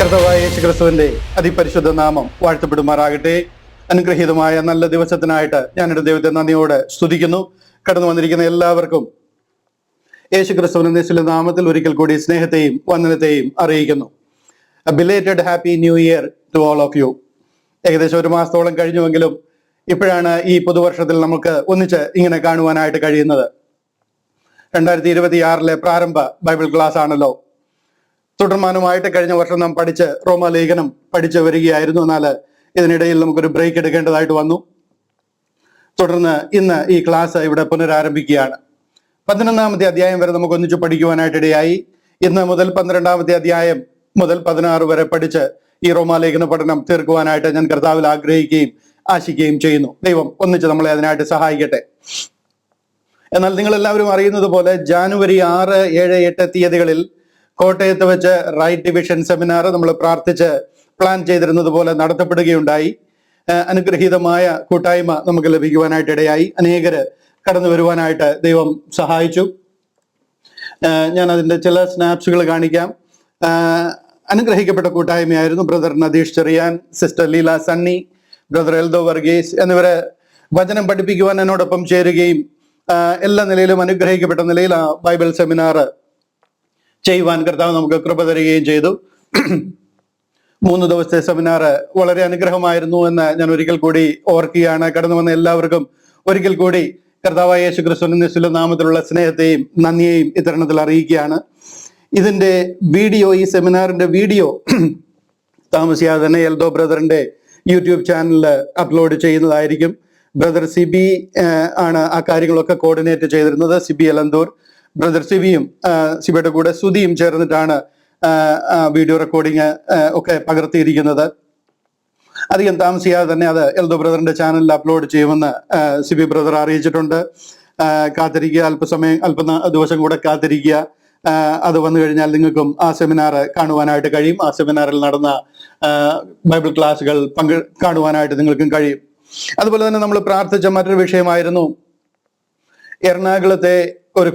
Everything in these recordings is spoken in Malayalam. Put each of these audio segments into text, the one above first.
കർത്താവായ യേശുക്രിസ്തുവിന്റെ അതിപരിശുദ്ധ നാമം വാഴ്ത്തപ്പെടുമാറാകട്ടെ. അനുഗ്രഹീതമായ നല്ല ദിവസത്തിനായിട്ട് ഞാൻ എൻ്റെ ദൈവത്തെ നന്ദിയോടെ സ്തുതിക്കുന്നു. കടന്നു വന്നിരിക്കുന്ന എല്ലാവർക്കും യേശുക്രിസ്തുവിന്റെ നിശ്ചല നാമത്തിൽ ഒരിക്കൽ കൂടി സ്നേഹത്തെയും വന്ദനത്തെയും അറിയിക്കുന്നു. Belated happy new year to all of you. ഏകദേശം ഒരു മാസത്തോളം കഴിഞ്ഞുവെങ്കിലും ഇപ്പോഴാണ് ഈ പുതുവർഷത്തിൽ നമുക്ക് ഒന്നിച്ച് ഇങ്ങനെ കാണുവാനായിട്ട് കഴിയുന്നത്. 2026 പ്രാരംഭ ബൈബിൾ ക്ലാസ് ആണല്ലോ. തുടർമാനമായിട്ട് കഴിഞ്ഞ വർഷം നാം പഠിച്ച് റോമാലേഖനം പഠിച്ചു വരികയായിരുന്നു. എന്നാൽ ഇതിനിടയിൽ നമുക്കൊരു ബ്രേക്ക് എടുക്കേണ്ടതായിട്ട് വന്നു. തുടർന്ന് ഇന്ന് ഈ ക്ലാസ് ഇവിടെ പുനരാരംഭിക്കുകയാണ്. 11-ാമത്തെ അധ്യായം വരെ നമുക്ക് ഒന്നിച്ച് പഠിക്കുവാനായിട്ടിടയായി. ഇന്ന് മുതൽ 12-ാമത്തെ അധ്യായം മുതൽ 16 വരെ പഠിച്ച് ഈ റോമാലേഖന പഠനം തീർക്കുവാനായിട്ട് ഞാൻ കർത്താവിൽ ആഗ്രഹിക്കുകയും ആശിക്കുകയും ചെയ്യുന്നു. ദൈവം ഒന്നിച്ച് നമ്മളെ അതിനായിട്ട് സഹായിക്കട്ടെ. എന്നാൽ നിങ്ങൾ എല്ലാവരും അറിയുന്നത് പോലെ ജാനുവരി 6, 7, 8 തീയതികളിൽ കോട്ടയത്ത് വെച്ച് റൈറ്റ് ഡിവിഷൻ സെമിനാർ നമ്മൾ പ്രാർത്ഥിച്ച് പ്ലാൻ ചെയ്തിരുന്നത് പോലെ നടത്തപ്പെടുകയുണ്ടായി. അനുഗ്രഹീതമായ കൂട്ടായ്മ നമുക്ക് ലഭിക്കുവാനായിട്ട് ഇടയായി. അനേകര് കടന്നു വരുവാനായിട്ട് ദൈവം സഹായിച്ചു. ഞാൻ അതിൻ്റെ ചില സ്നാപ്സുകൾ കാണിക്കാം. അനുഗ്രഹിക്കപ്പെട്ട കൂട്ടായ്മയായിരുന്നു. Brother Nadeesh Cheriyan, sister Leela Sunny, brother Eldho Varghese എന്നിവരെ വചനം പഠിപ്പിക്കുവാൻ എന്നോടൊപ്പം ചേരുകയും എല്ലാ നിലയിലും അനുഗ്രഹിക്കപ്പെട്ട നിലയിൽ ആ ബൈബിൾ സെമിനാർ ചെയ്യുവാൻ കർത്താവ് നമുക്ക് കൃപ തരികയും ചെയ്തു. 3 ദിവസത്തെ സെമിനാർ വളരെ അനുഗ്രഹമായിരുന്നു എന്ന് ഞാൻ ഒരിക്കൽ കൂടി ഓർക്കുകയാണ്. കടന്നു വന്ന എല്ലാവർക്കും ഒരിക്കൽ കൂടി കർത്താവായ യേശുക്രിസ്തുവിന്റെ നിശ്ചല നാമത്തിലുള്ള സ്നേഹത്തെയും നന്ദിയെയും ഇത്തരണത്തിൽ അറിയിക്കുകയാണ്. ഇതിന്റെ വീഡിയോ, ഈ സെമിനാറിന്റെ വീഡിയോ താമസിയാതെ തന്നെ എൽദോ ബ്രദറിന്റെ യൂട്യൂബ് ചാനലിൽ അപ്ലോഡ് ചെയ്യുന്നതായിരിക്കും. ബ്രദർ സിബി ആണ് ആ കാര്യങ്ങളൊക്കെ കോർഡിനേറ്റ് ചെയ്തിരുന്നത്. സിബി എലന്തൂർ ബ്രദർ സിബിയും സിബിയുടെ കൂടെ സുധിയും ചേർന്നിട്ടാണ് വീഡിയോ റെക്കോർഡിങ് ഒക്കെ പകർത്തിയിരിക്കുന്നത്. അധികം താമസിയാതെ തന്നെ അത് എൽദോ ബ്രദറിന്റെ ചാനലിൽ അപ്ലോഡ് ചെയ്യുമെന്ന് സിബി ബ്രദർ അറിയിച്ചിട്ടുണ്ട്. കാത്തിരിക്കുക, അല്പ ദിവസം കൂടെ കാത്തിരിക്കുക. അത് വന്നു കഴിഞ്ഞാൽ നിങ്ങൾക്കും ആ സെമിനാർ കാണുവാനായിട്ട് കഴിയും. ആ സെമിനാറിൽ നടന്ന ബൈബിൾ ക്ലാസ്സുകൾ കാണുവാനായിട്ട് നിങ്ങൾക്കും കഴിയും. അതുപോലെ തന്നെ നമ്മൾ പ്രാർത്ഥിച്ച മറ്റൊരു വിഷയമായിരുന്നു എറണാകുളത്തെ ഒരു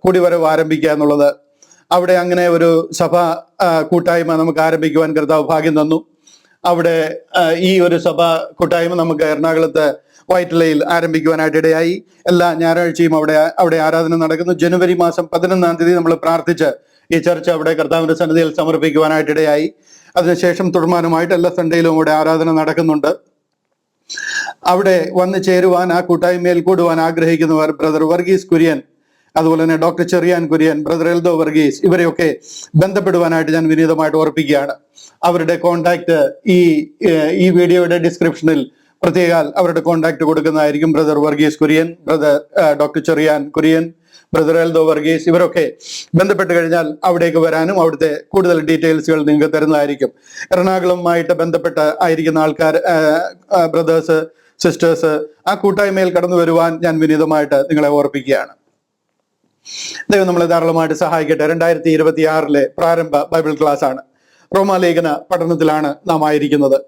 കൂടിവരവ് ആരംഭിക്കുക എന്നുള്ളത്. അവിടെ അങ്ങനെ ഒരു സഭ കൂട്ടായ്മ നമുക്ക് ആരംഭിക്കുവാൻ കർത്താവ് ഭാഗ്യം തന്നു. അവിടെ ഈ ഒരു സഭ കൂട്ടായ്മ നമുക്ക് എറണാകുളത്ത് വൈറ്റിലയിൽ ആരംഭിക്കുവാനായിട്ട് ഇടയായി. എല്ലാ ഞായറാഴ്ചയും അവിടെ ആരാധന നടക്കുന്നു. ജനുവരി മാസം 11-ാം തീയതി നമ്മൾ പ്രാർത്ഥിച്ച് ഈ ചർച്ച അവിടെ കർത്താവിന്റെ സന്നിധിയിൽ സമർപ്പിക്കുവാനായിട്ട് ഇടയായി. അതിനുശേഷം തുടർമാനമായിട്ട് എല്ലാ സൺഡേയിലും അവിടെ ആരാധന നടക്കുന്നുണ്ട്. അവിടെ വന്ന് ചേരുവാൻ, ആ കൂട്ടായ്മയിൽ കൂടുവാൻ ആഗ്രഹിക്കുന്നവർ ബ്രദർ വർഗീസ് കുര്യൻ, അതുപോലെ തന്നെ ഡോക്ടർ ചെറിയാൻ കുര്യൻ, ബ്രദർ എൽദോ വർഗീസ്, ഇവരെയൊക്കെ ബന്ധപ്പെടുവാനായിട്ട് ഞാൻ വിനീതമായിട്ട് ഓർപ്പിക്കുകയാണ്. അവരുടെ കോണ്ടാക്ട് ഈ വീഡിയോയുടെ ഡിസ്ക്രിപ്ഷനിൽ പ്രത്യേകാൽ അവരുടെ കോണ്ടാക്ട് കൊടുക്കുന്നതായിരിക്കും. Brother Varghese Kurian, brother doctor Cherian Kurian, brother Eldho Varghese, ഇവരൊക്കെ ബന്ധപ്പെട്ട് കഴിഞ്ഞാൽ അവിടേക്ക് വരാനും അവിടുത്തെ കൂടുതൽ ഡീറ്റെയിൽസുകൾ നിങ്ങൾക്ക് തരുന്നതായിരിക്കും. എറണാകുളവുമായിട്ട് ബന്ധപ്പെട്ട് ആയിരിക്കുന്ന ആൾക്കാർ, ബ്രദേഴ്സ്, സിസ്റ്റേഴ്സ്, ആ കൂട്ടായ്മയിൽ കടന്നു വരുവാൻ ഞാൻ വിനീതമായിട്ട് നിങ്ങളെ ഓർപ്പിക്കുകയാണ്. ദൈവം നമ്മളെ ധാരാളമായിട്ട് സഹായിക്കട്ടെ. 2026 പ്രാരംഭ ബൈബിൾ ക്ലാസ് ആണ്. റോമാലേഖന പഠനത്തിലാണ് നാം ആയിരിക്കുന്നത്.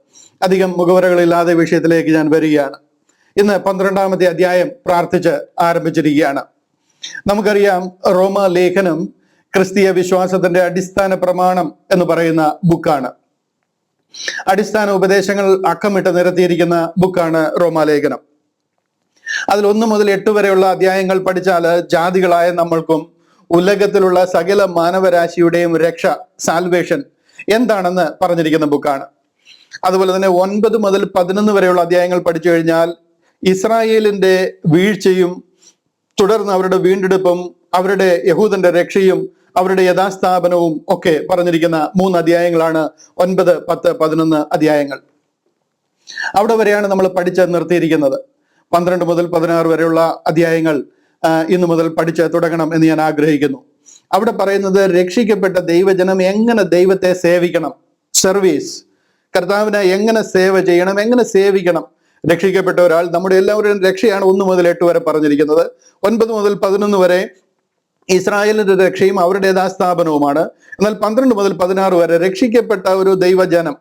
അധികം മുഖവരകളില്ലാതെ വിഷയത്തിലേക്ക് ഞാൻ വരികയാണ്. ഇന്ന് 12-ാമത്തെ അധ്യായം പ്രാർത്ഥിച്ച് ആരംഭിച്ചിരിക്കുകയാണ്. നമുക്കറിയാം, റോമാലേഖനം ക്രിസ്തീയ വിശ്വാസത്തിന്റെ അടിസ്ഥാന പ്രമാണം എന്ന് പറയുന്ന ബുക്കാണ്. അടിസ്ഥാന ഉപദേശങ്ങൾ അക്കമിട്ട് നിരത്തിയിരിക്കുന്ന ബുക്കാണ് റോമാലേഖനം. അതിൽ 1 മുതൽ 8 വരെയുള്ള അധ്യായങ്ങൾ പഠിച്ചാൽ ജാതികളായ നമ്മൾക്കും ഉലകത്തിലുള്ള സകല മാനവരാശിയുടെയും രക്ഷ, സാൽവേഷൻ എന്താണെന്ന് പറഞ്ഞിരിക്കുന്ന ബുക്കാണ്. അതുപോലെ തന്നെ 9 മുതൽ 11 വരെയുള്ള അധ്യായങ്ങൾ പഠിച്ചു കഴിഞ്ഞാൽ ഇസ്രായേലിന്റെ വീഴ്ചയും തുടർന്ന് അവരുടെ വീണ്ടെടുപ്പും അവരുടെ യഹൂദന്റെ രക്ഷയും അവരുടെ യഥാസ്ഥാപനവും ഒക്കെ പറഞ്ഞിരിക്കുന്ന 3 അധ്യായങ്ങളാണ് 9, 10, 11 അധ്യായങ്ങൾ. അവിടെ വരെയാണ് നമ്മൾ പഠിച്ച് നിർത്തിയിരിക്കുന്നത്. 12 മുതൽ 16 വരെയുള്ള അധ്യായങ്ങൾ ഇന്നു മുതൽ പഠിച്ച് തുടങ്ങണം എന്ന് ഞാൻ ആഗ്രഹിക്കുന്നു. അവിടെ പറയുന്നത് രക്ഷിക്കപ്പെട്ട ദൈവജനം എങ്ങനെ ദൈവത്തെ സേവിക്കണം, സർവീസ്, കർത്താവിനെ എങ്ങനെ സേവ ചെയ്യണം, എങ്ങനെ സേവിക്കണം. രക്ഷിക്കപ്പെട്ട ഒരാൾ, നമ്മുടെ എല്ലാവരുടെയും രക്ഷയാണ് 1 മുതൽ 8 വരെ പറഞ്ഞിരിക്കുന്നത്. 9 മുതൽ 11 വരെ ഇസ്രായേലിന്റെ രക്ഷയും അവരുടെ യഥാസ്ഥാപനവുമാണ്. എന്നാൽ 12 മുതൽ 16 വരെ രക്ഷിക്കപ്പെട്ട ഒരു ദൈവജനം,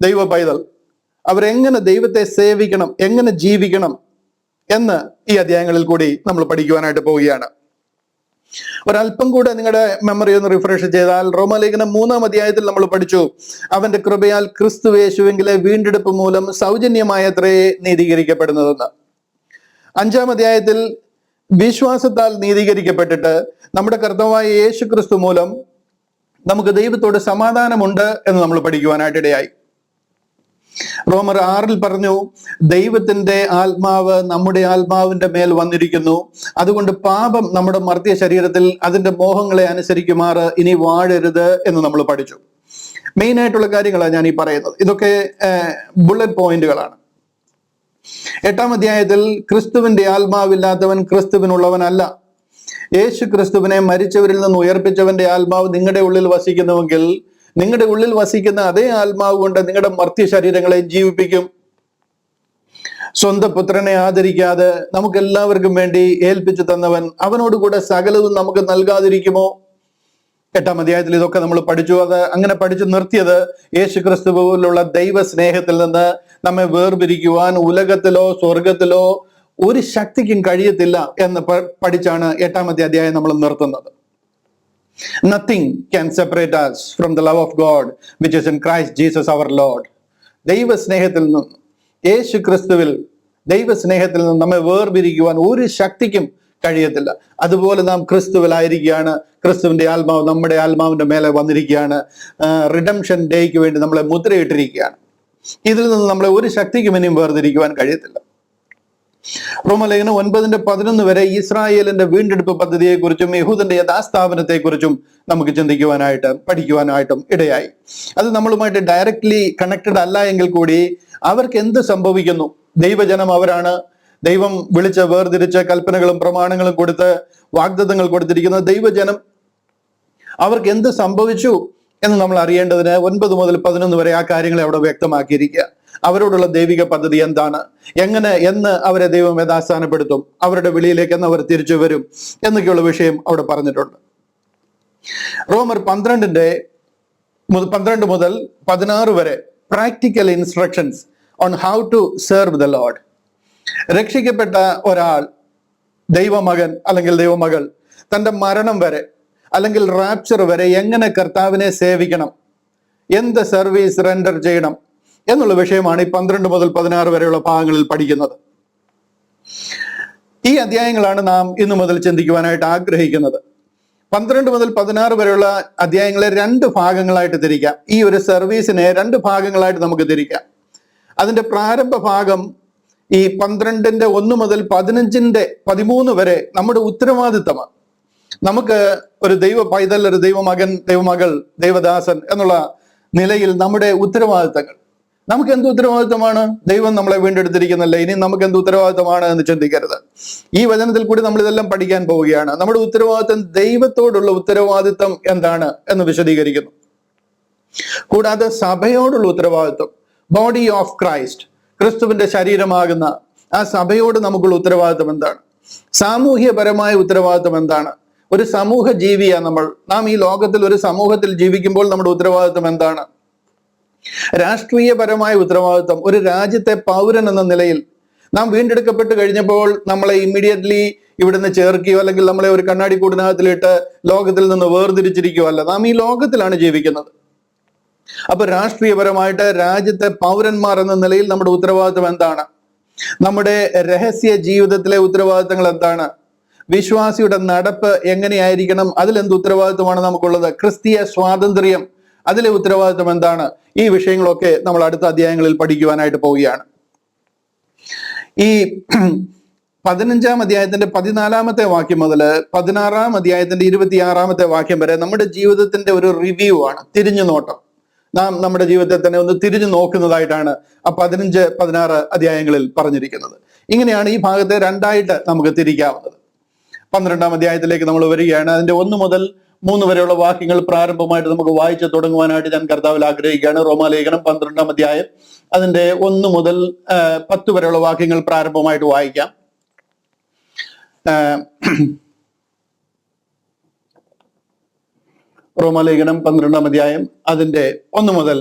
ദൈവ പൈതൽ, അവരെങ്ങനെ ദൈവത്തെ സേവിക്കണം, എങ്ങനെ ജീവിക്കണം എന്ന് ഈ അധ്യായങ്ങളിൽ കൂടി നമ്മൾ പഠിക്കുവാനായിട്ട് പോവുകയാണ്. ഒരല്പം കൂടെ നിങ്ങളുടെ മെമ്മറി ഒന്ന് റിഫ്രഷ് ചെയ്താൽ റോമാലേഖനം 3-ാം അധ്യായത്തിൽ നമ്മൾ പഠിച്ചു, അവന്റെ കൃപയാൽ ക്രിസ്തു യേശുവിലെ വീണ്ടെടുപ്പ് മൂലം സൗജന്യമായത്രേ നീതീകരിക്കപ്പെടുന്നതെന്ന്. 5-ാം അധ്യായത്തിൽ വിശ്വാസത്താൽ നീതീകരിക്കപ്പെട്ടിട്ട് നമ്മുടെ കർത്താവായ യേശു ക്രിസ്തു മൂലം നമുക്ക് ദൈവത്തോട് സമാധാനമുണ്ട് എന്ന് നമ്മൾ പഠിക്കുവാനായിട്ടിടയായി. റോമർ 6-ൽ പറഞ്ഞു, ദൈവത്തിന്റെ ആത്മാവ് നമ്മുടെ ആത്മാവിന്റെ മേൽ വന്നിരിക്കുന്നു, അതുകൊണ്ട് പാപം നമ്മുടെ മർത്യ ശരീരത്തിൽ അതിന്റെ മോഹങ്ങളെ അനുസരിക്കുമാറ് ഇനി വാഴരുത് എന്ന് നമ്മൾ പഠിച്ചു. മെയിൻ ആയിട്ടുള്ള കാര്യങ്ങളാണ് ഞാൻ ഈ പറയുന്നത്. ഇതൊക്കെ ബുള്ളറ്റ് പോയിന്റുകളാണ്. 8-ാം അധ്യായത്തിൽ ക്രിസ്തുവിന്റെ ആത്മാവില്ലാത്തവൻ ക്രിസ്തുവിനുള്ളവനല്ല. യേശു ക്രിസ്തുവിനെ മരിച്ചവരിൽ നിന്ന് ഉയർപ്പിച്ചവന്റെ ആത്മാവ് നിങ്ങളുടെ ഉള്ളിൽ വസിക്കുന്നുവെങ്കിൽ നിങ്ങളുടെ ഉള്ളിൽ വസിക്കുന്ന അതേ ആത്മാവ് കൊണ്ട് നിങ്ങളുടെ മർത്യ ശരീരങ്ങളെ ജീവിപ്പിക്കും. സ്വന്തം പുത്രനെ ആദരിക്കാതെ നമുക്ക് എല്ലാവർക്കും വേണ്ടി ഏൽപ്പിച്ചു തന്നവൻ അവനോടുകൂടെ സകലവും നമുക്ക് നൽകാതിരിക്കുമോ? 8-ാം അധ്യായത്തിൽ ഇതൊക്കെ നമ്മൾ പഠിച്ചു. അത് അങ്ങനെ പഠിച്ചു നിർത്തിയത് യേശു ക്രിസ്തുവിലുള്ള ദൈവ സ്നേഹത്തിൽ നിന്ന് നമ്മെ വേർപിരിക്കുവാൻ ഉലകത്തിലോ സ്വർഗത്തിലോ ഒരു ശക്തിക്കും കഴിയത്തില്ല എന്ന് പഠിച്ചാണ് 8-ാമത്തെ അധ്യായം നമ്മൾ നിർത്തുന്നത്. Nothing can separate us from the love of God which is in Christ Jesus our Lord. ദൈവ സ്നേഹത്തിൽ നിന്നും, യേശു ക്രിസ്തുവിൽ ദൈവ സ്നേഹത്തിൽ നിന്നും നമ്മെ വേർപിരിക്കുവാൻ ഒരു ശക്തിക്കും കഴിയത്തില്ല. അതുപോലെ നാം ക്രിസ്തുവിലായിരിക്കുകയാണ്. ക്രിസ്തുവിന്റെ ആത്മാവ് നമ്മുടെ ആത്മാവിന്റെ മേലെ വന്നിരിക്കുകയാണ്. റിഡംഷൻ ഡേക്ക് വേണ്ടി നമ്മളെ മുദ്രയിട്ടിരിക്കുകയാണ്. ഇതിൽ നിന്ന് നമ്മളെ ഒരു ശക്തിക്കും ഇനിയും വേർതിരിക്കുവാൻ കഴിയത്തില്ല. റോമാലേഖനം 9-11 വരെ ഇസ്രായേലിന്റെ വീണ്ടെടുപ്പ് പദ്ധതിയെക്കുറിച്ചും യഹൂദന്റെ യഥാസ്ഥാപനത്തെക്കുറിച്ചും നമുക്ക് ചിന്തിക്കുവാനായിട്ട് പഠിക്കുവാനായിട്ടും ഇടയായി. അത് നമ്മളുമായിട്ട് ഡയറക്ട്ലി കണക്റ്റഡ് അല്ല എങ്കിൽ കൂടി അവർക്ക് എന്ത് സംഭവിക്കുന്നു? ദൈവജനം അവരാണ്. ദൈവം വിളിച്ച് വേർതിരിച്ച് കൽപ്പനകളും പ്രമാണങ്ങളും കൊടുത്ത് വാഗ്ദത്തങ്ങൾ കൊടുത്തിരിക്കുന്ന ദൈവജനം, അവർക്ക് എന്ത് സംഭവിച്ചു എന്ന് നമ്മൾ അറിയേണ്ടതിന് 9 മുതൽ 11 വരെ ആ കാര്യങ്ങളെ അവിടെ വ്യക്തമാക്കിയിരിക്കുക. അവരോടുള്ള ദൈവിക പദ്ധതി എന്താണ്, എന്ന് അവരെ ദൈവം യഥാസ്ഥാനപ്പെടുത്തും, അവരുടെ വിളിയിലേക്ക് എന്ന് അവർ തിരിച്ചു വരും എന്നൊക്കെയുള്ള വിഷയം അവിടെ പറഞ്ഞിട്ടുണ്ട്. റോമർ 12 മുതൽ 16 വരെ practical instructions on how to serve the Lord. രക്ഷിക്കപ്പെട്ട ഒരാൾ, ദൈവമകൻ അല്ലെങ്കിൽ ദൈവമകൾ, തന്റെ മരണം വരെ അല്ലെങ്കിൽ റാപ്ചർ വരെ എങ്ങനെ കർത്താവിനെ സേവിക്കണം, എന്ത് സർവീസ് റെൻഡർ ചെയ്യണം എന്നുള്ള വിഷയമാണ് ഈ 12 മുതൽ 16 വരെയുള്ള ഭാഗങ്ങളിൽ പഠിക്കുന്നത്. ഈ അധ്യായങ്ങളാണ് നാം ഇന്നു മുതൽ ചിന്തിക്കുവാനായിട്ട് ആഗ്രഹിക്കുന്നത്. 12 മുതൽ 16 വരെയുള്ള അധ്യായങ്ങളെ 2 ഭാഗങ്ങളായിട്ട് തിരിക്കാം. ഈ ഒരു സർവീസിനെ 2 ഭാഗങ്ങളായിട്ട് നമുക്ക് തിരിക്കാം. അതിന്റെ പ്രാരംഭ ഭാഗം ഈ 12-ന്റെ 1 മുതൽ 15-ന്റെ 13 വരെ നമ്മുടെ ഉത്തരവാദിത്തമാണ്. നമുക്ക് ഒരു ദൈവ പൈതൽ, ഒരു ദൈവമകൻ, ദൈവമകൾ, ദൈവദാസൻ എന്നുള്ള നിലയിൽ നമ്മുടെ ഉത്തരവാദിത്തങ്ങൾ, നമുക്ക് എന്ത് ഉത്തരവാദിത്തമാണ്? ദൈവം നമ്മളെ വീണ്ടെടുത്തിരിക്കുന്നല്ലേ, ഇനി നമുക്ക് എന്ത് ഉത്തരവാദിത്തമാണ് എന്ന് ചിന്തിക്കരുത്. ഈ വചനത്തിൽ കൂടി നമ്മൾ ഇതെല്ലാം പഠിക്കാൻ പോവുകയാണ്. നമ്മുടെ ഉത്തരവാദിത്തം, ദൈവത്തോടുള്ള ഉത്തരവാദിത്തം എന്താണ് എന്ന് വിശദീകരിക്കുന്നു. കൂടാതെ സഭയോടുള്ള ഉത്തരവാദിത്തം, ബോഡി ഓഫ് ക്രൈസ്റ്റ്, ക്രിസ്തുവിന്റെ ശരീരമാകുന്ന ആ സഭയോട് നമുക്കുള്ള ഉത്തരവാദിത്തം എന്താണ്? സാമൂഹ്യപരമായ ഉത്തരവാദിത്തം എന്താണ്? ഒരു സമൂഹ ജീവിയാണ് നമ്മൾ. നാം ഈ ലോകത്തിൽ ഒരു സമൂഹത്തിൽ ജീവിക്കുമ്പോൾ നമ്മുടെ ഉത്തരവാദിത്തം എന്താണ്? രാഷ്ട്രീയപരമായ ഉത്തരവാദിത്തം, ഒരു രാജ്യത്തെ പൗരൻ എന്ന നിലയിൽ നാം വീണ്ടെടുക്കപ്പെട്ട് കഴിഞ്ഞപ്പോൾ നമ്മളെ ഇമ്മീഡിയറ്റ്ലി ഇവിടുന്ന് ചേർക്കുകയോ അല്ലെങ്കിൽ നമ്മളെ ഒരു കണ്ണാടി കൂടിനകത്തിലിട്ട് ലോകത്തിൽ നിന്ന് വേർതിരിച്ചിരിക്കുകയോ അല്ല. നാം ഈ ലോകത്തിലാണ് ജീവിക്കുന്നത്. അപ്പൊ രാഷ്ട്രീയപരമായിട്ട് രാജ്യത്തെ പൗരന്മാർ എന്ന നിലയിൽ നമ്മുടെ ഉത്തരവാദിത്തം എന്താണ്? നമ്മുടെ രഹസ്യ ജീവിതത്തിലെ ഉത്തരവാദിത്തങ്ങൾ എന്താണ്? വിശ്വാസിയുടെ നടപ്പ് എങ്ങനെയായിരിക്കണം? അതിലെന്ത് ഉത്തരവാദിത്തമാണ് നമുക്കുള്ളത്? ക്രിസ്തീയ സ്വാതന്ത്ര്യം, അതിലെ ഉത്തരവാദിത്തം എന്താണ്? ഈ വിഷയങ്ങളൊക്കെ നമ്മൾ അടുത്ത അധ്യായങ്ങളിൽ പഠിക്കുവാനായിട്ട് പോവുകയാണ്. ഈ 15-ാം അധ്യായത്തിന്റെ 14-ാമത്തെ വാക്യം മുതൽ 16-ാം അധ്യായത്തിന്റെ 26-ാമത്തെ വാക്യം വരെ നമ്മുടെ ജീവിതത്തിന്റെ ഒരു റിവ്യൂ ആണ്, തിരിഞ്ഞു നോട്ടം. നാം നമ്മുടെ ജീവിതത്തെ തന്നെ ഒന്ന് തിരിഞ്ഞു നോക്കുന്നതായിട്ടാണ് ആ 15, 16 അധ്യായങ്ങളിൽ പറഞ്ഞിരിക്കുന്നത്. ഇങ്ങനെയാണ് ഈ ഭാഗത്തെ 2ആയിട്ട് നമുക്ക് തിരിക്കാവുന്നത്. 12-ാം അധ്യായത്തിലേക്ക് നമ്മൾ വരികയാണ്. അതിന്റെ 1 മുതൽ 3 വരെയുള്ള വാക്യങ്ങൾ പ്രാരംഭമായിട്ട് നമുക്ക് വായിച്ചു തുടങ്ങുവാനായിട്ട് ഞാൻ കർത്താവിൽ ആഗ്രഹിക്കുകയാണ്. റോമാലേഖനം 12-ാം അധ്യായം അതിന്റെ 1 മുതൽ 10 വരെയുള്ള വാക്യങ്ങൾ പ്രാരംഭമായിട്ട് വായിക്കാം. റോമാലേഖനം 12-ാം അധ്യായം അതിന്റെ 1 മുതൽ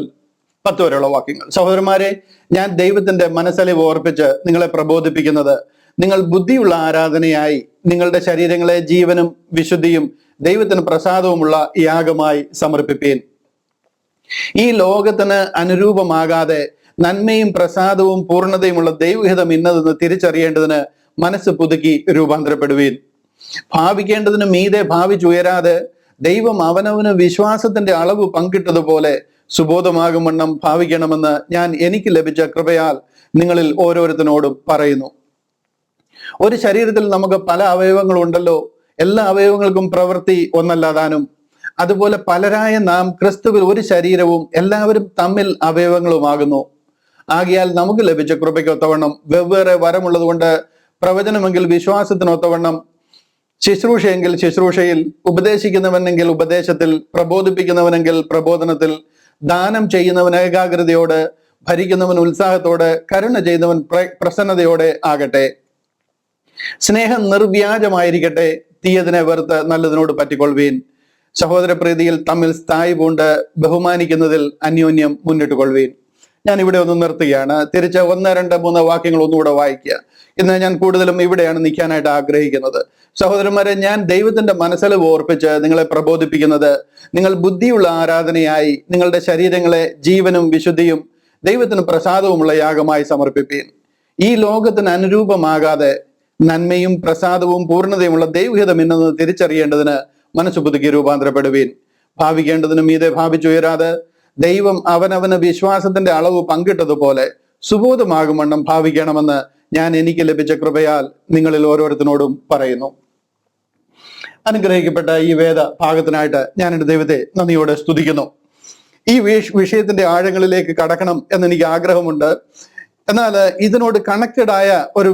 10 വരെയുള്ള വാക്യങ്ങൾ. സഹോദരന്മാരെ, ഞാൻ ദൈവത്തിന്റെ മനസ്സലിവ് ഓർപ്പിച്ച് നിങ്ങളെ പ്രബോധിപ്പിക്കുന്നത്, നിങ്ങൾ ബുദ്ധിയുള്ള ആരാധനയായി നിങ്ങളുടെ ശരീരങ്ങളെ ജീവനും വിശുദ്ധിയും ദൈവത്തിന് പ്രസാദവുമുള്ള യാഗമായി സമർപ്പിപ്പീൻ. ഈ ലോകത്തിന് അനുരൂപമാകാതെ നന്മയും പ്രസാദവും പൂർണ്ണതയുമുള്ള ദൈവഹിതം ഇന്നതെന്ന് തിരിച്ചറിയേണ്ടതിന് മനസ്സ് പുതുക്കി രൂപാന്തരപ്പെടുവീൻ. ഭാവിക്കേണ്ടതിന് മീതെ ഭാവിച്ചുയരാതെ ദൈവം അവനവന് വിശ്വാസത്തിന്റെ അളവ് പങ്കിട്ടതുപോലെ സുബോധമാകും വണ്ണം ഭാവിക്കണമെന്ന് ഞാൻ എനിക്ക് ലഭിച്ച കൃപയാൽ നിങ്ങളിൽ ഓരോരുത്തരോടും പറയുന്നു. ഒരു ശരീരത്തിൽ നമുക്ക് പല അവയവങ്ങളുണ്ടല്ലോ, എല്ലാ അവയവങ്ങൾക്കും പ്രവൃത്തി ഒന്നല്ലാതാനും. അതുപോലെ പലരായ നാം ക്രിസ്തുവിൽ ഒരു ശരീരവും എല്ലാവരും തമ്മിൽ അവയവങ്ങളുമാകുന്നു. ആകയാൽ നമുക്ക് ലഭിച്ച കൃപയ്ക്കൊത്തവണ്ണം വെവ്വേറെ വരമുള്ളത് കൊണ്ട് പ്രവചനമെങ്കിൽ വിശ്വാസത്തിനൊത്തവണ്ണം, ശുശ്രൂഷയെങ്കിൽ ശുശ്രൂഷയിൽ, ഉപദേശിക്കുന്നവനെങ്കിൽ ഉപദേശത്തിൽ, പ്രബോധിപ്പിക്കുന്നവനെങ്കിൽ പ്രബോധനത്തിൽ, ദാനം ചെയ്യുന്നവൻ ഏകാഗ്രതയോടെ, ഭരിക്കുന്നവൻ ഉത്സാഹത്തോടെ, കരുണ ചെയ്യുന്നവൻ പ്രസന്നതയോടെ ആകട്ടെ. സ്നേഹം നിർവ്യാജമായിരിക്കട്ടെ. തീയതിനെ വെറുത്ത് നല്ലതിനോട് പറ്റിക്കൊള്ളുവീൻ. സഹോദര പ്രീതിയിൽ തമ്മിൽ സ്ഥായി പൂണ്ട് ബഹുമാനിക്കുന്നതിൽ അന്യോന്യം മുന്നിട്ട് കൊള്ളുവീൻ. ഞാൻ ഇവിടെ ഒന്ന് നിർത്തുകയാണ്. തിരിച്ച് 1, 2, 3 വാക്യങ്ങൾ ഒന്നുകൂടെ വായിക്കുക. ഇന്ന് ഞാൻ കൂടുതലും ഇവിടെയാണ് നിൽക്കാനായിട്ട് ആഗ്രഹിക്കുന്നത്. സഹോദരന്മാരെ, ഞാൻ ദൈവത്തിന്റെ മനസ്സലിവ് ഓർപ്പിച്ച് നിങ്ങളെ പ്രബോധിപ്പിക്കുന്നത്, നിങ്ങൾ ബുദ്ധിയുള്ള ആരാധനയായി നിങ്ങളുടെ ശരീരങ്ങളെ ജീവനും വിശുദ്ധിയും ദൈവത്തിന് പ്രസാദവുമുള്ള യാഗമായി സമർപ്പിപ്പീൻ. ഈ ലോകത്തിന് അനുരൂപമാകാതെ നന്മയും പ്രസാദവും പൂർണ്ണതയുമുള്ള ദൈവഹിതം ഇന്നെന്ന് തിരിച്ചറിയേണ്ടതിന് മനസ്സ് പുതുക്കി രൂപാന്തരപ്പെടുവീൻ. ഭാവിക്കേണ്ടതിന് മീതെ ഭാവിച്ചുയരാതെ ദൈവം അവനവന് വിശ്വാസത്തിന്റെ അളവ് പങ്കിട്ടതുപോലെ സുബോധമാകും വണ്ണം ഭാവിക്കണമെന്ന് ഞാൻ എനിക്ക് ലഭിച്ച കൃപയാൽ നിങ്ങളിൽ ഓരോരുത്തരോടും പറയുന്നു. അനുഗ്രഹിക്കപ്പെട്ട ഈ വേദ ഭാഗത്തിനായിട്ട് ഞാൻ എൻ്റെ ദൈവത്തെ നന്ദിയോടെ സ്തുതിക്കുന്നു. ഈ വിഷയത്തിന്റെ ആഴങ്ങളിലേക്ക് കടക്കണം എന്നെനിക്ക് ആഗ്രഹമുണ്ട്. എന്നാൽ ഇതിനോട് കണക്റ്റഡ് ആയ ഒരു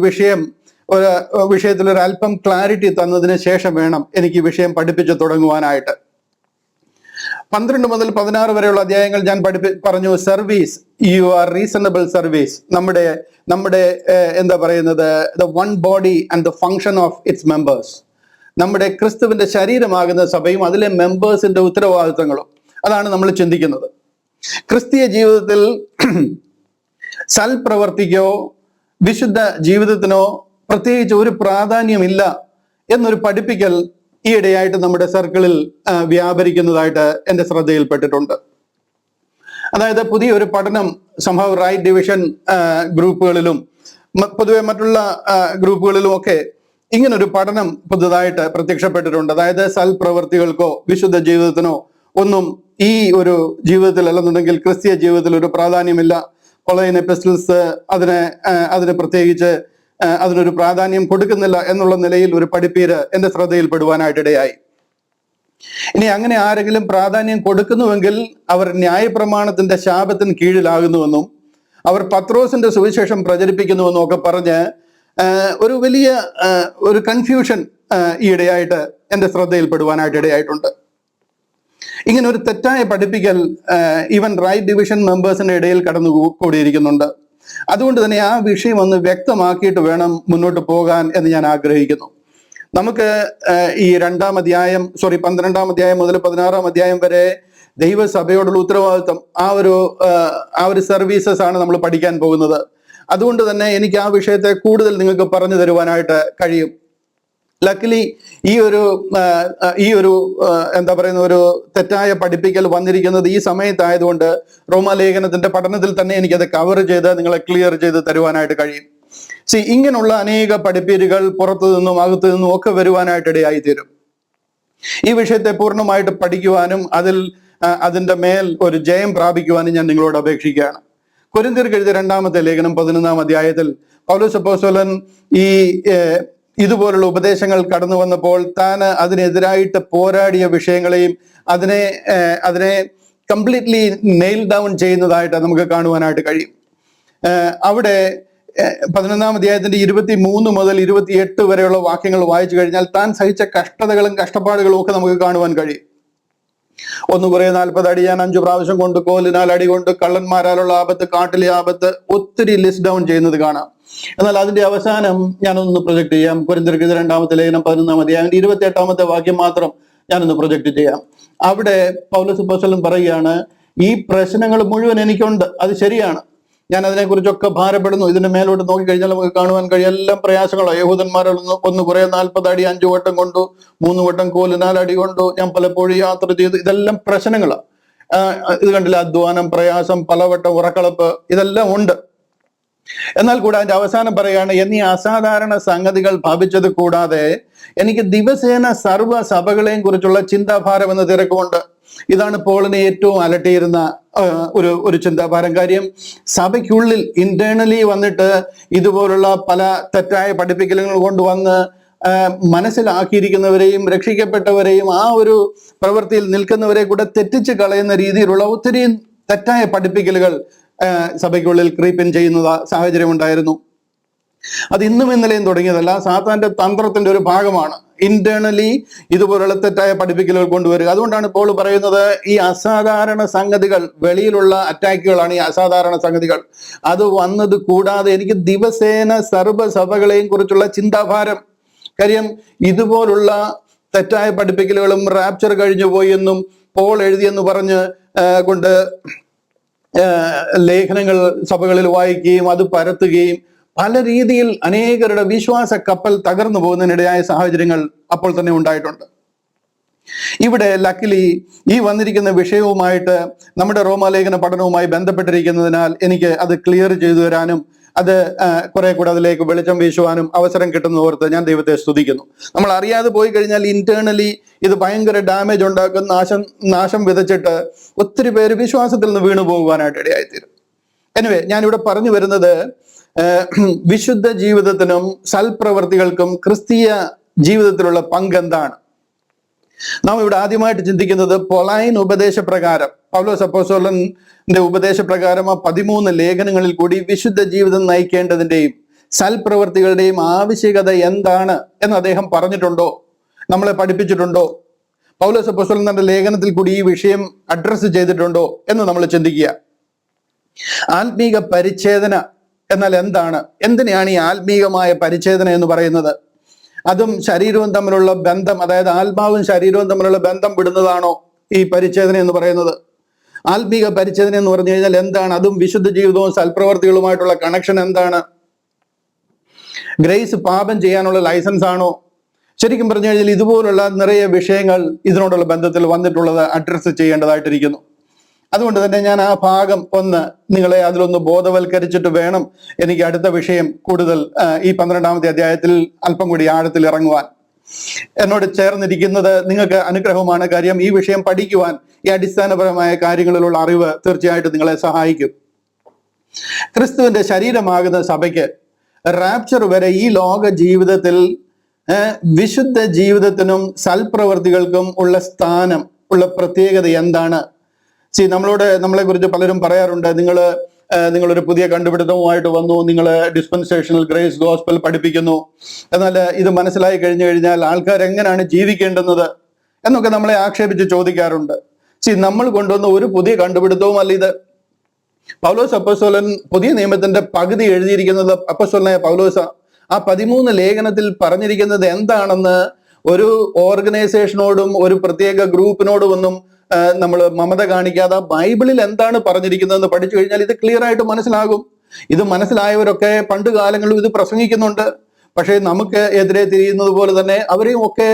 വിഷയത്തിൽ ഒരു അല്പം ക്ലാരിറ്റി തന്നതിന് ശേഷം വേണം എനിക്ക് ഈ വിഷയം പഠിപ്പിച്ചു തുടങ്ങുവാനായിട്ട്. 12 മുതൽ 16 വരെയുള്ള അധ്യായങ്ങൾ ഞാൻ പറഞ്ഞു. Service, you are reasonable service. നമ്മുടെ എന്താ പറയുന്നത്, the one body and the function of its members. നമ്മുടെ ക്രിസ്തുവിന്റെ ശരീരമാകുന്ന സഭയും അതിലെ മെമ്പേഴ്സിന്റെ ഉത്തരവാദിത്തങ്ങളും, അതാണ് നമ്മൾ ചിന്തിക്കുന്നത്. ക്രിസ്തീയ ജീവിതത്തിൽ സൽപ്രവർത്തിക്കോ വിശുദ്ധ ജീവിതത്തിനോ പ്രത്യേകിച്ച് ഒരു പ്രാധാന്യമില്ല എന്നൊരു പഠിപ്പിക്കൽ ഈയിടെയായിട്ട് നമ്മുടെ സർക്കിളിൽ വ്യാപരിക്കുന്നതായിട്ട് എൻ്റെ ശ്രദ്ധയിൽപ്പെട്ടിട്ടുണ്ട്. അതായത് പുതിയൊരു പഠനം സംഭവ റൈറ്റ് ഡിവിഷൻ ഗ്രൂപ്പുകളിലും പൊതുവെ മറ്റുള്ള ഗ്രൂപ്പുകളിലും ഒക്കെ ഇങ്ങനൊരു പഠനം പുതുതായിട്ട് പ്രത്യക്ഷപ്പെട്ടിട്ടുണ്ട്. അതായത് സൽപ്രവർത്തികൾക്കോ വിശുദ്ധ ജീവിതത്തിനോ ഒന്നും ഈ ഒരു ജീവിതത്തിൽ അല്ലെന്നുണ്ടെങ്കിൽ ക്രിസ്തീയ ജീവിതത്തിൽ ഒരു പ്രാധാന്യമില്ല. പൗലൈൻ എപ്പിസ്റ്റൽസ് അതിന് പ്രത്യേകിച്ച് അതിനൊരു പ്രാധാന്യം കൊടുക്കുന്നില്ല എന്നുള്ള നിലയിൽ ഒരു പഠിപ്പീര് എൻ്റെ ശ്രദ്ധയിൽപ്പെടുവാനായിട്ടിടയായി. ഇനി അങ്ങനെ ആരെങ്കിലും പ്രാധാന്യം കൊടുക്കുന്നുവെങ്കിൽ അവർ ന്യായപ്രമാണത്തിന്റെ ശാപത്തിന് കീഴിലാകുന്നുവെന്നും അവർ പത്രോസിന്റെ സുവിശേഷം പ്രചരിപ്പിക്കുന്നുവെന്നും ഒക്കെ പറഞ്ഞ് ഒരു വലിയ ഒരു കൺഫ്യൂഷൻ ഈയിടെയായിട്ട് എൻ്റെ ശ്രദ്ധയിൽപ്പെടുവാനായിട്ട് ഇടയായിട്ടുണ്ട്. ഇങ്ങനെ ഒരു തെറ്റായ പഠിപ്പിക്കൽ ഈവൻ റൈറ്റ് ഡിവിഷൻ മെമ്പേഴ്സിന്റെ ഇടയിൽ കടന്നു കൂടിയിരിക്കുന്നുണ്ട്. അതുകൊണ്ട് തന്നെ ആ വിഷയം ഒന്ന് വ്യക്തമാക്കിയിട്ട് വേണം മുന്നോട്ട് പോകാൻ എന്ന് ഞാൻ ആഗ്രഹിക്കുന്നു. നമുക്ക് ഈ 12-ാം അധ്യായം മുതൽ 16-ാം അധ്യായം വരെ ദൈവസഭയോടുള്ള ഉത്തരവാദിത്വം, ആ ഒരു സർവീസസ് ആണ് നമ്മൾ പഠിക്കാൻ പോകുന്നത്. അതുകൊണ്ട് തന്നെ എനിക്ക് ആ വിഷയത്തെ കൂടുതൽ നിങ്ങൾക്ക് പറഞ്ഞു തരുവാനായിട്ട് കഴിയും. ലക്കിലി ഈ ഒരു എന്താ പറയുന്ന ഒരു തെറ്റായ പഠിപ്പിക്കൽ വന്നിരിക്കുന്നത് ഈ സമയത്തായതുകൊണ്ട് റോമാലേഖനത്തിന്റെ പഠനത്തിൽ തന്നെ എനിക്കത് കവർ ചെയ്ത് നിങ്ങളെ ക്ലിയർ ചെയ്ത് തരുവാനായിട്ട് കഴിയും. ഇങ്ങനെയുള്ള അനേക പഠിപ്പീരുകൾ പുറത്തു നിന്നും അകത്തു നിന്നും ഒക്കെ വരുവാനായിട്ട് ഇടയായി തീരും. ഈ വിഷയത്തെ പൂർണ്ണമായിട്ട് പഠിക്കുവാനും അതിന്റെ മേൽ ഒരു ജയം പ്രാപിക്കുവാനും ഞാൻ നിങ്ങളോട് അപേക്ഷിക്കുകയാണ്. കൊരിന്ത്യർക്ക് എഴുതിയ 2-ാമത്തെ ലേഖനം 11-ാം അധ്യായത്തിൽ പൗലോസ് അപ്പോസ്തലൻ ഇതുപോലുള്ള ഉപദേശങ്ങൾ കടന്നു വന്നപ്പോൾ താൻ അതിനെതിരായിട്ട് പോരാടിയ വിഷയങ്ങളെയും അതിനെ കംപ്ലീറ്റ്ലി നെയിൽ ഡൗൺ ചെയ്യുന്നതായിട്ട് നമുക്ക് കാണുവാനായിട്ട് കഴിയും. അവിടെ 11-ാം അധ്യായത്തിന്റെ 23 മുതൽ 28 വരെയുള്ള വാക്യങ്ങൾ വായിച്ചു കഴിഞ്ഞാൽ താൻ സഹിച്ച കഷ്ടതകളും കഷ്ടപ്പാടുകളും ഒക്കെ നമുക്ക് കാണുവാൻ കഴിയും. 1 Corinthians 40 അടി ഞാൻ 5 പ്രാവശ്യം കൊണ്ട്, കോലിനാൽ അടി കൊണ്ട്, കള്ളന്മാരാലുള്ള ആപത്ത്, കാട്ടിലെ ആപത്ത്, ഒത്തിരി ലിസ്റ്റ് ഡൗൺ ചെയ്യുന്നത് കാണാം. എന്നാൽ അതിന്റെ അവസാനം ഞാനൊന്ന് പ്രൊജക്ട് ചെയ്യാം. കൊരിന്ത്യർക്ക് 2-ാമത്തെ ലേഖനം 11-ാം അധ്യായം 28-ാമത്തെ വാക്യം മാത്രം ഞാനൊന്ന് പ്രൊജക്ട് ചെയ്യാം. അവിടെ പൗലോസ് അപ്പോസ്തലൻ പറയുകയാണ്, ഈ പ്രശ്നങ്ങൾ മുഴുവൻ എനിക്കുണ്ട്, അത് ശരിയാണ്. ഞാൻ അതിനെക്കുറിച്ചൊക്കെ ഭാരപ്പെടുന്നു. ഇതിന്റെ മേലോട്ട് നോക്കിക്കഴിഞ്ഞാൽ നമുക്ക് കാണുവാൻ കഴിയും എല്ലാം പ്രയാസങ്ങളാണ്. യഹൂദന്മാരിൽ ഒന്ന് കുറെ 40 അടി 5 വട്ടം കൊണ്ടു, 3 വട്ടം കോല് 4 അടി കൊണ്ടു, ഞാൻ പലപ്പോഴും യാത്ര ചെയ്തു. ഇതെല്ലാം പ്രശ്നങ്ങളാണ്. ഇത് കണ്ടില്ല, അധ്വാനം, പ്രയാസം, പലവട്ടം ഉറക്കളപ്പ്, ഇതെല്ലാം ഉണ്ട്. എന്നാൽ കൂടെ അതിന്റെ അവസാനം പറയുകയാണ്, എന്നീ അസാധാരണ സംഗതികൾ ഭവിച്ചത് കൂടാതെ എനിക്ക് ദിവസേന സർവ്വ സഭകളെയും കുറിച്ചുള്ള ചിന്താഭാരം എന്ന തിരക്കുമുണ്ട്. ഇതാണ് പോളിനെ ഏറ്റവും അലട്ടിയിരുന്ന ഒരു ചിന്താഭാരം. കാര്യം സഭയ്ക്കുള്ളിൽ ഇന്റേണലി വന്നിട്ട് ഇതുപോലുള്ള പല തെറ്റായ പഠിപ്പിക്കലുകൾ കൊണ്ടുവന്ന് മനസ്സിലാക്കിയിരിക്കുന്നവരെയും രക്ഷിക്കപ്പെട്ടവരെയും ആ ഒരു പ്രവൃത്തിയിൽ നിൽക്കുന്നവരെ കൂടെ തെറ്റിച്ച് കളയുന്ന രീതിയിലുള്ള ഒത്തിരി തെറ്റായ പഠിപ്പിക്കലുകൾ സഭയ്ക്കുള്ളിൽ ക്രീപ്പിൻ ചെയ്യുന്ന സാഹചര്യം ഉണ്ടായിരുന്നു. അത് ഇന്നും ഇന്നലെയും തുടങ്ങിയതല്ല, സാത്താന്റെ തന്ത്രത്തിന്റെ ഒരു ഭാഗമാണ്. ഇന്റേണലി ഇതുപോലുള്ള തെറ്റായ പഠിപ്പിക്കലുകൾ കൊണ്ടുവരിക. അതുകൊണ്ടാണ് പോൾ പറയുന്നത്, ഈ അസാധാരണ സംഗതികൾ, വെളിയിലുള്ള അറ്റാക്കുകളാണ് ഈ അസാധാരണ സംഗതികൾ. അത് വന്നത് കൂടാതെ എനിക്ക് ദിവസേന സർവ്വസഭകളെയും കുറിച്ചുള്ള ചിന്താഭാരം. കാര്യം ഇതുപോലുള്ള തെറ്റായ പഠിപ്പിക്കലുകളും റാപ്ചർ കഴിഞ്ഞു പോയി എന്നും പോൾ എഴുതിയെന്ന് പറഞ്ഞ് കൊണ്ട് ലേഖനങ്ങൾ സഭകളിൽ വായിക്കുകയും അത് പരത്തുകയും പല രീതിയിൽ അനേകരുടെ വിശ്വാസ കപ്പൽ തകർന്നു പോകുന്നതിനിടയായ സാഹചര്യങ്ങൾ അപ്പോൾ തന്നെ ഉണ്ടായിട്ടുണ്ട്. ഇവിടെ ലക്കിലി ഈ വന്നിരിക്കുന്ന വിഷയവുമായിട്ട് നമ്മുടെ റോമാലേഖന പഠനവുമായി ബന്ധപ്പെട്ടിരിക്കുന്നതിനാൽ എനിക്ക് അത് ക്ലിയർ ചെയ്തു തരാനും അത് കുറെ കൂടെ അതിലേക്ക് വെളിച്ചം വീശുവാനും അവസരം കിട്ടുന്ന ഓർത്ത് ഞാൻ ദൈവത്തെ സ്തുതിക്കുന്നു. നമ്മൾ അറിയാതെ പോയി കഴിഞ്ഞാൽ ഇന്റേണലി ഇത് ഭയങ്കര ഡാമേജ് ഉണ്ടാക്കും, നാശം വിതച്ചിട്ട് ഒത്തിരി പേര് വിശ്വാസത്തിൽ നിന്ന് വീണു പോകുവാനായിട്ട് ഇടയായിത്തീരും. എനിവേ, ഞാനിവിടെ പറഞ്ഞു വരുന്നത് വിശുദ്ധ ജീവിതത്തിനും സൽപ്രവർത്തികൾക്കും ക്രിസ്തീയ ജീവിതത്തിലുള്ള പങ്കെന്താണ്. നാം ഇവിടെ ആദ്യമായിട്ട് ചിന്തിക്കുന്നത് പൊളൈൻ ഉപദേശപ്രകാരം, പൗലോസ് അപ്പോസ്തലന്റെ ഉപദേശപ്രകാരം ആ 13 ലേഖനങ്ങളിൽ കൂടി വിശുദ്ധ ജീവിതം നയിക്കേണ്ടതിന്റെയും സൽപ്രവർത്തികളുടെയും ആവശ്യകത എന്താണ് എന്ന് അദ്ദേഹം പറഞ്ഞിട്ടുണ്ടോ, നമ്മളെ പഠിപ്പിച്ചിട്ടുണ്ടോ? പൗലോസ് അപ്പോസ്തലൻ തന്റെ ലേഖനത്തിൽ കൂടി ഈ വിഷയം അഡ്രസ്സ് ചെയ്തിട്ടുണ്ടോ എന്ന് നമ്മൾ ചിന്തിക്കുക. ആത്മീക പരിച്ഛേദന എന്നാൽ എന്താണ്? എന്തിനാണ് ഈ ആത്മീകമായ പരിച്ഛേദന എന്ന് പറയുന്നത്? അതും ശരീരവും തമ്മിലുള്ള ബന്ധം, അതായത് ആത്മാവും ശരീരവും തമ്മിലുള്ള ബന്ധം വിടുന്നതാണോ ഈ പരിച്ഛേദന എന്ന് പറയുന്നത്? ആത്മീക പരിച്ഛേദന എന്ന് പറഞ്ഞു കഴിഞ്ഞാൽ എന്താണ്? അതും വിശുദ്ധ ജീവിതവും സൽപ്രവർത്തികളുമായിട്ടുള്ള കണക്ഷൻ എന്താണ്? ഗ്രേസ് പാപം ചെയ്യാനുള്ള ലൈസൻസ് ആണോ? ശരിക്കും പറഞ്ഞു കഴിഞ്ഞാൽ ഇതുപോലുള്ള നിറയെ വിഷയങ്ങൾ ഇതിനോടുള്ള ബന്ധത്തിൽ വന്നിട്ടുള്ളത് അഡ്രസ്സ് ചെയ്യേണ്ടതായിട്ടിരിക്കുന്നു. അതുകൊണ്ട് തന്നെ ഞാൻ ആ ഭാഗം ഒന്ന് നിങ്ങളെ അതിലൊന്ന് ബോധവൽക്കരിച്ചിട്ട് വേണം എനിക്ക് അടുത്ത വിഷയം കൂടുതൽ ഈ 12ാമത്തെ അധ്യായത്തിൽ അല്പം കൂടി ആഴത്തിൽ ഇറങ്ങുവാൻ. എന്നോട് ചേർന്നിരിക്കുന്നത് നിങ്ങൾക്ക് അനുഗ്രഹമാണ്. കാര്യം ഈ വിഷയം പഠിക്കുവാൻ ഈ അടിസ്ഥാനപരമായ കാര്യങ്ങളിലുള്ള അറിവ് തീർച്ചയായിട്ടും നിങ്ങളെ സഹായിക്കും. ക്രിസ്തുവിന്റെ ശരീരമാകുന്ന സഭയ്ക്ക് റാപ്ചർ വരെ ഈ ലോക ജീവിതത്തിൽ വിശുദ്ധ ജീവിതത്തിനും സൽപ്രവർത്തികൾക്കും ഉള്ള സ്ഥാനം, ഉള്ള പ്രത്യേകത എന്താണ്? നമ്മളെ കുറിച്ച് പലരും പറയാറുണ്ട്, നിങ്ങളൊരു പുതിയ കണ്ടുപിടുത്തവുമായിട്ട് വന്നു, നിങ്ങൾ ഡിസ്പെൻസേഷണൽ ഗ്രേസ് ഗോസ്പൽ പഠിപ്പിക്കുന്നു, എന്നാൽ ഇത് മനസ്സിലായി കഴിഞ്ഞാൽ ആൾക്കാർ എങ്ങനെയാണ് ജീവിക്കേണ്ടുന്നത് എന്നൊക്കെ നമ്മളെ ആക്ഷേപിച്ച് ചോദിക്കാറുണ്ട്. നമ്മൾ കൊണ്ടുവന്ന ഒരു പുതിയ കണ്ടുപിടുത്തവും അല്ല ഇത്. പൗലോസ് അപ്പോസ്തലൻ പുതിയ നിയമത്തിന്റെ പകുതി എഴുതിയിരിക്കുന്നത് അപ്പോസ്തലനായ പൗലോസ. ആ 13 ലേഖനത്തിൽ പറഞ്ഞിരിക്കുന്നത് എന്താണെന്ന് ഒരു ഓർഗനൈസേഷനോടും ഒരു പ്രത്യേക ഗ്രൂപ്പിനോടും ഒന്നും നമ്മൾ മമത കാണിക്കാതെ ബൈബിളിൽ എന്താണ് പറഞ്ഞിരിക്കുന്നതെന്ന് പഠിച്ചു കഴിഞ്ഞാൽ ഇത് ക്ലിയർ ആയിട്ട് മനസ്സിലാകും. ഇത് മനസ്സിലായവരൊക്കെ പണ്ട് കാലങ്ങളിലും ഇത് പ്രസംഗിക്കുന്നുണ്ട്. പക്ഷേ നമുക്ക് എതിരെ തിരിയുന്നത് പോലെ തന്നെ അവരെയും ഒക്കെ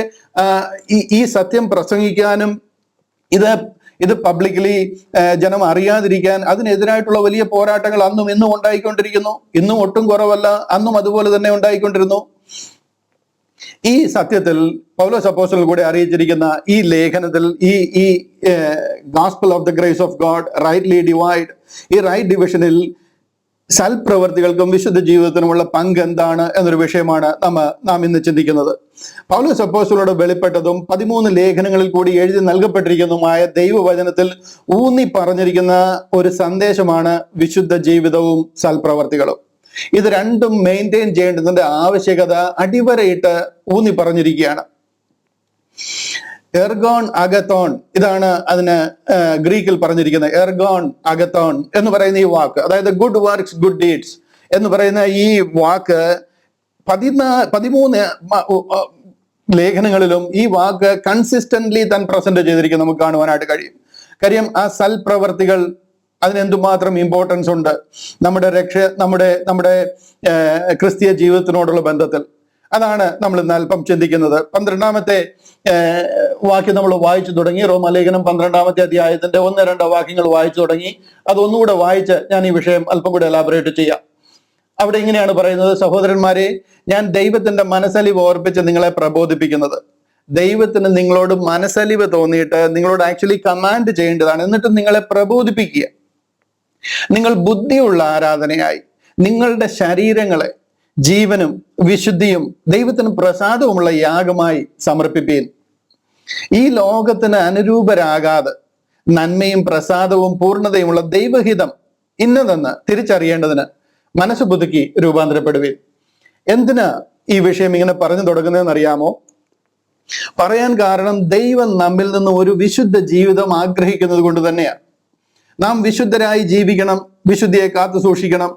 ഈ സത്യം പ്രസംഗിക്കാനും ഇത് പബ്ലിക്കലി ജനം അറിയാതിരിക്കാൻ അതിനെതിരായിട്ടുള്ള വലിയ പോരാട്ടങ്ങൾ അന്നും ഇന്നും ഉണ്ടായിക്കൊണ്ടിരിക്കുന്നു. ഇന്നും ഒട്ടും കുറവല്ല, അന്നും അതുപോലെ തന്നെ ഉണ്ടായിക്കൊണ്ടിരുന്നു. ഈ സത്യത്തിൽ പൗലോസ് അപ്പോസ്തലൻ കൂടെ അറിയിച്ചിരിക്കുന്ന ഈ ലേഖനത്തിൽ ഈ gospel of the grace of God rightly divide, ഈ റൈറ്റ് ഡിവിഷനിൽ സൽപ്രവർത്തികൾക്കും വിശുദ്ധ ജീവിതത്തിനുമുള്ള പങ്ക് എന്താണ് എന്നൊരു വിഷയമാണ് നാം ഇന്ന് ചിന്തിക്കുന്നത്. പൗലോസ് അപ്പോസ്തലനോട് വെളിപ്പെട്ടതും 13 ലേഖനങ്ങളിൽ കൂടി എഴുതി നൽകപ്പെട്ടിരിക്കുന്നതുമായ ദൈവവചനത്തിൽ ഊന്നി പറഞ്ഞിരിക്കുന്ന ഒരു സന്ദേശമാണ് വിശുദ്ധ ജീവിതവും സൽപ്രവർത്തികളും. ഇത് രണ്ടും മെയിൻറ്റെയിൻ ചെയ്യേണ്ടതിന്റെ ആവശ്യകത അടിവരയിട്ട് ഊന്നി പറഞ്ഞിരിക്കുകയാണ്. എർഗോൺ അഗത്തോൺ, ഇതാണ് അതിന് ഗ്രീക്കിൽ പറഞ്ഞിരിക്കുന്നത്. എർഗോൺ അഗത്തോൺ എന്ന് പറയുന്ന ഈ വാക്ക്, അതായത് ഗുഡ് വർക്ക്സ് ഗുഡ് ഡീഡ്സ് എന്ന് പറയുന്ന ഈ വാക്ക് 13 ലേഖനങ്ങളിലും ഈ വാക്ക് കൺസിസ്റ്റന്റ്ലി താൻ പ്രസന്റ് ചെയ്തിരിക്കുന്നത് നമുക്ക് കാണുവാനായിട്ട് കഴിയും. കാര്യം ആ സൽപ്രവർത്തികൾ അതിനെന്തുമാത്രം ഇമ്പോർട്ടൻസ് ഉണ്ട് നമ്മുടെ നമ്മുടെ ക്രിസ്തീയ ജീവിതത്തിനോടുള്ള ബന്ധത്തിൽ. അതാണ് നമ്മൾ ഇന്ന് അല്പം ചിന്തിക്കുന്നത്. 12-ാമത്തെ വാക്യം നമ്മൾ വായിച്ചു തുടങ്ങി. റോമാലേഖനം 12-ാമത്തെ അധ്യായത്തിന്റെ 1-2 വാക്യങ്ങൾ വായിച്ചു തുടങ്ങി. അതൊന്നുകൂടെ വായിച്ച് ഞാൻ ഈ വിഷയം അല്പം കൂടെ എലാബറേറ്റ് ചെയ്യാം. അവിടെ ഇങ്ങനെയാണ് പറയുന്നത്: സഹോദരന്മാരെ, ഞാൻ ദൈവത്തിന്റെ മനസ്സലിവ് ഓർപ്പിച്ച് നിങ്ങളെ പ്രബോധിപ്പിക്കുന്നത്. ദൈവത്തിന് നിങ്ങളോട് മനസ്സലിവ് തോന്നിയിട്ട് നിങ്ങളോട് ആക്ച്വലി കമാൻഡ് ചെയ്യേണ്ടതാണ്, എന്നിട്ട് നിങ്ങളെ പ്രബോധിപ്പിക്കുക. നിങ്ങൾ ബുദ്ധിയുള്ള ആരാധനയായി നിങ്ങളുടെ ശരീരങ്ങളെ ജീവനും വിശുദ്ധിയും ദൈവത്തിന് പ്രസാദവുമുള്ള യാഗമായി സമർപ്പിപ്പീൻ. ഈ ലോകത്തിന് അനുരൂപരാകാതെ നന്മയും പ്രസാദവും പൂർണ്ണതയുമുള്ള ദൈവഹിതം ഇന്നതെന്ന് തിരിച്ചറിയേണ്ടതിന് മനസ്സ് പുതുക്കി രൂപാന്തരപ്പെടുവീൻ. എന്തിനാ ഈ വിഷയം ഇങ്ങനെ പറഞ്ഞു തുടങ്ങുന്നതെന്ന് അറിയാമോ? പറയാൻ കാരണം ദൈവം നമ്മിൽ നിന്ന് ഒരു വിശുദ്ധ ജീവിതം ആഗ്രഹിക്കുന്നത് കൊണ്ട് തന്നെയാണ്. നാം വിശുദ്ധരായി ജീവിക്കണം, വിശുദ്ധിയെ കാത്തു സൂക്ഷിക്കണം.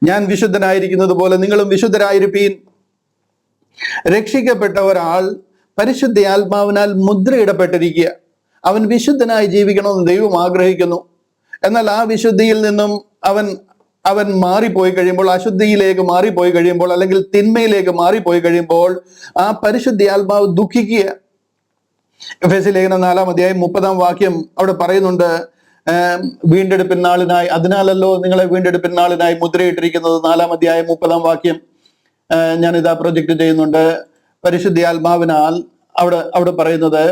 ഞാൻ വിശുദ്ധനായിരിക്കുന്നത് പോലെ നിങ്ങളും വിശുദ്ധരായിരിപ്പീൻ. രക്ഷിക്കപ്പെട്ട ഒരാൾ പരിശുദ്ധാത്മാവിനാൽ മുദ്രയിടപ്പെട്ടിരിക്കുക. അവൻ വിശുദ്ധനായി ജീവിക്കണമെന്ന് ദൈവം ആഗ്രഹിക്കുന്നു. എന്നാൽ ആ വിശുദ്ധിയിൽ നിന്നും അവൻ മാറിപ്പോയി കഴിയുമ്പോൾ, അശുദ്ധിയിലേക്ക് മാറിപ്പോയി കഴിയുമ്പോൾ, അല്ലെങ്കിൽ തിന്മയിലേക്ക് മാറിപ്പോയി കഴിയുമ്പോൾ ആ പരിശുദ്ധാത്മാവ് ദുഃഖിക്കുക. എഫേസ്യ ലേഖനം 4-ാം അധ്യായം 30-ാം വാക്യം അവിടെ പറയുന്നുണ്ട്: വീണ്ടെടുപ്പിൻ നാളിനായി, അതിനാലല്ലോ നിങ്ങളെ വീണ്ടെടുപ്പിൻ നാളിനായി മുദ്രയിട്ടിരിക്കുന്നത്. 4-ാം അധ്യായം 30-ാം വാക്യം ഞാനിതാ പ്രൊജക്ട് ചെയ്യുന്നുണ്ട്. പരിശുദ്ധാത്മാവിനാൽ അവിടെ പറയുന്നത്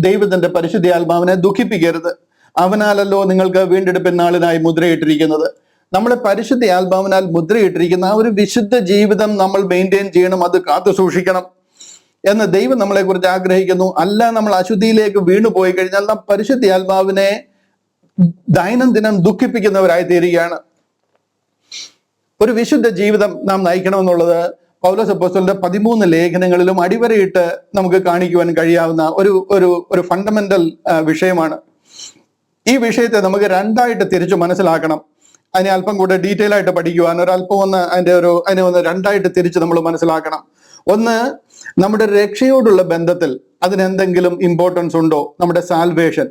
ദൈവത്തിന്റെ പരിശുദ്ധാത്മാവിനെ ദുഃഖിപ്പിക്കരുത്, അവനാലല്ലോ നിങ്ങൾക്ക് വീണ്ടെടുപ്പിൻ നാളിനായി മുദ്രയിട്ടിരിക്കുന്നത്. നമ്മളെ പരിശുദ്ധാത്മാവിനാൽ മുദ്രയിട്ടിരിക്കുന്ന ആ ഒരു വിശുദ്ധ ജീവിതം നമ്മൾ മെയിൻറ്റെയിൻ ചെയ്യണം, അത് കാത്തു സൂക്ഷിക്കണം എന്ന് ദൈവം നമ്മളെ കുറിച്ച് ആഗ്രഹിക്കുന്നു. അല്ല, നമ്മൾ അശുദ്ധിയിലേക്ക് വീണു പോയി കഴിഞ്ഞാൽ നാം പരിശുദ്ധാത്മാവിനെ ദൈനംദിനം ദുഃഖിപ്പിക്കുന്നവരായി തീരുകയാണ്. ഒരു വിശുദ്ധ ജീവിതം നാം നയിക്കണമെന്നുള്ളത് പൗലോസ് അപ്പോസ്തലന്റെ 13 ലേഖനങ്ങളിലും അടിവരയിട്ട് നമുക്ക് കാണിക്കുവാൻ കഴിയാവുന്ന ഒരു ഫണ്ടമെന്റൽ വിഷയമാണ്. ഈ വിഷയത്തെ നമുക്ക് രണ്ടായിട്ട് തിരിച്ചു മനസ്സിലാക്കണം. അതിനെ അല്പം കൂടെ ഡീറ്റെയിൽ ആയിട്ട് പഠിക്കുവാൻ അതിനെ ഒന്ന് രണ്ടായിട്ട് തിരിച്ച് നമ്മൾ മനസ്സിലാക്കണം. ഒന്ന്, നമ്മുടെ രക്ഷയോടുള്ള ബന്ധത്തിൽ അതിനെന്തെങ്കിലും ഇമ്പോർട്ടൻസ് ഉണ്ടോ? നമ്മുടെ സാൽവേഷൻ,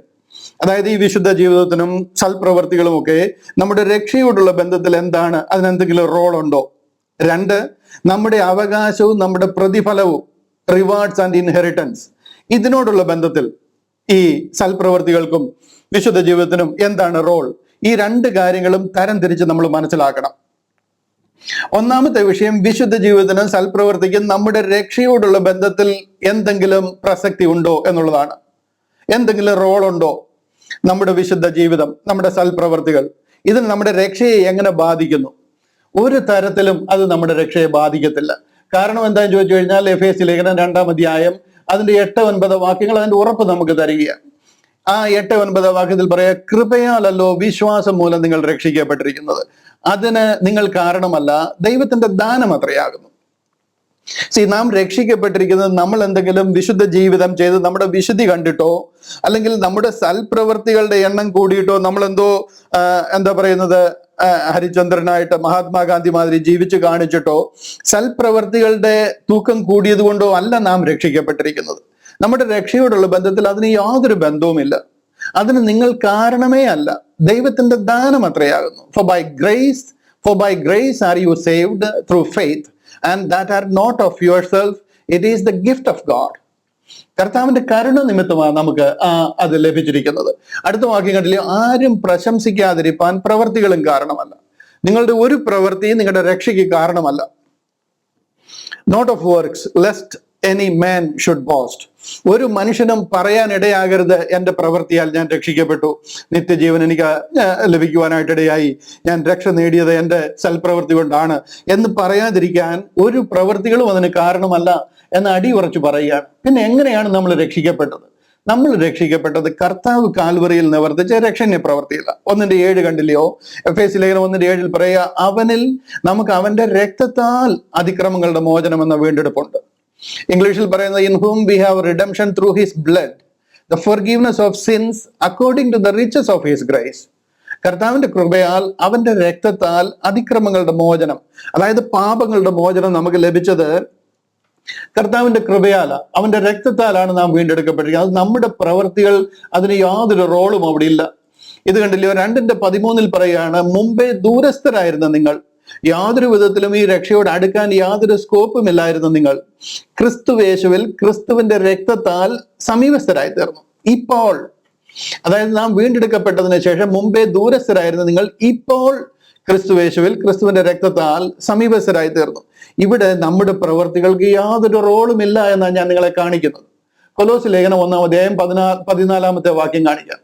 അതായത് ഈ വിശുദ്ധ ജീവിതത്തിനും സൽപ്രവർത്തികളും ഒക്കെ നമ്മുടെ രക്ഷയോടുള്ള ബന്ധത്തിൽ എന്താണ്, അതിനെന്തെങ്കിലും റോൾ ഉണ്ടോ? 2, നമ്മുടെ അവകാശവും നമ്മുടെ പ്രതിഫലവും, റിവാർഡ്സ് ആൻഡ് ഇൻഹെറിറ്റൻസ്, ഇതിനോടുള്ള ബന്ധത്തിൽ ഈ സൽപ്രവർത്തികൾക്കും വിശുദ്ധ ജീവിതത്തിനും എന്താണ് റോൾ? ഈ 2 കാര്യങ്ങളും തരം തിരിച്ച് നമ്മൾ മനസ്സിലാക്കണം. ഒന്നാമത്തെ വിഷയം, വിശുദ്ധ ജീവിതത്തിനും സൽപ്രവർത്തിക്കും നമ്മുടെ രക്ഷയോടുള്ള ബന്ധത്തിൽ എന്തെങ്കിലും പ്രസക്തി ഉണ്ടോ എന്നുള്ളതാണ്. എന്തെങ്കിലും റോൾ ഉണ്ടോ? നമ്മുടെ വിശുദ്ധ ജീവിതം, നമ്മുടെ സൽപ്രവർത്തികൾ, ഇതിന് നമ്മുടെ രക്ഷയെ എങ്ങനെ ബാധിക്കുന്നു? ഒരു തരത്തിലും അത് നമ്മുടെ രക്ഷയെ ബാധിക്കത്തില്ല. കാരണം എന്താണെന്ന് ചോദിച്ചു കഴിഞ്ഞാൽ, എഫേസ്യ ലേഖനം 2-ാം അധ്യായം അതിന്റെ 8-9 വാക്യങ്ങൾ അതിന്റെ ഉറപ്പ് നമുക്ക് തരികയാണ്. ആ 8-9 വാക്യത്തിൽ പറയാ: കൃപയാലല്ലോ വിശ്വാസം മൂലം നിങ്ങൾ രക്ഷിക്കപ്പെട്ടിരിക്കുന്നത്, അതിന് നിങ്ങൾ കാരണമല്ല, ദൈവത്തിന്റെ ദാനം അത്രയാകുന്നു. നാം രക്ഷിക്കപ്പെട്ടിരിക്കുന്നത് നമ്മൾ എന്തെങ്കിലും വിശുദ്ധ ജീവിതം ചെയ്ത് നമ്മുടെ വിശുദ്ധി കണ്ടിട്ടോ, അല്ലെങ്കിൽ നമ്മുടെ സൽപ്രവൃത്തികളുടെ എണ്ണം കൂടിയിട്ടോ, നമ്മളെന്തോ എന്താ പറയുന്നത്, ഹരിചന്ദ്രനായിട്ട് മഹാത്മാഗാന്ധി മാതിരി ജീവിച്ചു കാണിച്ചിട്ടോ, സൽപ്രവൃത്തികളുടെ തൂക്കം കൂടിയത് കൊണ്ടോ അല്ല നാം രക്ഷിക്കപ്പെട്ടിരിക്കുന്നത്. നമ്മുടെ രക്ഷയോടുള്ള ബന്ധത്തിൽ അതിന് യാതൊരു ബന്ധവുമില്ല. അതിന് നിങ്ങൾ കാരണമേ അല്ല, ദൈവത്തിന്റെ ദാനം അത്രയാകുന്നു. For by grace are you saved through faith, and that are not of yourself, it is the gift of God. കർത്താവിന്റെ കരുണ നിമിത്തമാണ് നമുക്ക് അത് ലഭിച്ചിരിക്കുന്നത്. അടുത്ത വാക്യം കണ്ടില്ലേ: ആരും പ്രശംസിക്കാതിരിപ്പാൻ പ്രവർത്തികളും കാരണമല്ല. നിങ്ങളുടെ ഒരു പ്രവൃത്തിയും നിങ്ങളുടെ രക്ഷയ്ക്ക് കാരണമല്ല. Not of works lest any man should boast. ഒരു മനുഷ്യനും പറയാൻ ഇടയാകരുത്, എൻ്റെ പ്രവൃത്തിയാൽ ഞാൻ രക്ഷിക്കപ്പെട്ടു, നിത്യജീവൻ എനിക്ക് ലഭിക്കുവാനായിട്ടിടയായി, ഞാൻ രക്ഷ നേടിയത് എൻ്റെ സൽപ്രവൃത്തി കൊണ്ടാണ് എന്ന് പറയാതിരിക്കാൻ ഒരു പ്രവൃത്തികളും അതിന് കാരണമല്ല എന്ന് അടിയുറച്ചു പറയുകയാണ്. പിന്നെ എങ്ങനെയാണ് നമ്മൾ രക്ഷിക്കപ്പെട്ടത്? നമ്മൾ രക്ഷിക്കപ്പെട്ടത് കർത്താവ് കാൽവറിയിൽ നിവർത്തിച്ച രക്ഷണ്യ പ്രവൃത്തിയില്ല. 1:7 കണ്ടില്ലയോ? എഫേസ്യ ലേഖനം 1:7 പറയുക: അവനിൽ നമുക്ക് അവന്റെ രക്തത്താൽ അതിക്രമങ്ങളുടെ മോചനം എന്ന വീണ്ടെടുപ്പുണ്ട്. ഇംഗ്ലീഷിൽ പറയുന്നത്: in whom we have redemption through his blood, the forgiveness of sins according to the riches of his grace. കർത്താവിന്റെ കൃപയാൽ, അവന്റെ രക്തത്താൽ അതിക്രമങ്ങളുടെ മോചനം, അതായത് പാപങ്ങളുടെ മോചനം നമുക്ക് ലഭിച്ചത് കർത്താവിന്റെ കൃപയാല, അവന്റെ രക്തത്താലാണ് നാം വീണ്ടെടുക്കപ്പെട്ടിരിക്കുന്നത്. അത് നമ്മുടെ പ്രവൃത്തികൾ, അതിന് യാതൊരു റോളും അവിടെ ഇല്ല. ഇത് കണ്ടില്ലയോ? 2:13 പറയുകയാണ്, മുമ്പേ ദൂരസ്ഥരായിരുന്ന നിങ്ങൾ, യാതൊരു വിധത്തിലും ഈ രക്ഷയോട് അടുക്കാൻ യാതൊരു സ്കോപ്പും ഇല്ലായിരുന്നു നിങ്ങൾ, ക്രിസ്തുവേശുവിൽ ക്രിസ്തുവിന്റെ രക്തത്താൽ സമീപസ്ഥരായി തീർന്നു. ഇപ്പോൾ, അതായത് നാം വീണ്ടെടുക്കപ്പെട്ടതിന് ശേഷം മുമ്പേ ദൂരസ്ഥരായിരുന്ന നിങ്ങൾ ഇപ്പോൾ ക്രിസ്തുവേശുവിൽ ക്രിസ്തുവിന്റെ രക്തത്താൽ സമീപസ്ഥരായി തീർന്നു. ഇവിടെ നമ്മുടെ പ്രവർത്തികൾക്ക് യാതൊരു റോളും ഇല്ല എന്നാണ് ഞാൻ നിങ്ങളെ കാണിക്കുന്നത്. കൊലോസി ലേഖനം 1-ാം അധ്യായം 14 വാക്യം കാണിക്കാം.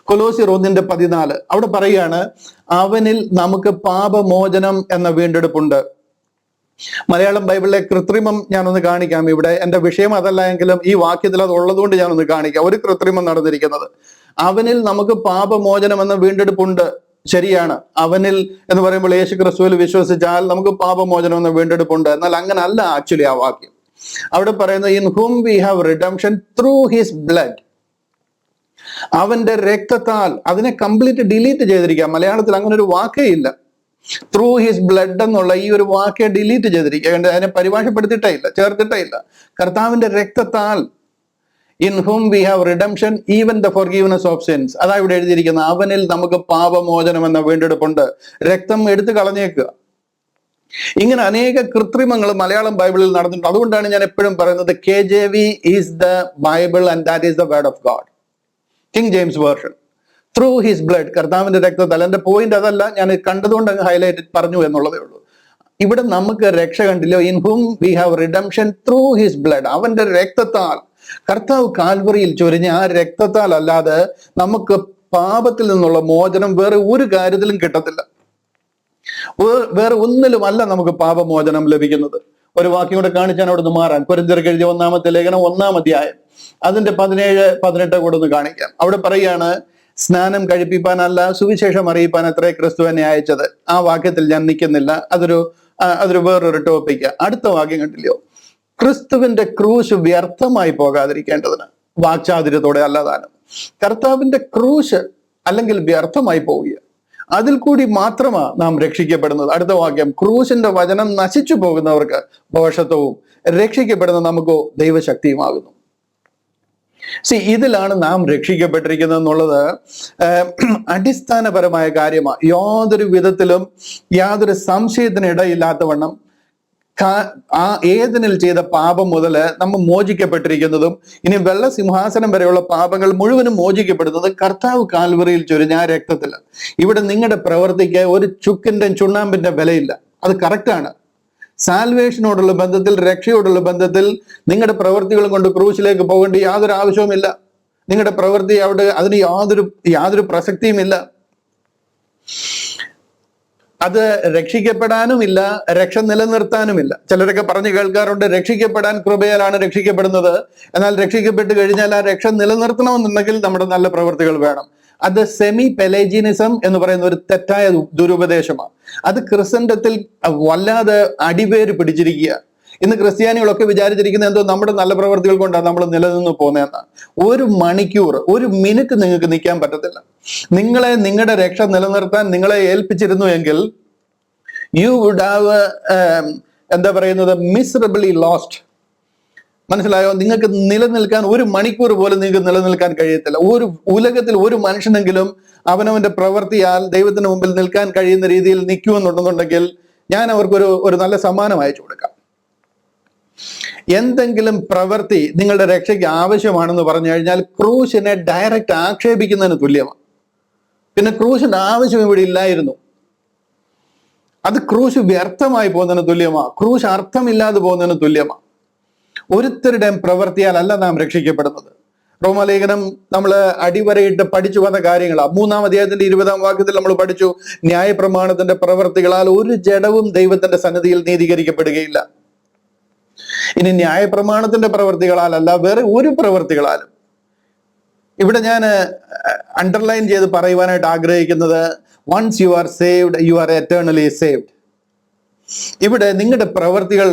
കൊലോസ്യർ 1:14 അവിടെ പറയുകയാണ്, അവനിൽ നമുക്ക് പാപമോചനം എന്ന വീണ്ടെടുപ്പുണ്ട്. മലയാളം ബൈബിളിലെ കൃത്രിമം ഞാനൊന്ന് കാണിക്കാം. ഇവിടെ എന്റെ വിഷയം അതല്ല എങ്കിലും ഈ വാക്യത്തിൽ അത് ഉള്ളതുകൊണ്ട് ഞാനൊന്ന് കാണിക്കാം. ഒരു കൃത്രിമം നടന്നിരിക്കുന്നത്, അവനിൽ നമുക്ക് പാപമോചനം എന്ന വീണ്ടെടുപ്പുണ്ട്. ശരിയാണ്, അവനിൽ എന്ന് പറയുമ്പോൾ യേശു ക്രിസ്തുവിൽ വിശ്വസിച്ചാൽ നമുക്ക് പാപമോചനം എന്ന വീണ്ടെടുപ്പുണ്ട്. എന്നാൽ അങ്ങനെ അല്ല ആക്ച്വലി ആ വാക്യം. അവിടെ പറയുന്നത്, in whom we have redemption through his blood. അവന്റെ രക്തത്താൽ. അതിനെ കംപ്ലീറ്റ് ഡിലീറ്റ് ചെയ്തിരിക്കുക. മലയാളത്തിൽ അങ്ങനെ ഒരു വാക്കേ ഇല്ല. ത്രൂ ഹിസ് ബ്ലഡ് എന്നുള്ള ഈ ഒരു വാക്കെ ഡിലീറ്റ് ചെയ്തിരിക്കുക. അതിനെ പരിഭാഷപ്പെടുത്തിയിട്ടേ ഇല്ല, ചേർത്തിട്ടേ ഇല്ല. കർത്താവിന്റെ രക്തത്താൽ, in whom we have redemption even the forgiveness of since. അതാ ഇവിടെ എഴുതിയിരിക്കുന്നത്, അവനിൽ നമുക്ക് പാപമോചനം എന്ന വീണ്ടെടുപ്പുണ്ട്. രക്തം എടുത്തു കളഞ്ഞേക്കുക. ഇങ്ങനെ അനേക കൃത്രിമങ്ങൾ മലയാളം ബൈബിളിൽ നടന്നിട്ടുണ്ട്. അതുകൊണ്ടാണ് ഞാൻ എപ്പോഴും പറയുന്നത്, KJV is the Bible and that is the word of God. King James version, through his blood, കർത്താവിന്റെ രക്തത്താൽ. എന്റെ പോയിന്റ് അതല്ല, ഞാൻ കണ്ടതുകൊണ്ട് അങ്ങ് ഹൈലൈറ്റ് പറഞ്ഞു എന്നുള്ളതേ ഉള്ളൂ. ഇവിടെ നമുക്ക് രക്ഷ കണ്ടില്ലോ, in whom we have redemption through his blood. അവന്റെ രക്തത്താൽ, കർത്താവ് കാൽവറിയിൽ ചൊരിഞ്ഞ ആ രക്തത്താൽ അല്ലാതെ നമുക്ക് പാപത്തിൽ നിന്നുള്ള മോചനം വേറെ ഒരു കാര്യത്തിലും കിട്ടത്തില്ല. വേറെ ഒന്നിലും അല്ല നമുക്ക് പാപമോചനം ലഭിക്കുന്നത്. ഒരു വാക്യം കൂടെ കാണിച്ചാൽ അവിടെ നിന്ന് മാറാൻ. കൊരിന്ത്യർക്ക് എഴുതിയ 1-ാമത്തെ ലേഖനം 1-ാം അധ്യായം അതിന്റെ 17-18 കൂടെ ഒന്ന് കാണിക്കാം. അവിടെ പറയാണ്, സ്നാനം കഴിപ്പിപ്പാനല്ല സുവിശേഷം അറിയിപ്പാൻ അത്രേ ക്രിസ്തു എന്നെ അയച്ചത്. ആ വാക്യത്തിൽ ഞാൻ നിൽക്കുന്നില്ല, അതൊരു വേറൊരു ടോപ്പിക്ക്. അടുത്ത വാക്യം കണ്ടില്ലയോ, ക്രിസ്തുവിന്റെ ക്രൂശ് വ്യർത്ഥമായി പോകാതിരിക്കേണ്ടതിന്, വാക്ചാതുര്യത്തോടെ അല്ലാതാനും. കർത്താവിന്റെ ക്രൂശ് അല്ലെങ്കിൽ വ്യർത്ഥമായി പോവുക, അതിൽ കൂടി മാത്രമാണ് നാം രക്ഷിക്കപ്പെടുന്നത്. അടുത്ത വാക്യം, ക്രൂശിന്റെ വചനം നശിച്ചു പോകുന്നവർക്ക് ഭോഷത്വവും രക്ഷിക്കപ്പെടുന്ന നമുക്കോ ദൈവശക്തിയുമാകുന്നു. ഇതിലാണ് നാം രക്ഷിക്കപ്പെട്ടിരിക്കുന്നത് എന്നുള്ളത് അടിസ്ഥാനപരമായ കാര്യമാണ്. യാതൊരു വിധത്തിലും യാതൊരു സംശയത്തിന് ഇടയില്ലാത്തവണ്ണം ആ ഏതിനിൽ ചെയ്ത പാപം മുതൽ നമ്മൾ മോചിക്കപ്പെട്ടിരിക്കുന്നതും ഇനി വെള്ളസിംഹാസനം വരെയുള്ള പാപങ്ങൾ മുഴുവനും മോചിക്കപ്പെടുന്നത് കർത്താവ് കാൽവറിയിൽ ചൊരിഞ്ഞ ആ രക്തത്തിൽ. ഇവിടെ നിങ്ങളുടെ പ്രവൃത്തിക്ക് ഒരു ചുക്കിന്റെ ചുണ്ണാമ്പിന്റെ വിലയില്ല. അത് കറക്റ്റാണ്. സാൽവേഷനോടുള്ള ബന്ധത്തിൽ, രക്ഷയോടുള്ള ബന്ധത്തിൽ നിങ്ങളുടെ പ്രവൃത്തികളും കൊണ്ട് ക്രൂശിലേക്ക് പോകേണ്ട യാതൊരു ആവശ്യവുമില്ല. നിങ്ങളുടെ പ്രവൃത്തി അവിടെ അതിന് യാതൊരു പ്രസക്തിയുമില്ല. അത് രക്ഷിക്കപ്പെടാനുമില്ല, രക്ഷ നിലനിർത്താനുമില്ല. ചിലരൊക്കെ പറഞ്ഞു കേൾക്കാറുണ്ട്, രക്ഷിക്കപ്പെടാൻ കൃപയാലാണ് രക്ഷിക്കപ്പെടുന്നത്, എന്നാൽ രക്ഷിക്കപ്പെട്ട് കഴിഞ്ഞാൽ ആ രക്ഷ നിലനിർത്തണമെന്നുണ്ടെങ്കിൽ നമ്മുടെ നല്ല പ്രവൃത്തികൾ വേണം. അത് സെമി പെലേജിനിസം എന്ന് പറയുന്ന ഒരു തെറ്റായ ദുരുപദേശമാണ്. അത് ക്രിസ്ത്യൻഡത്തിൽ വല്ലാതെ അടിവേര് പിടിച്ചിരിക്കുക. ഇന്ന് ക്രിസ്ത്യാനികളൊക്കെ വിചാരിച്ചിരിക്കുന്നത് എന്തോ നമ്മുടെ നല്ല പ്രവൃത്തികൾ കൊണ്ടാണ് നമ്മൾ നിലനിന്ന് പോകുന്നതെന്നാണ്. ഒരു മണിക്കൂർ, ഒരു മിനിറ്റ് നിങ്ങൾക്ക് നിൽക്കാൻ പറ്റത്തില്ല. നിങ്ങളുടെ രക്ഷ നിലനിർത്താൻ നിങ്ങളെ ഏൽപ്പിച്ചിരുന്നു എങ്കിൽ യു വുഡ് ഹാവ് എന്താ പറയുന്നത്, മിസറബിളി ലോസ്റ്റ്. മനസ്സിലായോ? നിങ്ങൾക്ക് നിലനിൽക്കാൻ ഒരു മണിക്കൂർ പോലും നിങ്ങൾക്ക് നിലനിൽക്കാൻ കഴിയത്തില്ല. ഒരു ഉലകത്തിൽ ഒരു മനുഷ്യനെങ്കിലും അവനവന്റെ പ്രവൃത്തിയാൽ ദൈവത്തിന് മുമ്പിൽ നിൽക്കാൻ കഴിയുന്ന രീതിയിൽ നിൽക്കുമെന്നുണ്ടെന്നുണ്ടെങ്കിൽ ഞാൻ അവർക്കൊരു നല്ല സമ്മാനം അയച്ചു കൊടുക്കാം. എന്തെങ്കിലും പ്രവൃത്തി നിങ്ങളുടെ രക്ഷയ്ക്ക് ആവശ്യമാണെന്ന് പറഞ്ഞു കഴിഞ്ഞാൽ ക്രൂശിനെ ഡയറക്റ്റ് ആക്ഷേപിക്കുന്നതിന് തുല്യമാണ്. പിന്നെ ക്രൂശിന്റെ ആവശ്യം ഇവിടെ ഇല്ലായിരുന്നു. അത് ക്രൂശ് വ്യർത്ഥമായി പോകുന്നതിന് തുല്യമാണ്. ക്രൂശ് അർത്ഥമില്ലാതെ പോകുന്നതിന് തുല്യമാണ്. ഒരുത്തരുടെയും പ്രവൃത്തിയാൽ അല്ല നാം രക്ഷിക്കപ്പെടുന്നത്. റോമാലേഖനം നമ്മൾ അടിവരയിട്ട് പഠിച്ചു വന്ന കാര്യങ്ങളാണ്. 3-ാം അധ്യായത്തിന്റെ 20-ാം വാക്യത്തിൽ നമ്മൾ പഠിച്ചു, ന്യായപ്രമാണത്തിന്റെ പ്രവൃത്തികളാൽ ഒരു ജഡവും ദൈവത്തിന്റെ സന്നിധിയിൽ നീതീകരിക്കപ്പെടുകയില്ല. ഇനി ന്യായപ്രമാണത്തിന്റെ പ്രവൃത്തികളാലല്ല, വേറെ ഒരു പ്രവൃത്തികളാലും. ഇവിടെ ഞാൻ അണ്ടർലൈൻ ചെയ്ത് പറയുവാനായിട്ട് ആഗ്രഹിക്കുന്നത്, once you are saved you are eternally saved. ഇവിടെ നിങ്ങളുടെ പ്രവൃത്തികൾ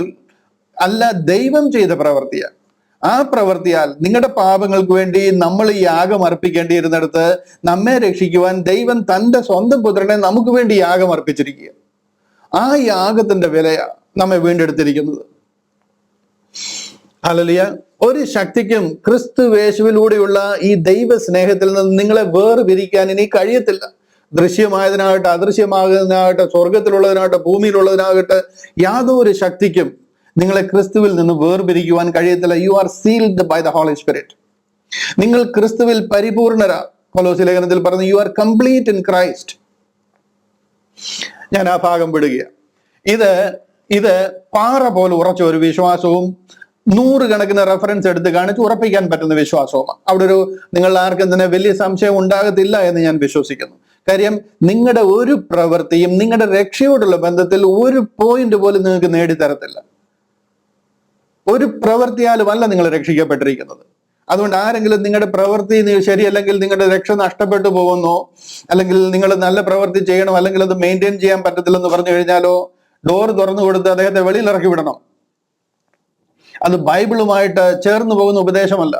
അല്ല, ദൈവം ചെയ്ത പ്രവൃത്തിയാണ്. ആ പ്രവൃത്തിയാൽ നിങ്ങളുടെ പാപങ്ങൾക്ക് വേണ്ടി നമ്മൾ ഈ യാഗം അർപ്പിക്കേണ്ടിയിരുന്നിടത്ത് നമ്മെ രക്ഷിക്കുവാൻ ദൈവം തൻ്റെ സ്വന്തം പുത്രനെ നമുക്ക് വേണ്ടി യാഗം അർപ്പിച്ചിരിക്കുക. ആ യാഗത്തിന്റെ വിലയാണ് നമ്മെ വീണ്ടെടുത്തിരിക്കുന്നത്. ഹല്ലേലൂയ. ഒരു ശക്തിക്കും ക്രിസ്തു യേശുവിലൂടെയുള്ള ഈ ദൈവ സ്നേഹത്തിൽ നിന്ന് നിങ്ങളെ വേർപിരിക്കാൻ ഇനി കഴിയത്തില്ല. ദൃശ്യമായതിനാകട്ടെ, അദൃശ്യമാകുന്നതിനാകട്ടെ, സ്വർഗത്തിലുള്ളതിനാകട്ടെ, ഭൂമിയിലുള്ളതിനാകട്ടെ, യാതൊരു ശക്തിക്കും നിങ്ങളെ ക്രിസ്തുവിൽ നിന്ന് വേർപിരിക്കുവാൻ കഴിയത്തില്ല. You are sealed by the Holy Spirit. നിങ്ങൾ ക്രിസ്തുവിൽ പരിപൂർണരാ. കൊലോസ്യ ലേഖനത്തിൽ പറഞ്ഞു, you are complete in Christ. ഞാൻ ആ ഭാഗം വിടുകയാണ്. ഇത് പാറ പോലെ ഉറച്ച ഒരു വിശ്വാസവും 100 കണക്കിന് റെഫറൻസ് എടുത്ത് കാണിച്ച് ഉറപ്പിക്കാൻ പറ്റുന്ന വിശ്വാസവുമാണ്. അവിടെ ഒരു നിങ്ങൾ ആർക്കും തന്നെ വലിയ സംശയം ഉണ്ടാകത്തില്ല എന്ന് ഞാൻ വിശ്വസിക്കുന്നു. കാര്യം നിങ്ങളുടെ ഒരു പ്രവൃത്തിയും നിങ്ങളുടെ രക്ഷയോടുള്ള ബന്ധത്തിൽ ഒരു പോയിന്റ് പോലും നിങ്ങൾക്ക് നേടിത്തരത്തില്ല. ഒരു പ്രവൃത്തിയാലുമല്ല നിങ്ങൾ രക്ഷിക്കപ്പെട്ടിരിക്കുന്നത്. അതുകൊണ്ട് ആരെങ്കിലും നിങ്ങളുടെ പ്രവൃത്തി ശരിയല്ലെങ്കിൽ നിങ്ങളുടെ രക്ഷ നഷ്ടപ്പെട്ടു പോകുന്നോ, അല്ലെങ്കിൽ നിങ്ങൾ നല്ല പ്രവൃത്തി ചെയ്യണം, അല്ലെങ്കിൽ അത് മെയിൻറ്റെയിൻ ചെയ്യാൻ പറ്റത്തില്ലെന്ന് പറഞ്ഞു കഴിഞ്ഞാലോ ഡോർ തുറന്നു കൊടുത്ത് അദ്ദേഹത്തെ വെളിയിൽ ഇറക്കി വിടണം. അത് ബൈബിളുമായിട്ട് ചേർന്ന് പോകുന്ന ഉപദേശമല്ല.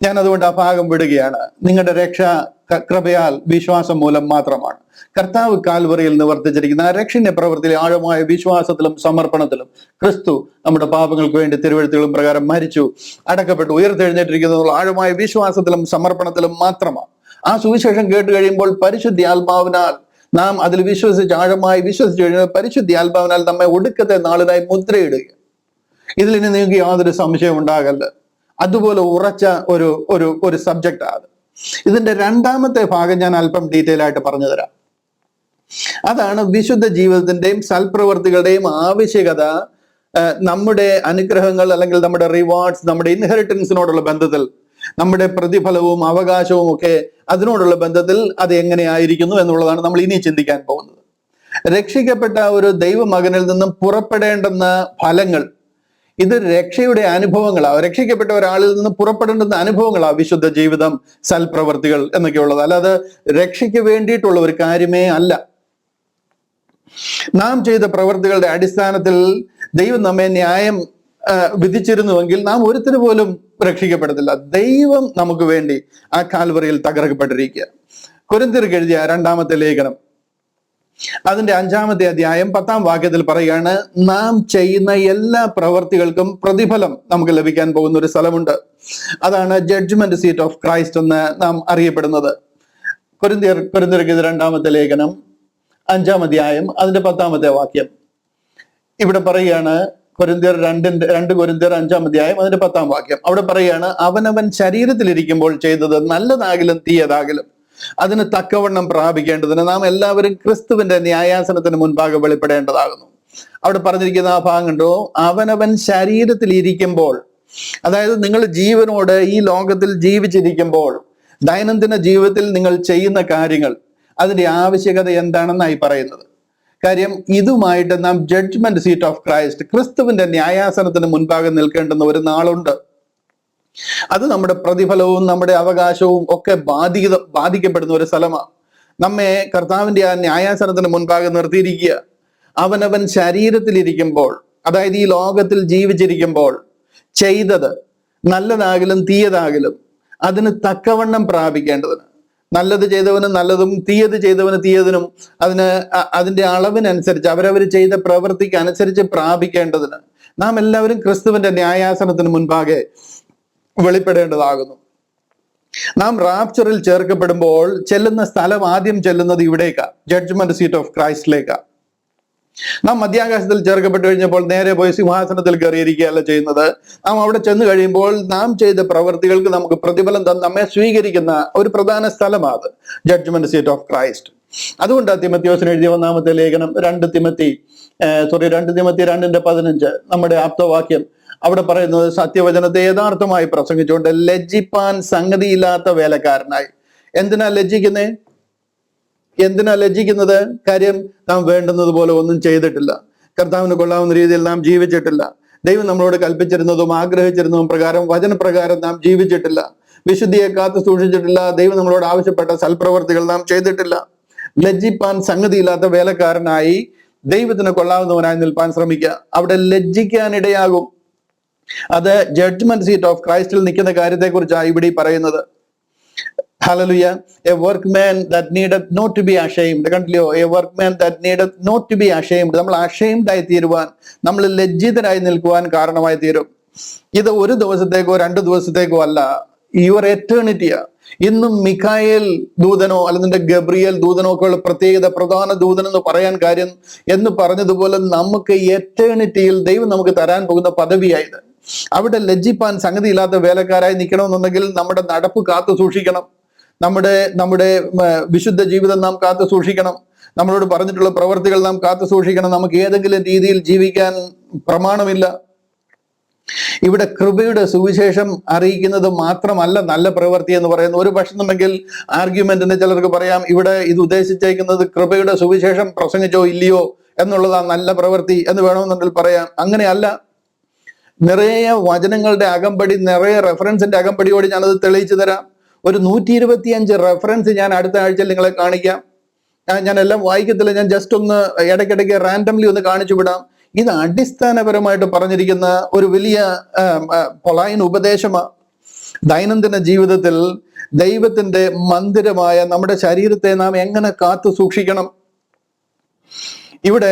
ഞാൻ അതുകൊണ്ട് ആ ഭാഗം വിടുകയാണ്. നിങ്ങളുടെ രക്ഷ കൃപയാൽ വിശ്വാസം മൂലം മാത്രമാണ്. കർത്താവ് കാൽവറിയിൽ നിവർത്തിച്ചിരിക്കുന്ന ആ രക്ഷന്റെ പ്രവൃത്തിയിൽ ആഴമായ വിശ്വാസത്തിലും സമർപ്പണത്തിലും ക്രിസ്തു നമ്മുടെ പാപങ്ങൾക്ക് വേണ്ടി തിരുവെഴുത്തുകളും പ്രകാരം മരിച്ചു, അടക്കപ്പെട്ടു, ഉയർത്തെഴുന്നേറ്റിരിക്കുന്ന ആഴമായ വിശ്വാസത്തിലും സമർപ്പണത്തിലും മാത്രമാണ്. ആ സുവിശേഷം കേട്ട് കഴിയുമ്പോൾ പരിശുദ്ധ ആത്മാവിനാൽ നാം അതിൽ വിശ്വസിച്ച് ആഴമായി വിശ്വസിച്ച് കഴിഞ്ഞാൽ പരിശുദ്ധ ആത്മാവിനാൽ നമ്മെ ഒടുക്കത്തെ നാളിനായി മുദ്രയിടുക. ഇതിൽ ഇനി നിങ്ങൾക്ക് യാതൊരു സംശയം ഉണ്ടാകല്ല. അതുപോലെ ഉറച്ച ഒരു സബ്ജക്റ്റാണ്. ഇതിന്റെ രണ്ടാമത്തെ ഭാഗം ഞാൻ അല്പം ഡീറ്റെയിൽ ആയിട്ട് പറഞ്ഞു തരാം. അതാണ് വിശുദ്ധ ജീവിതത്തിന്റെയും സൽപ്രവർത്തികളുടെയും ആവശ്യകത നമ്മുടെ അനുഗ്രഹങ്ങൾ അല്ലെങ്കിൽ നമ്മുടെ റിവാർഡ്സ്, നമ്മുടെ ഇൻഹെറിറ്റൻസിനോടുള്ള ബന്ധത്തിൽ, നമ്മുടെ പ്രതിഫലവും അവകാശവും ഒക്കെ അതിനോടുള്ള ബന്ധത്തിൽ അത് എങ്ങനെയായിരിക്കുന്നു എന്നുള്ളതാണ് നമ്മൾ ഇനി ചിന്തിക്കാൻ പോകുന്നത്. രക്ഷിക്കപ്പെട്ട ഒരു ദൈവമകനിൽ നിന്നും പുറപ്പെടേണ്ടുന്ന ഫലങ്ങൾ, ഇത് രക്ഷയുടെ അനുഭവങ്ങളാണ്. രക്ഷിക്കപ്പെട്ട ഒരാളിൽ നിന്ന് പുറപ്പെടേണ്ടുന്ന അനുഭവങ്ങളാണ് വിശുദ്ധ ജീവിതം, സൽപ്രവർത്തികൾ എന്നൊക്കെയുള്ളത്. അല്ലാതെ രക്ഷയ്ക്ക് വേണ്ടിയിട്ടുള്ള ഒരു കാര്യമേ അല്ല. നാം ചെയ്ത പ്രവർത്തികളുടെ അടിസ്ഥാനത്തിൽ ദൈവം നമ്മെ ന്യായം വിധിച്ചിരുന്നുവെങ്കിൽ നാം ഒരുത്തിന് പോലും രക്ഷിക്കപ്പെടത്തില്ല. ദൈവം നമുക്ക് വേണ്ടി ആ കാൽവറിയിൽ തകർക്കപ്പെട്ടിരിക്കുക. കൊരിന്ത്യർക്ക് എഴുതിയ 2-ാമത്തെ ലേഖനം അതിന്റെ 5-ാമത്തെ അധ്യായം 10-ാം വാക്യത്തിൽ പറയുകയാണ്, നാം ചെയ്യുന്ന എല്ലാ പ്രവർത്തികൾക്കും പ്രതിഫലം നമുക്ക് ലഭിക്കാൻ പോകുന്ന ഒരു സ്ഥലമുണ്ട്. അതാണ് ജഡ്ജ്മെന്റ് സീറ്റ് ഓഫ് ക്രൈസ്റ്റ് എന്ന് നാം അറിയപ്പെടുന്നത്. കൊരിന്ത്യർക്ക് 2-ാമത്തെ ലേഖനം 5-ാം അധ്യായം അതിന്റെ 10-ാമത്തെ വാക്യം ഇവിടെ പറയുകയാണ്. 2 കൊരിന്ത്യർ 5-ാം അധ്യായം അതിന്റെ 10-ാം വാക്യം അവിടെ പറയുകയാണ്, അവനവൻ ശരീരത്തിലിരിക്കുമ്പോൾ ചെയ്തത് നല്ലതാകിലും തീയതാകിലും അതിന് തക്കവണ്ണം പ്രാപിക്കേണ്ടതിന് നാം എല്ലാവരും ക്രിസ്തുവിന്റെ ന്യായാസനത്തിന് മുൻപാകെ വെളിപ്പെടേണ്ടതാകുന്നു. അവിടെ പറഞ്ഞിരിക്കുന്ന ആ ഭാഗം കണ്ടോ, അവനവൻ ശരീരത്തിൽ ഇരിക്കുമ്പോൾ, അതായത് നിങ്ങൾ ജീവനോട് ഈ ലോകത്തിൽ ജീവിച്ചിരിക്കുമ്പോൾ ദൈനംദിന ജീവിതത്തിൽ നിങ്ങൾ ചെയ്യുന്ന കാര്യങ്ങൾ, അതിന്റെ ആവശ്യകത എന്താണെന്നായി പറയുന്നത്. കാര്യം ഇതുമായിട്ട് നാം ജഡ്ജ്മെന്റ് സീറ്റ് ഓഫ് ക്രൈസ്റ്റ്, ക്രിസ്തുവിന്റെ ന്യായാസനത്തിന് മുൻപാകെ നിൽക്കേണ്ടുന്ന ഒരു നാളുണ്ട്. അത് നമ്മുടെ പ്രതിഫലവും നമ്മുടെ അവകാശവും ഒക്കെ ബാധിക്കപ്പെടുന്ന ഒരു സ്ഥലമാണ്. നമ്മെ കർത്താവിന്റെ ആ ന്യായാസനത്തിന് മുൻപാകെ നിർത്തിയിരിക്കുക. അവനവൻ ശരീരത്തിലിരിക്കുമ്പോൾ, അതായത് ഈ ലോകത്തിൽ ജീവിച്ചിരിക്കുമ്പോൾ ചെയ്തത് നല്ലതാകിലും തീയതാകിലും അതിന് തക്കവണ്ണം പ്രാപിക്കേണ്ടതിന്, നല്ലത് ചെയ്തവന് നല്ലതും തീയത് ചെയ്തവന് തീയതിനും അതിന്റെ അളവിനനുസരിച്ച് അവരവർ ചെയ്ത പ്രവൃത്തിക്ക് അനുസരിച്ച് പ്രാപിക്കേണ്ടതിന് നാം എല്ലാവരും ക്രിസ്തുവിന്റെ ന്യായാസനത്തിന് മുൻപാകെ വെളിപ്പെടേണ്ടതാകുന്നു. നാം റാപ്ചറിൽ ചേർക്കപ്പെടുമ്പോൾ ചെല്ലുന്ന സ്ഥലം ആദ്യം ചെല്ലുന്നത് ഇവിടേക്കാ, ജഡ്ജ്മെന്റ് സീറ്റ് ഓഫ് ക്രൈസ്റ്റിലേക്കാ. നാം മധ്യാകാശത്തിൽ ചേർക്കപ്പെട്ടു കഴിഞ്ഞപ്പോൾ നേരെ പോയി സിംഹാസനത്തിൽ കയറിയിരിക്കുകയല്ല ചെയ്യുന്നത്. നാം അവിടെ ചെന്ന് കഴിയുമ്പോൾ നാം ചെയ്ത പ്രവൃത്തികൾക്ക് നമുക്ക് പ്രതിഫലം തന്ന് നമ്മെ സ്വീകരിക്കുന്ന ഒരു പ്രധാന സ്ഥലമാണ് ജഡ്ജ്മെന്റ് സീറ്റ് ഓഫ് ക്രൈസ്റ്റ്. അതുകൊണ്ട് തിമത്തിയോസിന് എഴുതിയ 1-ാമത്തെ ലേഖനം 2 തിമത്തി 2:15 നമ്മുടെ ആപ്തവാക്യം അവിടെ പറയുന്നത്, സത്യവചനത്തെ യഥാർത്ഥമായി പ്രസംഗിച്ചുകൊണ്ട് ലജ്ജിപ്പാൻ സംഗതിയില്ലാത്ത വേലക്കാരനായി. എന്തിനാ ലജ്ജിക്കുന്നത്? കാര്യം നാം വേണ്ടുന്നത് പോലെ ഒന്നും ചെയ്തിട്ടില്ല, കർത്താവിന് കൊള്ളാവുന്ന രീതിയിൽ നാം ജീവിച്ചിട്ടില്ല, ദൈവം നമ്മളോട് കൽപ്പിച്ചിരുന്നതും ആഗ്രഹിച്ചിരുന്നതും പ്രകാരം വചനപ്രകാരം നാം ജീവിച്ചിട്ടില്ല, വിശുദ്ധിയെ കാത്തു സൂക്ഷിച്ചിട്ടില്ല, ദൈവം നമ്മളോട് ആവശ്യപ്പെട്ട സൽപ്രവർത്തികൾ നാം ചെയ്തിട്ടില്ല. ലജ്ജിപ്പാൻ സംഗതിയില്ലാത്ത വേലക്കാരനായി ദൈവത്തിന് കൊള്ളാവുന്നവനായി നിൽപ്പാൻ ശ്രമിക്കുക. അവിടെ ലജ്ജിക്കാനിടയാകും. അത് ജഡ്ജ്മെന്റ് സീറ്റ് ഓഫ് ക്രൈസ്റ്റിൽ നിൽക്കുന്ന കാര്യത്തെക്കുറിച്ചാണ് ഇവിടെ പറയുന്നത്. Hallelujah. A workman that needeth not to be ashamed. കണ്ടില്ലയോ? A workman that needeth not to be ashamed. നമ്മൾ ashamed ആയി തീരുവാൻ, നമ്മൾ ലജ്ജിതരായി നിൽക്കുവാൻ കാരണമായി തീരും. ഇത് ഒരു ദിവസത്തേക്കോ 2 ദിവസത്തേക്കോ അല്ല, യുവർ എറ്റേണിറ്റിയാ. ഇന്നും മിഖായേൽ ദൂതനോ അല്ലെങ്കിൽ ഗബ്രിയേൽ ദൂതനോ ഒക്കെ ഉള്ള പ്രത്യേകത, പ്രധാന ദൂതൻ എന്ന് പറയാൻ കാര്യം എന്ന് പറഞ്ഞതുപോലെ നമുക്ക് എറ്റേണിറ്റിയിൽ ദൈവം നമുക്ക് തരാൻ പോകുന്ന പദവിയായത്. അവിടെ ലജ്ജിപ്പാൻ സംഗതിയില്ലാത്ത വേലക്കാരായി നിൽക്കണമെന്നുണ്ടെങ്കിൽ നമ്മുടെ നടപ്പ് കാത്തു സൂക്ഷിക്കണം, നമ്മുടെ വിശുദ്ധ ജീവിതം നാം കാത്തു സൂക്ഷിക്കണം, നമ്മളോട് പറഞ്ഞിട്ടുള്ള പ്രവർത്തികൾ നാം കാത്തു സൂക്ഷിക്കണം. നമുക്ക് ഏതെങ്കിലും രീതിയിൽ ജീവിക്കാൻ പ്രമാണമില്ല. ഇവിടെ കൃപയുടെ സുവിശേഷം അറിയിക്കുന്നത് മാത്രമല്ല നല്ല പ്രവൃത്തി എന്ന് പറയുന്നത്. ഒരു പക്ഷെന്നുണ്ടെങ്കിൽ ആർഗ്യുമെന്റിന് ചിലർക്ക് പറയാം, ഇവിടെ ഇത് ഉദ്ദേശിച്ചേക്കുന്നത് കൃപയുടെ സുവിശേഷം പ്രസംഗിച്ചോ ഇല്ലയോ എന്നുള്ളതാ നല്ല പ്രവൃത്തി എന്ന് വേണമെന്നുണ്ടെങ്കിൽ പറയാം. അങ്ങനെയല്ല. നിറയെ വചനങ്ങളുടെ അകമ്പടി, നിറയെ റെഫറൻസിന്റെ അകമ്പടിയോട് ഞാനത് തെളിയിച്ചു തരാം. ഒരു 125 റെഫറൻസ് ഞാൻ അടുത്ത ആഴ്ചയിൽ നിങ്ങളെ കാണിക്കാം. ഞാൻ എല്ലാം വായിക്കത്തില്ല, ഞാൻ ജസ്റ്റ് ഒന്ന് ഇടയ്ക്കിടയ്ക്ക് റാൻഡംലി ഒന്ന് കാണിച്ചു വിടാം. ഇത് അടിസ്ഥാനപരമായിട്ട് പറഞ്ഞിരിക്കുന്ന ഒരു വലിയ പൊളൈൻ ഉപദേശമാണ്. ദൈനംദിന ജീവിതത്തിൽ ദൈവത്തിന്റെ മന്ദിരമായ നമ്മുടെ ശരീരത്തെ നാം എങ്ങനെ കാത്തു സൂക്ഷിക്കണം. ഇവിടെ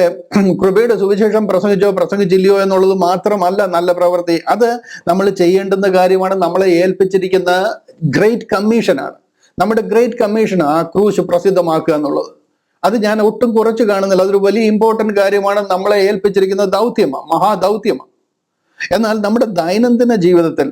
കൃപയുടെ സുവിശേഷം പ്രസംഗിച്ചോ പ്രസംഗിച്ചില്ലയോ എന്നുള്ളത് മാത്രമല്ല നല്ല പ്രവൃത്തി. അത് നമ്മൾ ചെയ്യേണ്ടുന്ന കാര്യമാണ്. നമ്മളെ ഏൽപ്പിച്ചിരിക്കുന്ന ഗ്രേറ്റ് കമ്മീഷനാണ്. നമ്മുടെ ഗ്രേറ്റ് കമ്മീഷൻ ആ ക്രൂശ് പ്രസിദ്ധമാക്കുക എന്നുള്ളത്. അത് ഞാൻ ഒട്ടും കുറച്ച് കാണുന്നില്ല. അതൊരു വലിയ ഇമ്പോർട്ടന്റ് കാര്യമാണ്. നമ്മളെ ഏൽപ്പിച്ചിരിക്കുന്ന ദൗത്യമാണ്, മഹാദൗത്യമാണ്. എന്നാൽ നമ്മുടെ ദൈനംദിന ജീവിതത്തിൽ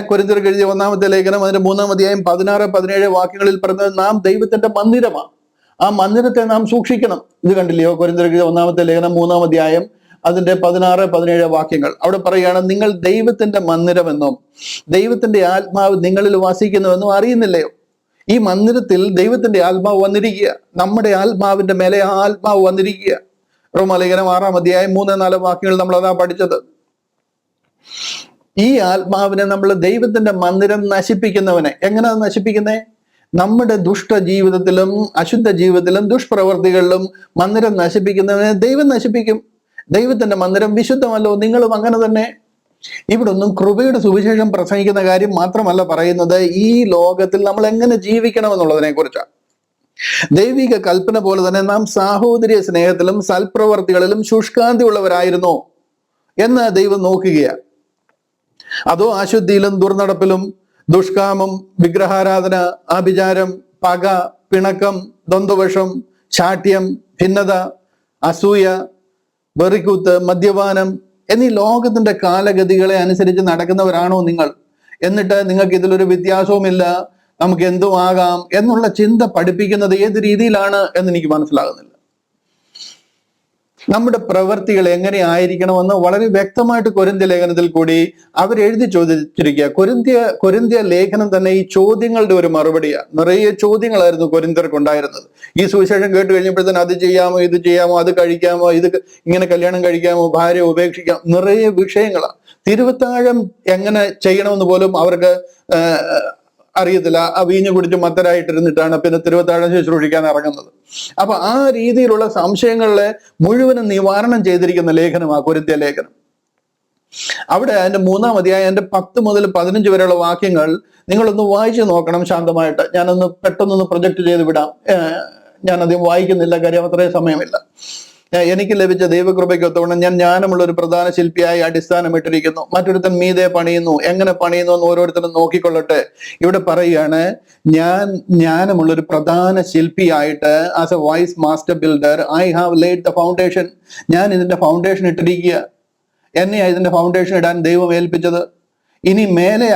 കൊരിന്ത്യർക്ക് എഴുതിയ 1-ാമത്തെ ലേഖനം അതിന്റെ 3-ാം അധ്യായം 16-17 വാക്യങ്ങളിൽ പറഞ്ഞത് നാം ദൈവത്തിന്റെ മന്ദിരമാണ്. ആ മന്ദിരത്തെ നാം സൂക്ഷിക്കണം. ഇത് കണ്ടില്ലയോ? കൊരിന്ത്യർക്ക് 1-ാമത്തെ ലേഖനം 3-ാം അധ്യായം അതിന്റെ 16-17 വാക്യങ്ങൾ. അവിടെ പറയുകയാണ്, നിങ്ങൾ ദൈവത്തിന്റെ മന്ദിരമെന്നും ദൈവത്തിന്റെ ആത്മാവ് നിങ്ങളിൽ വസിക്കുന്നുവെന്നും അറിയുന്നില്ലയോ? ഈ മന്ദിരത്തിൽ ദൈവത്തിന്റെ ആത്മാവ് വന്നിരിക്കുക. നമ്മുടെ ആത്മാവിന്റെ മേലെ ആ ആത്മാവ് വന്നിരിക്കുക. റോമാലേഖനം 6-ാം അധ്യായം 3-4 വാക്യങ്ങൾ നമ്മൾ അതാ പഠിച്ചത്. ഈ ആത്മാവിനെ നമ്മൾ ദൈവത്തിന്റെ മന്ദിരം നശിപ്പിക്കുന്നവനെ എങ്ങനെയാണ് നശിപ്പിക്കുന്നേ? നമ്മുടെ ദുഷ്ട ജീവിതത്തിലും അശുദ്ധ ജീവിതത്തിലും ദുഷ്പ്രവർത്തികളിലും മന്ദിരം നശിപ്പിക്കുന്നവനെ ദൈവം നശിപ്പിക്കും. ദൈവത്തിന്റെ മന്ദിരം വിശുദ്ധമല്ലോ, നിങ്ങളും അങ്ങനെ തന്നെ. ഇവിടെ ഒന്നും കൃപയുടെ സുവിശേഷം പ്രസംഗിക്കുന്ന കാര്യം മാത്രമല്ല പറയുന്നത്, ഈ ലോകത്തിൽ നമ്മൾ എങ്ങനെ ജീവിക്കണം എന്നുള്ളതിനെ കുറിച്ചാണ്. ദൈവിക കൽപ്പന പോലെ തന്നെ നാം സാഹോദര്യ സ്നേഹത്തിലും സൽപ്രവർത്തികളിലും ശുഷ്കാന്തി ഉള്ളവരായിരുന്നോ എന്ന് ദൈവം നോക്കുകയാണ്. അതോ അശുദ്ധിയിലും ദുർനടപ്പിലും ദുഷ്കാമം, വിഗ്രഹാരാധന, ആഭിചാരം, പക, പിണക്കം, ദ്വന്ദ്വവശം, ശാഠ്യം, ഭിന്നത, അസൂയ, വെറിക്കൂത്ത്, മദ്യപാനം എന്നീ ലോകത്തിന്റെ കാലഗതികളെ അനുസരിച്ച് നടക്കുന്നവരാണോ നിങ്ങൾ? എന്നിട്ട് നിങ്ങൾക്ക് ഇതിലൊരു വ്യത്യാസവുമില്ല, നമുക്ക് എന്തും ആകാം എന്നുള്ള ചിന്ത പഠിപ്പിക്കുന്നത് ഏത് രീതിയിലാണ് എന്ന് എനിക്ക് മനസ്സിലാകുന്നില്ല. നമ്മുടെ പ്രവൃത്തികൾ എങ്ങനെ ആയിരിക്കണമെന്ന് വളരെ വ്യക്തമായിട്ട് കൊരിന്ത്യ ലേഖനത്തിൽ കൂടി അവരെഴുതി ചോദിച്ചിരിക്കുക. കൊരിന്ത്യ ലേഖനം തന്നെ ഈ ചോദ്യങ്ങളുടെ ഒരു മറുപടിയാണ്. നിറയെ ചോദ്യങ്ങളായിരുന്നു കൊരിന്ത്യർക്ക് ഉണ്ടായിരുന്നത്. ഈ സുവിശേഷം കേട്ട് കഴിഞ്ഞപ്പോഴത്തേന് അത് ചെയ്യാമോ, ഇത് ചെയ്യാമോ, അത് കഴിക്കാമോ, ഇത് ഇങ്ങനെ കല്യാണം കഴിക്കാമോ, ഭാര്യ ഉപേക്ഷിക്കാം, നിറയെ വിഷയങ്ങളാണ്. തിരുവത്താഴം എങ്ങനെ ചെയ്യണമെന്ന് പോലും അവർക്ക് അറിയത്തില്ല. ആ വീഞ്ഞു കുടിച്ച് മത്തരായിട്ടിരുന്നിട്ടാണ് പിന്നെ തിരുവത്താഴം ശുശ്രൂഷിക്കാൻ ഇറങ്ങുന്നത്. അപ്പൊ ആ രീതിയിലുള്ള സംശയങ്ങളെ മുഴുവനും നിവാരണം ചെയ്തിരിക്കുന്ന ലേഖനമാണ് കൊരിന്ത്യ ലേഖനം. അവിടെ അതിന്റെ 3-ാം അധ്യായം അതിന്റെ 10 മുതൽ 15 വരെയുള്ള വാക്യങ്ങൾ നിങ്ങളൊന്ന് വായിച്ചു നോക്കണം ശാന്തമായിട്ട്. ഞാനൊന്ന് പെട്ടെന്നൊന്ന് പ്രൊജക്ട് ചെയ്ത് വിടാം. ഞാനധികം വായിക്കുന്നില്ല, കാര്യം അത്രയും സമയമില്ല. എനിക്ക് ലഭിച്ച ദൈവകൃപയ്ക്ക് ഒത്തവണ്ണം ഞാൻ ജ്ഞാനമുള്ള ഒരു പ്രധാന ശില്പിയായി അടിസ്ഥാനമിട്ടിരിക്കുന്നു. മറ്റൊരുത്തൻ മീതെ പണിയുന്നു. എങ്ങനെ പണിയുന്നു എന്ന് ഓരോരുത്തരും നോക്കിക്കൊള്ളട്ടെ. ഇവിടെ പറയുകയാണ്, ഞാൻ ജ്ഞാനമുള്ളൊരു പ്രധാന ശില്പിയായിട്ട് as a wise master builder I have laid the foundation. ഞാൻ ഇതിന്റെ ഫൗണ്ടേഷൻ ഇട്ടിരിക്കുക. എന്നെയാ ഇതിന്റെ ഫൗണ്ടേഷൻ ഇടാൻ ദൈവം ഏൽപ്പിച്ചത്. ഇനി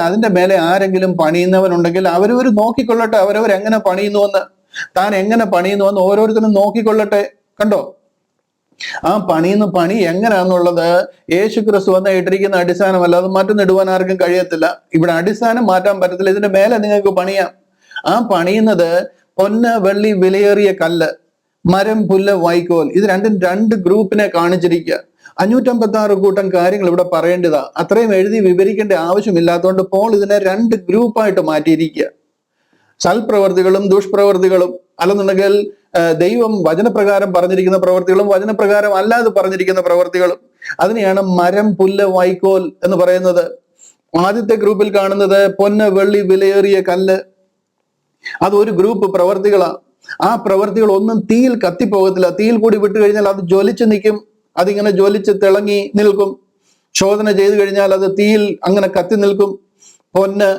അതിന്റെ മേലെ ആരെങ്കിലും പണിയുന്നവനുണ്ടെങ്കിൽ അവരവർ നോക്കിക്കൊള്ളട്ടെ, അവരവരെങ്ങനെ പണിയുന്നുവെന്ന്, താൻ എങ്ങനെ പണിയുന്നുവെന്ന് ഓരോരുത്തരും നോക്കിക്കൊള്ളട്ടെ. കണ്ടോ? ആ പണിയുന്ന പണി എങ്ങനെയാന്നുള്ളത് യേശു ക്രിസ്തു വന്ന് ഇട്ടിരിക്കുന്ന അടിസ്ഥാനമല്ല, അത് മറ്റൊന്നും ഇടുവാൻ ആർക്കും കഴിയത്തില്ല. ഇവിടെ അടിസ്ഥാനം മാറ്റാൻ പറ്റത്തില്ല, ഇതിന്റെ മേലെ നിങ്ങൾക്ക് പണിയാം. ആ പണിയുന്നത് പൊന്ന്, വെള്ളി, വിലയേറിയ കല്ല്, മരം, പുല്ല്, വൈക്കോൽ, ഇത് രണ്ടും 2 ഗ്രൂപ്പിനെ കാണിച്ചിരിക്കുക. 556 കൂട്ടം കാര്യങ്ങൾ ഇവിടെ പറയേണ്ടതാ. അത്രയും എഴുതി വിവരിക്കേണ്ട ആവശ്യമില്ലാത്തതുകൊണ്ട് പോൾ ഇതിനെ 2 ഗ്രൂപ്പായിട്ട് മാറ്റിയിരിക്കുക. സൽപ്രവർത്തികളും ദുഷ്പ്രവർത്തികളും, അല്ലെന്നുണ്ടെങ്കിൽ ദൈവം വചനപ്രകാരം പറഞ്ഞിരിക്കുന്ന പ്രവർത്തികളും വചനപ്രകാരം അല്ലാതെ പറഞ്ഞിരിക്കുന്ന പ്രവർത്തികളും. അതിനെയാണ് മരം, പുല്ല്, വൈക്കോൽ എന്ന് പറയുന്നത്. ആദ്യത്തെ ഗ്രൂപ്പിൽ കാണുന്നത് പൊന്ന്, വെള്ളി, വിലയേറിയ കല്ല്. അതൊരു ഗ്രൂപ്പ് പ്രവർത്തികളാണ്. ആ പ്രവർത്തികൾ ഒന്നും തീയിൽ കത്തിപ്പോകത്തില്ല. തീയിൽ കൂടി വിട്ടു കഴിഞ്ഞാൽ അത് ജ്വലിച്ച് നിൽക്കും. അതിങ്ങനെ ജ്വലിച്ച് തിളങ്ങി നിൽക്കും. ശോധന ചെയ്തു കഴിഞ്ഞാൽ അത് തീയിൽ അങ്ങനെ കത്തി നിൽക്കും. പൊന്ന്,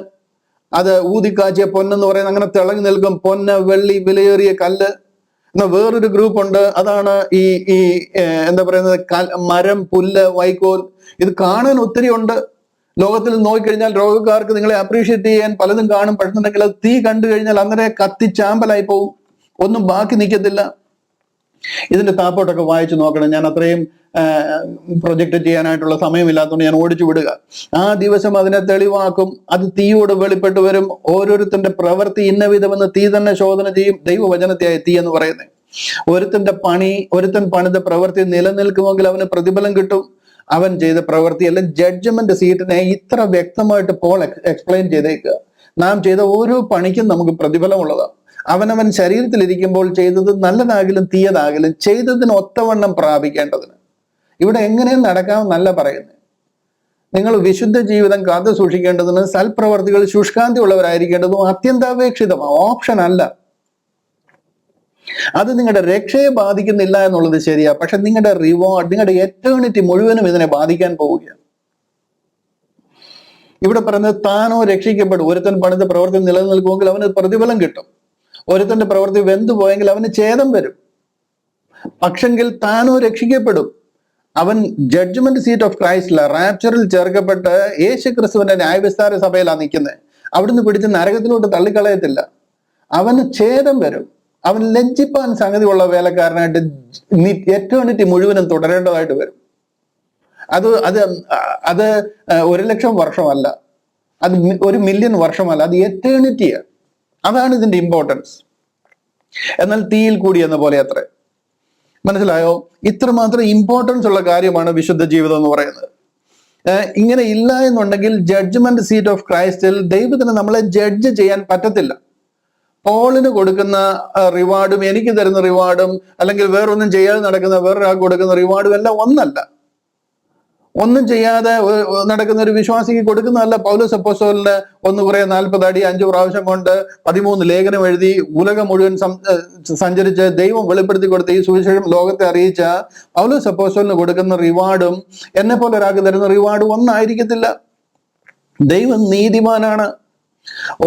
അത് ഊതിക്കാച്ചിയ പൊന്നെന്ന് പറയുന്നത് അങ്ങനെ തിളങ്ങി നിൽക്കും. പൊന്ന്, വെള്ളി, വിലയേറിയ കല്ല്. എന്നാൽ വേറൊരു ഗ്രൂപ്പ് ഉണ്ട്. അതാണ് ഈ ഈ എന്താ പറയുന്നത്, മരം, പുല്ല്, വൈക്കോൽ. ഇത് കാണാൻ ഒത്തിരി ഉണ്ട്. ലോകത്തിൽ നോക്കിക്കഴിഞ്ഞാൽ രോഗക്കാർക്ക് നിങ്ങളെ അപ്രീഷിയേറ്റ് ചെയ്യാൻ പലതും കാണും. പക്ഷെന്നുണ്ടെങ്കിൽ അത് തീ കണ്ടു കഴിഞ്ഞാൽ അന്നേരം കത്തിച്ചാമ്പലായി പോകും. ഒന്നും ബാക്കി നിൽക്കത്തില്ല. ഇതിന്റെ താപ്പോട്ടൊക്കെ വായിച്ചു നോക്കണം. ഞാൻ അത്രയും പ്രൊജക്റ്റ് ചെയ്യാനായിട്ടുള്ള സമയമില്ലാത്തതുകൊണ്ട് ഞാൻ ഓടിച്ചു വിടുക. ആ ദിവസം അതിനെ തെളിവാക്കും. അത് തീയോട് വെളിപ്പെട്ടു വരും. ഓരോരുത്തന്റെ പ്രവൃത്തി ഇന്ന വിധമെന്ന് തീ തന്നെ ശോധന ചെയ്യും. ദൈവവചനത്തെയായ തീ എന്ന് പറയുന്നത്. ഒരുത്തൻ പണിത പ്രവൃത്തി നിലനിൽക്കുമെങ്കിൽ അവന് പ്രതിഫലം കിട്ടും. അവൻ ചെയ്ത പ്രവൃത്തി എല്ലാം ജഡ്ജ്മെന്റ് സീറ്റിനെ ഇത്ര വ്യക്തമായിട്ട് പോൾ എക്സ്പ്ലെയിൻ ചെയ്തേക്കുക. നാം ചെയ്ത ഓരോ പണിക്കും നമുക്ക് പ്രതിഫലമുള്ളതാണ്. അവനവൻ ശരീരത്തിലിരിക്കുമ്പോൾ ചെയ്തത് നല്ലതാകിലും തീയതാകിലും ചെയ്തതിന് ഒത്തവണ്ണം പ്രാപിക്കേണ്ടതിന്. ഇവിടെ എങ്ങനെയും നടക്കാമെന്നല്ല പറയുന്നത്. നിങ്ങൾ വിശുദ്ധ ജീവിതം കാത്തു സൂക്ഷിക്കേണ്ടതിന് സൽപ്രവർത്തികൾ ശുഷ്കാന്തി ഉള്ളവരായിരിക്കേണ്ടതും അത്യന്താപേക്ഷിതമാണ്. ഓപ്ഷൻ അല്ല. അത് നിങ്ങളുടെ രക്ഷയെ ബാധിക്കുന്നില്ല എന്നുള്ളത് ശരിയാ. പക്ഷെ നിങ്ങളുടെ റിവാർഡ്, നിങ്ങളുടെ എറ്റേണിറ്റി മുഴുവനും ഇതിനെ ബാധിക്കാൻ പോവുകയാണ്. ഇവിടെ പറയുന്നത് താനോ രക്ഷിക്കപ്പെടും. ഒരുത്തൻ പണിത പ്രവൃത്തി നിലനിൽക്കുമെങ്കിൽ അവന് പ്രതിഫലം കിട്ടും. ഒരുത്തന്റെ പ്രവൃത്തി വെന്തു പോയെങ്കിൽ അവന് ഛേദം വരും. പക്ഷെങ്കിൽ താനോ രക്ഷിക്കപ്പെടും. അവൻ ജഡ്ജ്മെന്റ് സീറ്റ് ഓഫ് ക്രൈസ്റ്റില, റാപ്ചറിൽ ചേർക്കപ്പെട്ട് യേശു ക്രിസ്തുവിന്റെ ന്യായവിസ്താര സഭയിലാണ് നിൽക്കുന്നത്. അവിടുന്ന് പിടിച്ച് നരകത്തിലോട്ട് തള്ളിക്കളയത്തില്ല. അവന് ഛേദം വരും. അവൻ ലജ്ജിപ്പാൻ സംഗതിയുള്ള വേലക്കാരനായിട്ട് എറ്റേണിറ്റി മുഴുവനും തുടരേണ്ടതായിട്ട് വരും. അത് 1,00,000 വർഷമല്ല, അത് 1,000,000 വർഷമല്ല, അത് എറ്റേണിറ്റിയാണ്. അതാണ് ഇതിന്റെ ഇമ്പോർട്ടൻസ്. എന്നാൽ തീയിൽ കൂടി എന്ന പോലെ അത്രേ. മനസ്സിലായോ? ഇത്രമാത്രം ഇമ്പോർട്ടൻസ് ഉള്ള കാര്യമാണ് വിശുദ്ധ ജീവിതം എന്ന് പറയുന്നത്. ഇങ്ങനെ ഇല്ല എന്നുണ്ടെങ്കിൽ ജഡ്ജ്മെന്റ് സീറ്റ് ഓഫ് ക്രൈസ്റ്റിൽ ദൈവത്തിന് നമ്മളെ ജഡ്ജ് ചെയ്യാൻ പറ്റത്തില്ല. പോളിന് കൊടുക്കുന്ന റിവാർഡും എനിക്ക് തരുന്ന റിവാർഡും അല്ലെങ്കിൽ വേറൊന്നും ചെയ്യാതെ നടക്കുന്ന വേറൊരാൾക്ക് കൊടുക്കുന്ന റിവാർഡും എല്ലാം ഒന്നല്ല. ഒന്നും ചെയ്യാതെ നടക്കുന്ന ഒരു വിശ്വാസിക്ക് കൊടുക്കുന്നതല്ല. പൗലോസ് അപ്പോസ്തലന് കുറെ 40 അടി 5 പ്രാവശ്യം കൊണ്ട് 13 ലേഖനം എഴുതി ഉലകം മുഴുവൻ സഞ്ചരിച്ച് ദൈവം വെളിപ്പെടുത്തി കൊടുത്ത ഈ സുവിശേഷം ലോകത്തെ അറിയിച്ച പൗലോസ് അപ്പോസ്തലന് കൊടുക്കുന്ന റിവാർഡും എന്നെ പോലെ ഒരാൾക്ക് തരുന്ന റിവാർഡും ഒന്നായിരിക്കത്തില്ല. ദൈവം നീതിമാനാണ്.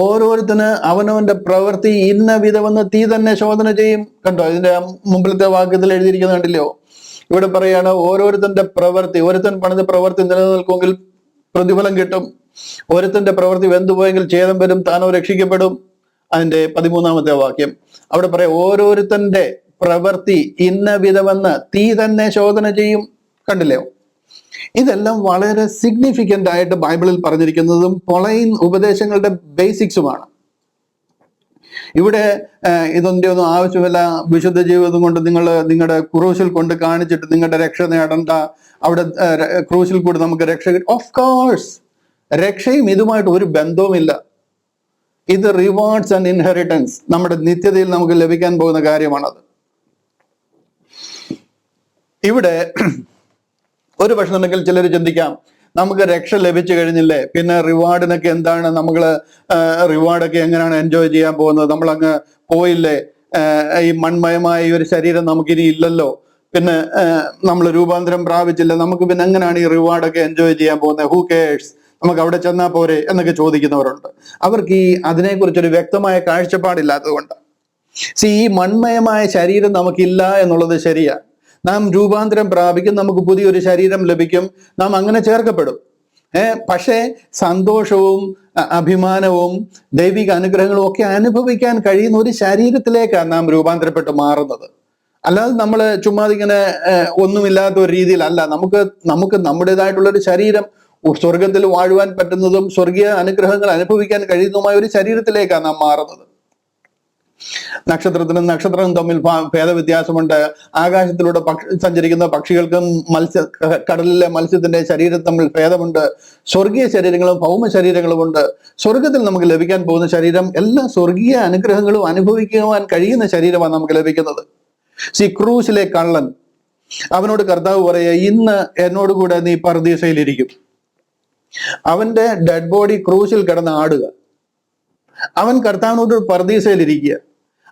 ഓരോരുത്തന് അവനവന്റെ പ്രവൃത്തി ഇന്ന വിധമെന്ന് തീ തന്നെ ശോധന ചെയ്യും. കണ്ടോ, ഇതിന്റെ മുമ്പിലത്തെ വാക്യത്തിൽ എഴുതിയിരിക്കുന്നത് കണ്ടില്ലയോ? ഇവിടെ പറയാണ് ഓരോരുത്തന്റെ പ്രവൃത്തി, ഒരുത്തൻ പണിത പ്രവൃത്തി നിലനിൽക്കുമെങ്കിൽ പ്രതിഫലം കിട്ടും. ഒരുത്തന്റെ പ്രവൃത്തി വെന്തുപോയെങ്കിൽ ഛേദം വരും, താനോ രക്ഷിക്കപ്പെടും. അതിന്റെ 13-ാമത്തെ വാക്യം അവിടെ പറയാം, ഓരോരുത്തന്റെ പ്രവൃത്തി ഇന്ന വിധമെന്ന് തീ തന്നെ ശോധന ചെയ്യും. കണ്ടില്ലയോ? ഇതെല്ലാം വളരെ സിഗ്നിഫിക്കന്റ് ആയിട്ട് ബൈബിളിൽ പറഞ്ഞിരിക്കുന്നതും പൊളൈൻ ഉപദേശങ്ങളുടെ ബേസിക്സുമാണ്. ഇവിടെ ഇതൊന്റെ ഒന്നും ആവശ്യമില്ല. വിശുദ്ധ ജീവിതം കൊണ്ട് നിങ്ങളുടെ ക്രൂശിൽ കൊണ്ട് കാണിച്ചിട്ട് നിങ്ങളുടെ രക്ഷ നേടണ്ട, അവിടെ ക്രൂശിൽ കൂടി നമുക്ക് രക്ഷ കിട്ടും. ഓഫ് കോഴ്സ്, രക്ഷയും ഇതുമായിട്ട് ഒരു ബന്ധവുമില്ല. ഇത് റിവാർഡ്സ് ആൻഡ് ഇൻഹെറിറ്റൻസ്, നമ്മുടെ നിത്യതയിൽ നമുക്ക് ലഭിക്കാൻ പോകുന്ന കാര്യമാണത്. ഇവിടെ ഒരു പക്ഷെ ഉണ്ടെങ്കിൽ ചിലർ ചിന്തിക്കാം, നമുക്ക് രക്ഷ ലഭിച്ചു കഴിഞ്ഞില്ലേ, പിന്നെ റിവാർഡിനൊക്കെ എന്താണ്, നമ്മൾ റിവാർഡൊക്കെ എങ്ങനെയാണ് എൻജോയ് ചെയ്യാൻ പോകുന്നത്? നമ്മളങ്ങ് പോയില്ലേ, ഈ മൺമയമായ ഈ ഒരു ശരീരം നമുക്കിനി ഇല്ലല്ലോ, പിന്നെ നമ്മൾ രൂപാന്തരം പ്രാപിച്ചില്ല, നമുക്ക് പിന്നെ എങ്ങനെയാണ് ഈ റിവാർഡൊക്കെ എൻജോയ് ചെയ്യാൻ പോകുന്നത്? ഹൂ കെയേഴ്സ്, നമുക്ക് അവിടെ ചെന്നാൽ പോരെ എന്നൊക്കെ ചോദിക്കുന്നവരുണ്ട്. അവർക്ക് ഈ അതിനെക്കുറിച്ചൊരു വ്യക്തമായ കാഴ്ചപ്പാടില്ലാത്തതുകൊണ്ട്. ഈ മൺമയമായ ശരീരം നമുക്കില്ല എന്നുള്ളത് ശരിയാണ്. നാം രൂപാന്തരം പ്രാപിക്കും, നമുക്ക് പുതിയൊരു ശരീരം ലഭിക്കും, നാം അങ്ങനെ ചേർക്കപ്പെടും. പക്ഷേ സന്തോഷവും അഭിമാനവും ദൈവിക അനുഗ്രഹങ്ങളും ഒക്കെ അനുഭവിക്കാൻ കഴിയുന്ന ഒരു ശരീരത്തിലേക്കാണ് നാം രൂപാന്തരപ്പെട്ട് മാറുന്നത്. അല്ലാതെ നമ്മൾ ചുമ്മാതിങ്ങനെ ഒന്നുമില്ലാത്ത ഒരു രീതിയിലല്ല. നമുക്ക് നമ്മുടേതായിട്ടുള്ളൊരു ശരീരം, സ്വർഗത്തിൽ വാഴുവാൻ പറ്റുന്നതും സ്വർഗീയ അനുഗ്രഹങ്ങൾ അനുഭവിക്കാൻ കഴിയുന്നതുമായ ഒരു ശരീരത്തിലേക്കാണ് നാം മാറുന്നത്. നക്ഷത്രത്തിനും നക്ഷത്രവും തമ്മിൽ ഭേദവ്യത്യാസമുണ്ട്. ആകാശത്തിലൂടെ സഞ്ചരിക്കുന്ന പക്ഷികൾക്കും കടലിലെ മത്സ്യത്തിന്റെ ശരീരം തമ്മിൽ ഭേദമുണ്ട്. സ്വർഗീയ ശരീരങ്ങളും ഭൗമ ശരീരങ്ങളുമുണ്ട്. സ്വർഗത്തിൽ നമുക്ക് ലഭിക്കാൻ പോകുന്ന ശരീരം എല്ലാ സ്വർഗീയ അനുഗ്രഹങ്ങളും അനുഭവിക്കുവാൻ കഴിയുന്ന ശരീരമാണ് നമുക്ക് ലഭിക്കുന്നത്. ക്രൂസിലെ കള്ളൻ, അവനോട് കർത്താവ് പറയുക, ഇന്ന് എന്നോട് കൂടെ നീ പർദീസയിലിരിക്കും. അവന്റെ ഡെഡ് ബോഡി ക്രൂസിൽ കിടന്ന് ആടുക. അവൻ കർത്താവിനോട് പർദീസയിലിരിക്കുക.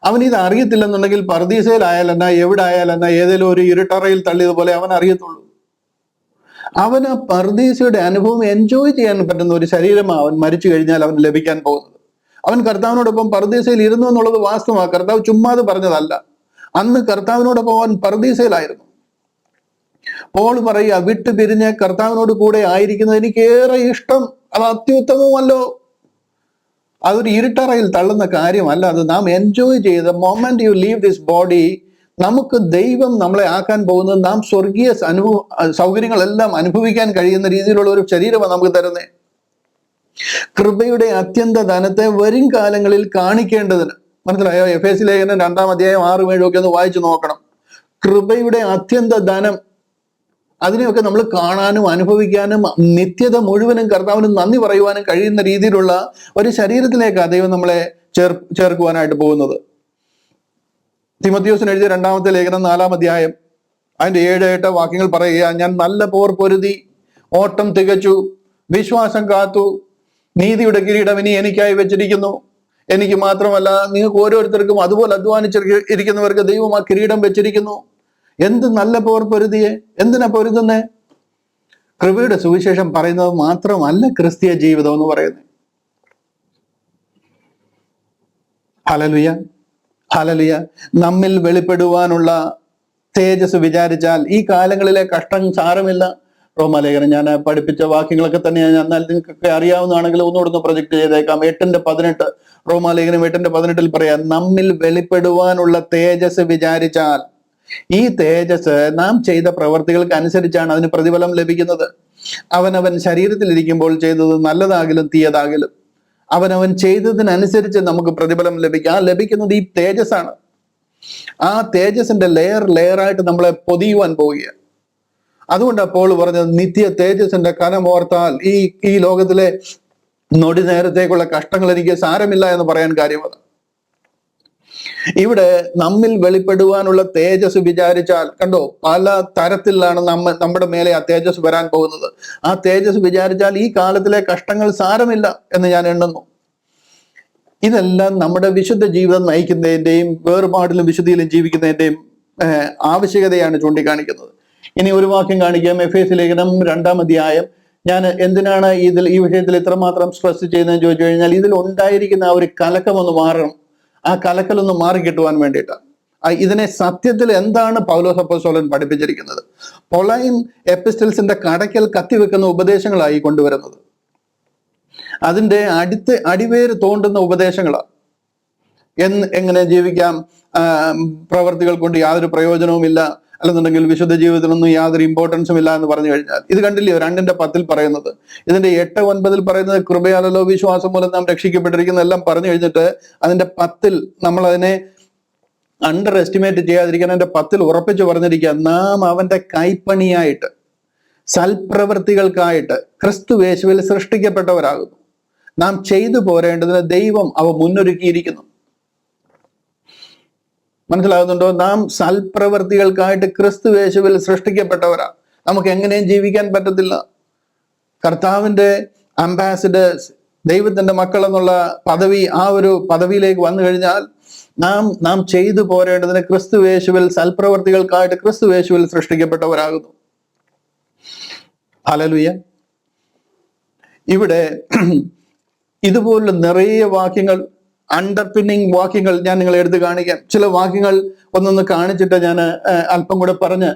അവൻ ഇത് അറിയത്തില്ലെന്നുണ്ടെങ്കിൽ പർദീസയിലായാലെന്നാ, എവിടെ ആയാലെന്നാ, ഏതെങ്കിലും ഒരു ഇരുട്ടറയിൽ തള്ളിയതുപോലെ അവൻ അറിയത്തുള്ളൂ. അവന് പർദീസയുടെ അനുഭവം എൻജോയ് ചെയ്യാൻ പറ്റുന്ന ഒരു ശരീരമാണ് അവൻ മരിച്ചു കഴിഞ്ഞാൽ അവന് ലഭിക്കാൻ പോകുന്നത്. അവൻ കർത്താവിനോടൊപ്പം പർദീസയിൽ ഇരുന്നു എന്നുള്ളത് വാസ്തവമാണ്. കർത്താവ് ചുമ്മാത് പറഞ്ഞതല്ല. അന്ന് കർത്താവിനോടൊപ്പം അവൻ പർദീസയിലായിരുന്നു. പോൾ പറയുക, വിട്ടു പിരിഞ്ഞ് കർത്താവിനോട് കൂടെ ആയിരിക്കുന്നത് എനിക്കേറെ ഇഷ്ടം, അത് അത്യുത്തമമല്ലോ. അതൊരു ഇരുട്ടറയിൽ തള്ളുന്ന കാര്യമല്ല. അത് നാം എൻജോയ് ചെയ്ത് moment U leave this body, നമുക്ക് ദൈവം നമ്മളെ ആക്കാൻ പോകുന്നത് നാം സ്വർഗീയ സൗകര്യങ്ങളെല്ലാം അനുഭവിക്കാൻ കഴിയുന്ന രീതിയിലുള്ള ഒരു ശരീരമാണ് നമുക്ക് തരുന്നത്. കൃപയുടെ അത്യന്ത ധനത്തെ വരും കാലങ്ങളിൽ കാണിക്കേണ്ടതിന്. മനസ്സിലായോ? എഫേസ്യ ലേഖനം 2-ാം അധ്യായം 6-7 ഒക്കെ ഒന്ന് വായിച്ചു നോക്കണം. കൃപയുടെ അത്യന്ത ധനം, അതിനെയൊക്കെ നമ്മൾ കാണാനും അനുഭവിക്കാനും നിത്യത മുഴുവനും കർത്താവിന് നന്ദി പറയുവാനും കഴിയുന്ന രീതിയിലുള്ള ഒരു ശരീരത്തിലേക്കാണ് ദൈവം നമ്മളെ ചേർക്കുവാനായിട്ട് പോകുന്നത്. തിമോഥെയോസിന് എഴുതിയ 2-ാമത്തെ ലേഖനം 4-ാം അധ്യായം അതിന്റെ 7-8 വാക്യങ്ങൾ പറയുക, ഞാൻ നല്ല പോർ പൊരുതി, ഓട്ടം തികച്ചു, വിശ്വാസം കാത്തു, നീതിയുടെ കിരീടം ഇനി എനിക്കായി വെച്ചിരിക്കുന്നു. എനിക്ക് മാത്രമല്ല, നിങ്ങൾക്ക് ഓരോരുത്തർക്കും അതുപോലെ അധ്വാനിച്ചിരിക്കുന്നവർക്ക് ദൈവം ആ കിരീടം വെച്ചിരിക്കുന്നു. എന്ത് നല്ല പോർ പൊരുതിയെ, എന്തിനാ പൊരുതുന്നേ? കൃപയുടെ സുവിശേഷം പറയുന്നത് മാത്രമല്ല ക്രിസ്തീയ ജീവിതം എന്ന് പറയുന്നത്. Hallelujah, hallelujah. നമ്മിൽ വെളിപ്പെടുവാനുള്ള തേജസ് വിചാരിച്ചാൽ ഈ കാലങ്ങളിലെ കഷ്ടം സാരമില്ല. റോമാലേഖനം ഞാൻ പഠിപ്പിച്ച വാക്യങ്ങളൊക്കെ തന്നെ എന്നാൽ നിങ്ങൾക്കൊക്കെ അറിയാവുന്നതാണെങ്കിൽ ഒന്നുകൂടെ പ്രൊജക്ട് ചെയ്തേക്കാം. 8:18 റോമാലേഖനം 8:18 പറയാം, നമ്മിൽ വെളിപ്പെടുവാനുള്ള തേജസ് വിചാരിച്ചാൽ. ഈ തേജസ് നാം ചെയ്ത പ്രവർത്തികൾക്ക് അനുസരിച്ചാണ് അതിന് പ്രതിഫലം ലഭിക്കുന്നത്. അവനവൻ ശരീരത്തിലിരിക്കുമ്പോൾ ചെയ്തത് നല്ലതാകിലും തീയതാകിലും അവനവൻ ചെയ്തതിനനുസരിച്ച് നമുക്ക് പ്രതിഫലം ലഭിക്കും. ആ ലഭിക്കുന്നത് ഈ തേജസ്സാണ്. ആ തേജസ്സിന്റെ ലെയറായിട്ട് നമ്മളെ പൊതിയുവാൻ പോവുകയാണ്. അതുകൊണ്ടാണ് പോൾ പറഞ്ഞത്, നിത്യ തേജസ്സിന്റെ കനമോർത്താൽ ഈ ലോകത്തിലെ നൊടി നേരത്തേക്കുള്ള കഷ്ടങ്ങൾ എനിക്ക് സാരമില്ല എന്ന് പറയാൻ കാര്യം അതാണ്. ഇവിടെ നമ്മിൽ വെളിപ്പെടുവാനുള്ള തേജസ് വിചാരിച്ചാൽ, കണ്ടോ, പല തരത്തിലാണ് നമ്മുടെ മേലെ ആ തേജസ് വരാൻ പോകുന്നത്. ആ തേജസ് വിചാരിച്ചാൽ ഈ കാലത്തിലെ കഷ്ടങ്ങൾ സാരമില്ല എന്ന് ഞാൻ എണ്ണുന്നു. ഇതെല്ലാം നമ്മുടെ വിശുദ്ധ ജീവിതം നയിക്കുന്നതിൻ്റെയും വേർപാടിലും വിശുദ്ധിയിലും ജീവിക്കുന്നതിൻ്റെയും ആവശ്യകതയാണ് ചൂണ്ടിക്കാണിക്കുന്നത്. ഇനി ഒരു വാക്യം കാണിക്കാം. എഫേസ്യ ലേഖനം 2-ാം അധ്യായം. ഞാൻ എന്തിനാണ് ഈ വിഷയത്തിൽ ഇത്രമാത്രം സ്ട്രെസ് ചെയ്യുന്നതെന്ന് ചോദിച്ചു കഴിഞ്ഞാൽ, ഇതിൽ ഉണ്ടായിരിക്കുന്ന ആ ഒരു കലക്കം ഒന്ന് മാറണം. ആ കലക്കലൊന്ന് മാറിക്കിട്ടുവാൻ വേണ്ടിയിട്ടാണ്. ഇതിനെ സത്യത്തിൽ എന്താണ് പൗലോസ് അപ്പോസ്തലൻ പഠിപ്പിച്ചിരിക്കുന്നത്? പൊളൈൻ എപ്പിസ്റ്റൽസിന്റെ കടയ്ക്കൽ കത്തിവെക്കുന്ന ഉപദേശങ്ങളായി കൊണ്ടുവരുന്നത്. അതിന്റെ അടിവേര് തോണ്ടുന്ന ഉപദേശങ്ങളാണ്. എങ്ങനെ ജീവിക്കാം, പ്രവർത്തികൾ കൊണ്ട് യാതൊരു പ്രയോജനവുമില്ല, അല്ലെന്നുണ്ടെങ്കിൽ വിശുദ്ധ ജീവിതത്തിനൊന്നും യാതൊരു ഇമ്പോർട്ടൻസും ഇല്ല എന്ന് പറഞ്ഞു കഴിഞ്ഞാൽ, ഇത് കണ്ടില്ലയോ 2:10 പറയുന്നത്. ഇതിന്റെ 8-9 പറയുന്നത് കൃപയാലല്ലോ വിശ്വാസം മൂലം നാം രക്ഷിക്കപ്പെട്ടിരിക്കുന്ന എല്ലാം പറഞ്ഞു കഴിഞ്ഞിട്ട് അതിന്റെ 10 നമ്മൾ അതിനെ അണ്ടർ എസ്റ്റിമേറ്റ് ചെയ്യാതിരിക്കാൻ അതിന്റെ 10 ഉറപ്പിച്ച് പറഞ്ഞിരിക്കുക, നാം അവന്റെ കൈപ്പണിയായിട്ട് സൽപ്രവൃത്തികൾക്കായിട്ട് ക്രിസ്തുയേശുവിൽ സൃഷ്ടിക്കപ്പെട്ടവരാകുന്നു. നാം ചെയ്തു പോരേണ്ടതിന് ദൈവം അവ മുന്നൊരുക്കിയിരിക്കുന്നു. മനസ്സിലാകുന്നുണ്ടോ? നാം സൽപ്രവൃത്തികൾക്കായിട്ട് ക്രിസ്തുയേശുവിൽ സൃഷ്ടിക്കപ്പെട്ടവരാണ്. നമുക്ക് എങ്ങനെയും ജീവിക്കാൻ പറ്റത്തില്ല. കർത്താവിന്റെ അംബാസിഡേഴ്സ്, ദൈവത്തിന്റെ മക്കൾ എന്നുള്ള പദവി, ആ ഒരു പദവിയിലേക്ക് വന്നു കഴിഞ്ഞാൽ നാം ചെയ്തു പോരേണ്ടതിന് ക്രിസ്തുയേശുവിൽ സൽപ്രവൃത്തികൾക്കായിട്ട് ക്രിസ്തുയേശുവിൽ സൃഷ്ടിക്കപ്പെട്ടവരാകുന്നു. ഹല്ലേലൂയ. ഇവിടെ ഇതുപോലുള്ള നിറയെ വാക്യങ്ങൾ, അണ്ടർപിന്നിങ് വാക്യങ്ങൾ ഞാൻ നിങ്ങളെ എടുത്ത് കാണിക്കാം. ചില വാക്യങ്ങൾ ഒന്നൊന്ന് കാണിച്ചിട്ട് ഞാൻ അല്പം കൂടെ പറഞ്ഞ്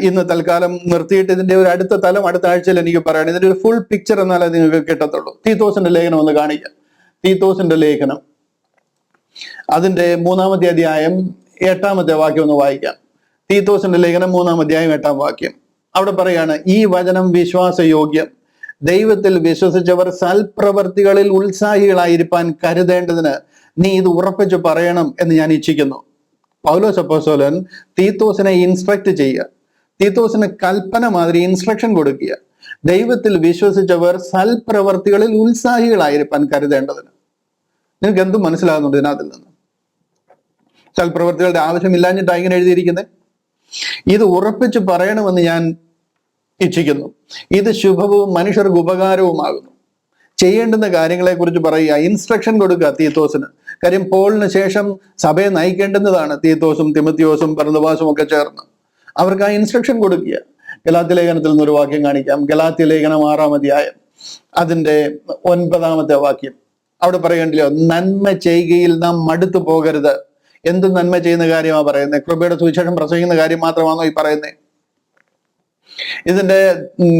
ഇന്ന് തൽക്കാലം നിർത്തിയിട്ട് ഇതിന്റെ ഒരു അടുത്ത തലം അടുത്ത ആഴ്ചയിൽ എനിക്ക് പറയണം. ഇതിന്റെ ഒരു ഫുൾ പിക്ചർ എന്നാലേ നിങ്ങൾക്ക് കിട്ടത്തുള്ളൂ. തീത്തോസിന്റെ ലേഖനം ഒന്ന് കാണിക്കാം. തീത്തോസിന്റെ ലേഖനം അതിന്റെ 3-ാമത്തെ അധ്യായം 8-ാമത്തെ വാക്യം ഒന്ന് വായിക്കാം. തീത്തോസിന്റെ ലേഖനം 3-ാം അധ്യായം 8-ാം വാക്യം. അവിടെ പറയാണ്, ഈ വചനം വിശ്വാസയോഗ്യം, ദൈവത്തിൽ വിശ്വസിച്ചവർ സൽപ്രവർത്തികളിൽ ഉത്സാഹികളായിരിക്കാൻ കരുതേണ്ടതിന് നീ ഇത് ഉറപ്പിച്ചു പറയണം എന്ന് ഞാൻ ഇച്ഛിക്കുന്നു. പൗലോസ് അപ്പോസ്തലൻ തീത്തോസിനെ ഇൻസ്ട്രക്ട് ചെയ്യുക, തീത്തോസിന് കൽപ്പന മാതിരി ഇൻസ്ട്രക്ഷൻ കൊടുക്കുക. ദൈവത്തിൽ വിശ്വസിച്ചവർ സൽപ്രവർത്തികളിൽ ഉത്സാഹികളായിരിക്കാൻ കരുതേണ്ടതിന്. നിനക്ക് എന്തും മനസ്സിലാകുന്നുണ്ട് ഇതിനകത്തിൽ നിന്ന്? സൽപ്രവർത്തികളുടെ ആവശ്യമില്ലാഞ്ഞിട്ടാണ് ഇങ്ങനെ എഴുതിയിരിക്കുന്നത്. ഇത് ഉറപ്പിച്ചു പറയണമെന്ന് ഞാൻ ഇച്ഛിക്കുന്നു. ഇത് ശുഭവും മനുഷ്യർക്ക് ഉപകാരവുമാകുന്നു. ചെയ്യേണ്ടുന്ന കാര്യങ്ങളെ കുറിച്ച് പറയുക, ഇൻസ്ട്രക്ഷൻ കൊടുക്കുക തീത്തോസിന്. കാര്യം പോളിന് ശേഷം സഭയെ നയിക്കേണ്ടുന്നതാണ് തീത്തോസും തിമത്തിയോസും ബർന്നബാസും ഒക്കെ ചേർന്ന്. അവർക്ക് ആ ഇൻസ്ട്രക്ഷൻ കൊടുക്കുക. ഗലാത്യ ലേഖനത്തിൽ നിന്നൊരു വാക്യം കാണിക്കാം. ഗലാത്യ ലേഖനം 6-ാം അധ്യായം അതിന്റെ 9-ാമത്തെ വാക്യം. അവിടെ പറയണ്ടല്ലോ, നന്മ ചെയ്യുകയിൽ നാം മടുത്തു പോകരുത്. എന്ത് നന്മ ചെയ്യുന്ന കാര്യമാണ് പറയുന്നത്? കൃപയുടെ സുവിശേഷം പ്രസംഗിക്കുന്ന കാര്യം മാത്രമാണോ ഈ പറയുന്നത്? ഇതിന്റെ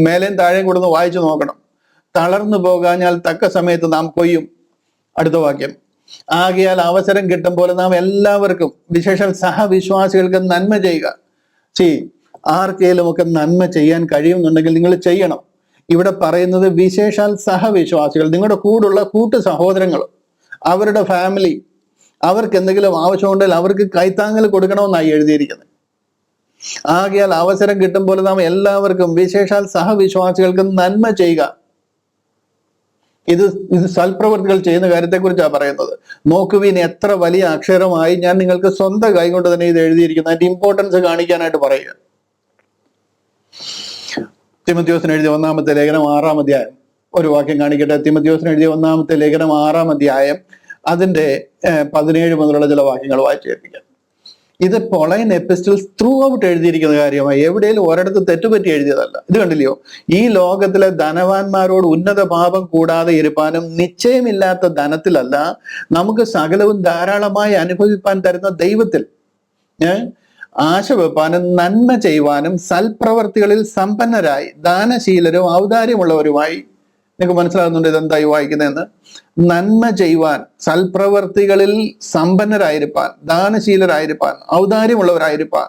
മേലെയും താഴെയും കൊടുന്ന് വായിച്ചു നോക്കണം. തളർന്നു പോകാഞ്ഞാൽ തക്ക സമയത്ത് നാം കൊയ്യും. അടുത്ത വാക്യം, ആകയാൽ അവസരം കിട്ടും പോലെ നാം എല്ലാവർക്കും, വിശേഷം സഹവിശ്വാസികൾക്ക് നന്മ ചെയ്യുക. ആർക്കേലും ഒക്കെ നന്മ ചെയ്യാൻ കഴിയുന്നുണ്ടെങ്കിൽ നിങ്ങൾ ചെയ്യണം. ഇവിടെ പറയുന്നത് വിശേഷാൽ സഹവിശ്വാസികൾ, നിങ്ങളുടെ കൂടുള്ള കൂട്ടു സഹോദരങ്ങൾ, അവരുടെ ഫാമിലി, അവർക്ക് എന്തെങ്കിലും ആവശ്യമുണ്ടെങ്കിൽ അവർക്ക് കൈത്താങ്ങൽ കൊടുക്കണമെന്നായി എഴുതിയിരിക്കുന്നത്. ആകയാൽ അവസരം കിട്ടുമ്പോൾ നാം എല്ലാവർക്കും, വിശേഷാൽ സഹവിശ്വാസികൾക്ക് നന്മ ചെയ്യുക. ഇത് സൽപ്രവൃത്തികൾ ചെയ്യുന്ന കാര്യത്തെക്കുറിച്ചാണ് പറയുന്നത്. നോക്കുവിൻ, എത്ര വലിയ അക്ഷരമായി ഞാൻ നിങ്ങൾക്ക് സ്വന്തം കൈകൊണ്ട് തന്നെ ഇത് എഴുതിയിരിക്കുന്നു. അതിന്റെ ഇമ്പോർട്ടൻസ് കാണിക്കാനായിട്ട് പറയുക. തിമത്തിയോസിന് എഴുതിയ 1-ാമത്തെ ലേഖനം 6-ാം അധ്യായം ഒരു വാക്യം കാണിക്കട്ടെ. തിമത്തിയോസിന് എഴുതിയ 1-ാമത്തെ ലേഖനം 6-ാം അധ്യായം അതിന്റെ 17 മുതലുള്ള ചില വാക്യങ്ങൾ വായിച്ചു കേൾപ്പിക്കാം. ഇത് പൊളൈൻ എപ്പിസ്റ്റൽസ് ത്രൂ ഔട്ട് എഴുതിയിരിക്കുന്ന കാര്യമായി, എവിടെയും ഒരിടത്ത് തെറ്റുപറ്റി എഴുതിയതല്ല. ഇത് കണ്ടില്ലയോ, ഈ ലോകത്തിലെ ധനവാന്മാരോട് ഉന്നത പാപം കൂടാതെ ഇരുപ്പാനും നിശ്ചയമില്ലാത്ത ധനത്തിലല്ല, നമുക്ക് സകലവും ധാരാളമായി അനുഭവിപ്പാൻ തരുന്ന ദൈവത്തിൽ ആശ വെപ്പാനും നന്മ ചെയ്യുവാനും സൽപ്രവർത്തികളിൽ സമ്പന്നരായി ദാനശീലരും ഔദാര്യമുള്ളവരുമായി. നിങ്ങൾക്ക് മനസ്സിലാകുന്നുണ്ട് ഇതെന്തായി വായിക്കുന്നതെന്ന്? നന്മ ചെയ്യുവാൻ, സൽപ്രവർത്തികളിൽ സമ്പന്നരായിരിക്കാൻ, ദാനശീലരായിരിക്കാൻ, ഔദാര്യമുള്ളവരായിരിക്കാൻ,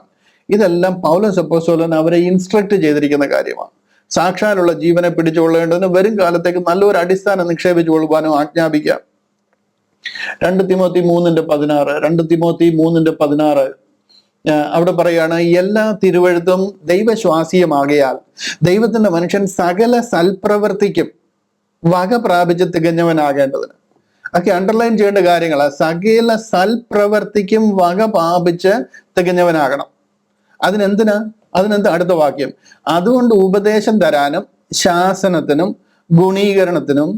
ഇതെല്ലാം പൗലോസ് അപ്പോസ്തലൻ അവരെ ഇൻസ്ട്രക്ട് ചെയ്തിരിക്കുന്ന കാര്യമാണ്. സാക്ഷാലുള്ള ജീവനെ പിടിച്ചുകൊള്ളേണ്ടതിന് വരും കാലത്തേക്ക് നല്ലൊരു അടിസ്ഥാനം നിക്ഷേപിച്ചു കൊള്ളുവാനും ആജ്ഞാപിക്കാം. 2 തിമോത്തി 3:16 2 തിമോത്തി 3:16 അവിടെ പറയാണ്, എല്ലാ തിരുവഴുത്തും ദൈവശ്വാസീയമാകയാൽ ദൈവത്തിന്റെ മനുഷ്യൻ സകല സൽപ്രവർത്തിക്കും വക പ്രാപിച്ച് തികഞ്ഞവനാകേണ്ടതിന്. ഒക്കെ അണ്ടർലൈൻ ചെയ്യേണ്ട കാര്യങ്ങളാണ്. സകല സൽപ്രവർത്തിക്കും വക പ്രാപിച്ച് തികഞ്ഞവനാകണം. അതിനെന്താ അടുത്ത വാക്യം? അതുകൊണ്ട് ഉപദേശം തരാനും ശാസനത്തിനും ഗുണീകരണത്തിനും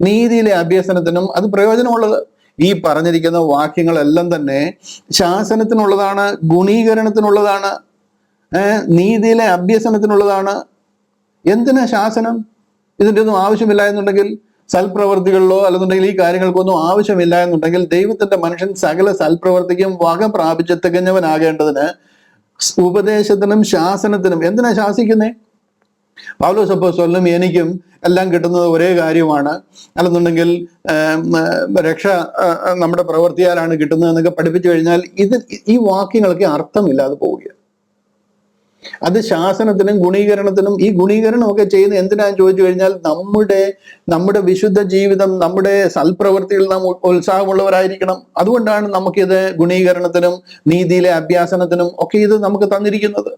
നീതിയിലെ അഭ്യസനത്തിനും അത് പ്രയോജനമുള്ളത്. ഈ പറഞ്ഞിരിക്കുന്ന വാക്യങ്ങളെല്ലാം തന്നെ ശാസനത്തിനുള്ളതാണ്, ഗുണീകരണത്തിനുള്ളതാണ്, നീതിയിലെ അഭ്യസനത്തിനുള്ളതാണ്. എന്തിനാ ശാസനം? ഇതിൻ്റെ ഒന്നും ആവശ്യമില്ല എന്നുണ്ടെങ്കിൽ, സൽപ്രവർത്തികളിലോ അല്ലെന്നുണ്ടെങ്കിൽ ഈ കാര്യങ്ങൾക്കൊന്നും ആവശ്യമില്ല എന്നുണ്ടെങ്കിൽ, ദൈവത്തിന്റെ മനുഷ്യൻ സകല സൽപ്രവർത്തിക്കും വക പ്രാപിച്ച് തികഞ്ഞവനാകേണ്ടതിന് ഉപദേശത്തിനും ശാസനത്തിനും. എന്തിനാ ശാസിക്കുന്നേ? പൗലോസ് അപ്പോസ്തലനും എനിക്കും എല്ലാം കിട്ടുന്നത് ഒരേ കാര്യമാണ്, അല്ലെന്നുണ്ടെങ്കിൽ രക്ഷ നമ്മുടെ പ്രവൃത്തിയാലാണ് കിട്ടുന്നത് എന്നൊക്കെ പഠിപ്പിച്ചു കഴിഞ്ഞാൽ ഈ വാക്യങ്ങൾക്ക് അർത്ഥമില്ലാതെ പോവുക. അത് ശാസനത്തിനും ഗുണീകരണത്തിനും. ഈ ഗുണീകരണമൊക്കെ ചെയ്യുന്നത് എന്തിനാന്ന് ചോദിച്ചു കഴിഞ്ഞാൽ, നമ്മുടെ വിശുദ്ധ ജീവിതം, നമ്മുടെ സൽപ്രവൃത്തിയിൽ നാം ഉത്സാഹമുള്ളവരായിരിക്കണം. അതുകൊണ്ടാണ് നമുക്കിത് ഗുണീകരണത്തിനും നീതിയിലെ അഭ്യാസനത്തിനും ഒക്കെ ഇത് നമുക്ക് തന്നിരിക്കുന്നത്.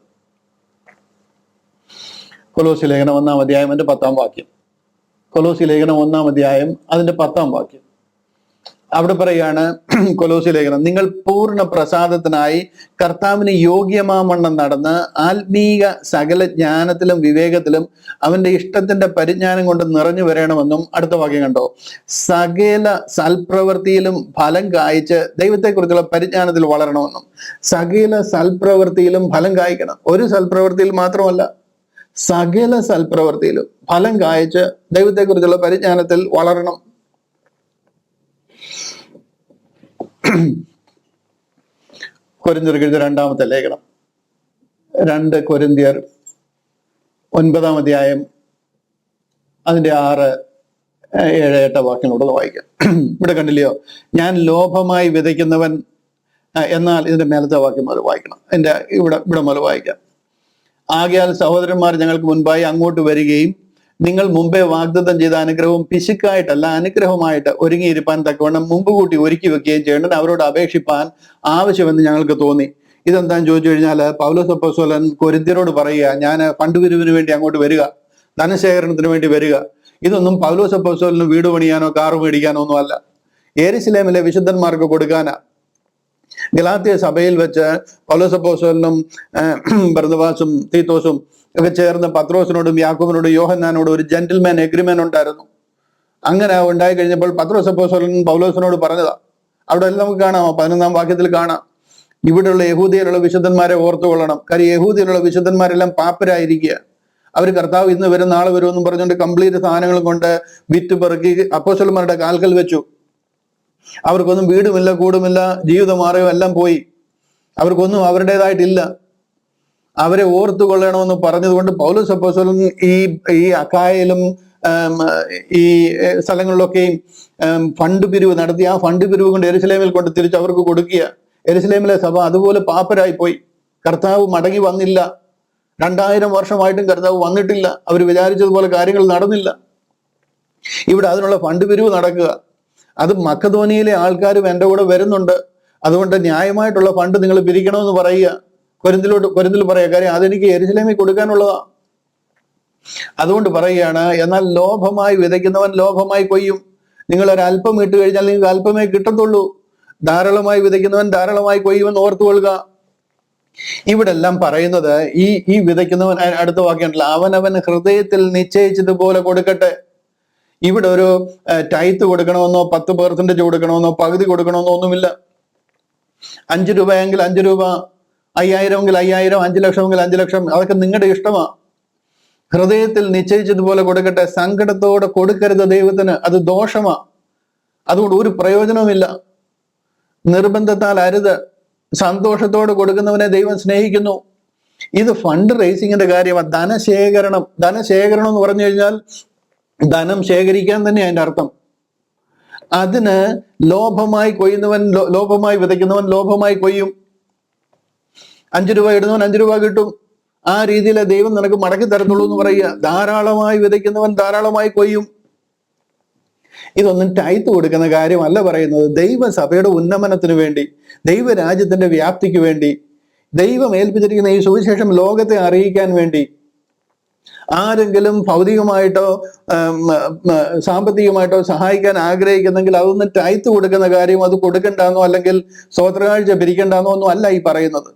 കൊലോസി ലേഖനം 1-ാം അധ്യായം അതിന്റെ 10-ാം വാക്യം. കൊലോസി ലേഖനം 1-ാം അധ്യായം അതിന്റെ 10-ാം വാക്യം. അവിടെ പറയാണ്, കൊലോസി ലേഖനം, നിങ്ങൾ പൂർണ്ണ പ്രസാദത്തിനായി കർത്താവിന് യോഗ്യമാവണ്ണം നടന്ന് ആത്മീക സകല ജ്ഞാനത്തിലും വിവേകത്തിലും അവന്റെ ഇഷ്ടത്തിന്റെ പരിജ്ഞാനം കൊണ്ട് നിറഞ്ഞു വരണമെന്നും. അടുത്ത വാക്യം കണ്ടോ? സകല സൽപ്രവൃത്തിയിലും ഫലം കായ്ച്ച് ദൈവത്തെക്കുറിച്ചുള്ള പരിജ്ഞാനത്തിൽ വളരണമെന്നും. സകല സൽപ്രവൃത്തിയിലും ഫലം കായ്ക്കണം. ഒരു സൽപ്രവൃത്തിയിൽ മാത്രമല്ല, സകല സൽപ്രവൃത്തിയിലും ഫലം കായ്ച്ച് ദൈവത്തെക്കുറിച്ചുള്ള പരിജ്ഞാനത്തിൽ വളരണം. കൊരിന്ത്യർക്ക് എഴുതിയ 2-ാമത്തെ ലേഖനം 2 കൊരിന്ത്യർ 9-ാം അധ്യായം അതിന്റെ 6, 7, 8 വാക്യങ്ങളോട് വായിക്കാം. ഇവിടെ കണ്ടില്ലയോ, ഞാൻ ലോഭമായി വിതയ്ക്കുന്നവൻ എന്നാൽ. ഇതിന്റെ മേലത്തെ വാക്യം മുതൽ വായിക്കണം. ഇവിടെ മുതൽ വായിക്കാം. ആകയാൽ സഹോദരന്മാർ, ഞങ്ങൾക്ക് മുൻപായി അങ്ങോട്ട് വരികയും നിങ്ങൾ മുമ്പേ വാഗ്ദത്തം ചെയ്ത അനുഗ്രഹവും പിശുക്കായിട്ടല്ല അനുഗ്രഹമായിട്ട് ഒരുങ്ങിയിരിക്കാൻ തക്കവണ്ണം മുമ്പ് കൂട്ടി ഒരുക്കി വെക്കുകയും ചെയ്യേണ്ടത് അവരോട് അപേക്ഷിപ്പാൻ ആവശ്യമെന്ന് ഞങ്ങൾക്ക് തോന്നി. ഇതെന്താന്ന് ചോദിച്ചു കഴിഞ്ഞാൽ, പൗലോസ് അപ്പോസ്തലൻ കൊരിന്ത്യരോട് പറയുക, ഞാൻ ഫണ്ടുപിരിവിന് വേണ്ടി അങ്ങോട്ട് വരിക, ധനശേഖരണത്തിന് വേണ്ടി വരിക. ഇതൊന്നും പൗലോസ് അപ്പോസ്തലന് വീട് പണിയാനോ കാറ് മേടിക്കാനോ ഒന്നും അല്ല, യെരുശലേമിലെ വിശുദ്ധന്മാർക്ക് കൊടുക്കാനാ. ഗലാത്യ സഭയിൽ വെച്ച് പൗലോസ് അപ്പോസ്തലനും ബർന്നബാസും തീത്തോസും ഒക്കെ ചേർന്ന് പത്രോസിനോടും യാക്കോബിനോടും യോഹന്നാനോടും ഒരു ജെന്റിൽമാൻ എഗ്രിമെന്റ് ഉണ്ടായിരുന്നു. അങ്ങനെ ഉണ്ടായി കഴിഞ്ഞപ്പോൾ പത്രോസ് അപ്പോസ്തലൻ പൗലോസിനോട് പറഞ്ഞതാ. അവിടെ എല്ലാം നമുക്ക് കാണാം, 11-ാം വാക്യത്തിൽ കാണാം, ഇവിടെയുള്ള യഹൂദിയിലുള്ള വിശുദ്ധന്മാരെ ഓർത്തുകൊള്ളണം. കാര്യം യഹൂദിയിലുള്ള വിശുദ്ധന്മാരെല്ലാം പാപ്പരായിരിക്കുക. അവർ കർത്താവ് ഇന്ന് വരും നാളെ വരും എന്നും പറഞ്ഞുകൊണ്ട് കംപ്ലീറ്റ് സാധനങ്ങൾ കൊണ്ട് വിറ്റ് പെറുക്കി അപ്പോസ്തലന്മാരുടെ കാൽക്കൽ വെച്ചു. അവർക്കൊന്നും വീടുമില്ല, കൂടുമില്ല, ജീവിതമാർഗം എല്ലാം പോയി. അവർക്കൊന്നും അവരുടേതായിട്ടില്ല. അവരെ ഓർത്തുകൊള്ളണമെന്ന് പറഞ്ഞതുകൊണ്ട് പൗലോസ് അപ്പോസ്തലൻ ഈ അഖായയിലും ഈ സ്ഥലങ്ങളിലൊക്കെയും ഫണ്ട് പിരിവ് നടത്തി. ആ ഫണ്ട് പിരിവ് കൊണ്ട് യെരുശലേമിൽ കൊണ്ട് തിരിച്ച് അവർക്ക് കൊടുക്കുക. യെരുശലേമിലെ സഭ അതുപോലെ പാപ്പരായി പോയി. കർത്താവ് മടങ്ങി വന്നില്ല. 2000 വർഷമായിട്ടും കർത്താവ് വന്നിട്ടില്ല. അവർ വിചാരിച്ചതുപോലെ കാര്യങ്ങൾ നടന്നില്ല. ഇവിടെ അതിനുള്ള ഫണ്ട് പിരിവ് നടക്കുക. അത് മക്കതോനിയയിലെ ആൾക്കാരും എൻ്റെ കൂടെ വരുന്നുണ്ട്. അതുകൊണ്ട് ന്യായമായിട്ടുള്ള ഫണ്ട് നിങ്ങൾ പിരിക്കണമെന്ന് പറയുക. കൊരിന്തിൽ പറയുക. കാര്യം അതെനിക്ക് യെരുശലേമിൽ കൊടുക്കാനുള്ളതാ. അതുകൊണ്ട് പറയുകയാണ്, എന്നാൽ ലോഭമായി വിതയ്ക്കുന്നവൻ ലോഭമായി കൊയ്യും. നിങ്ങൾ ഒരല്പം ഇട്ട് കഴിഞ്ഞാൽ നിങ്ങൾക്ക് അല്പമേ കിട്ടത്തുള്ളൂ. ധാരാളമായി വിതയ്ക്കുന്നവൻ ധാരാളമായി കൊയ്യുമെന്ന് ഓർത്തുകൊള്ളുക. ഇവിടെ എല്ലാം പറയുന്നത് ഈ വിതയ്ക്കുന്നവൻ, അടുത്ത വാക്യമുണ്ടല്ലോ, അവനവൻ ഹൃദയത്തിൽ നിശ്ചയിച്ചതുപോലെ കൊടുക്കട്ടെ. ഇവിടെ ഒരു ടൈത്ത് കൊടുക്കണമെന്നോ 10% കൊടുക്കണമെന്നോ പകുതി കൊടുക്കണമെന്നോ ഒന്നുമില്ല. 5 രൂപയെങ്കിൽ 5 രൂപ, 5000 എങ്കിൽ 5000, 5 ലക്ഷമെങ്കിൽ 5 ലക്ഷം, അതൊക്കെ നിങ്ങളുടെ ഇഷ്ടമാ. ഹൃദയത്തിൽ നിശ്ചയിച്ചതുപോലെ കൊടുക്കട്ടെ. സങ്കടത്തോടെ കൊടുക്കരുത് ദൈവത്തിന്, അത് ദോഷമാ. അതുകൊണ്ട് ഒരു പ്രയോജനവുമില്ല. നിർബന്ധത്താൽ അരുത്. സന്തോഷത്തോടെ കൊടുക്കുന്നവനെ ദൈവം സ്നേഹിക്കുന്നു. ഇത് ഫണ്ട് റേസിങ്ങിന്റെ കാര്യമാണ്. ധനശേഖരണം എന്ന് പറഞ്ഞു കഴിഞ്ഞാൽ ധനം ശേഖരിക്കാൻ തന്നെ അതിന്റെ അർത്ഥം. അതിന് ലോഭമായി കൊയ്യുന്നവൻ, ലോഭമായി വിതയ്ക്കുന്നവൻ ലോഭമായി കൊയ്യും. 5 രൂപ ഇടുന്നവൻ 5 രൂപ കിട്ടും. ആ രീതിയിലെ ദൈവം നിനക്ക് മടക്കി തരത്തുള്ളൂ എന്ന് പറയുക. ധാരാളമായി വിതയ്ക്കുന്നവൻ ധാരാളമായി കൊയ്യും. ഇതൊന്നും ടൈത്ത് കൊടുക്കുന്ന കാര്യമല്ല പറയുന്നത്. ദൈവസഭയുടെ ഉന്നമനത്തിന് വേണ്ടി, ദൈവരാജ്യത്തിന്റെ വ്യാപ്തിക്ക് വേണ്ടി, ദൈവം ഏൽപ്പിച്ചിരിക്കുന്ന ഈ സുവിശേഷം ലോകത്തെ അറിയിക്കാൻ വേണ്ടി ആരെങ്കിലും ഭൗതികമായിട്ടോ സാമ്പത്തികമായിട്ടോ സഹായിക്കാൻ ആഗ്രഹിക്കുന്നെങ്കിൽ അതൊന്നും ടൈത്ത് കൊടുക്കുന്ന കാര്യം, അത് കൊടുക്കണ്ടെന്നോ അല്ലെങ്കിൽ സ്വോത്രകാഴ്ച പിരിക്കണ്ടെന്നോ ഒന്നും അല്ല ഈ പറയുന്നത്.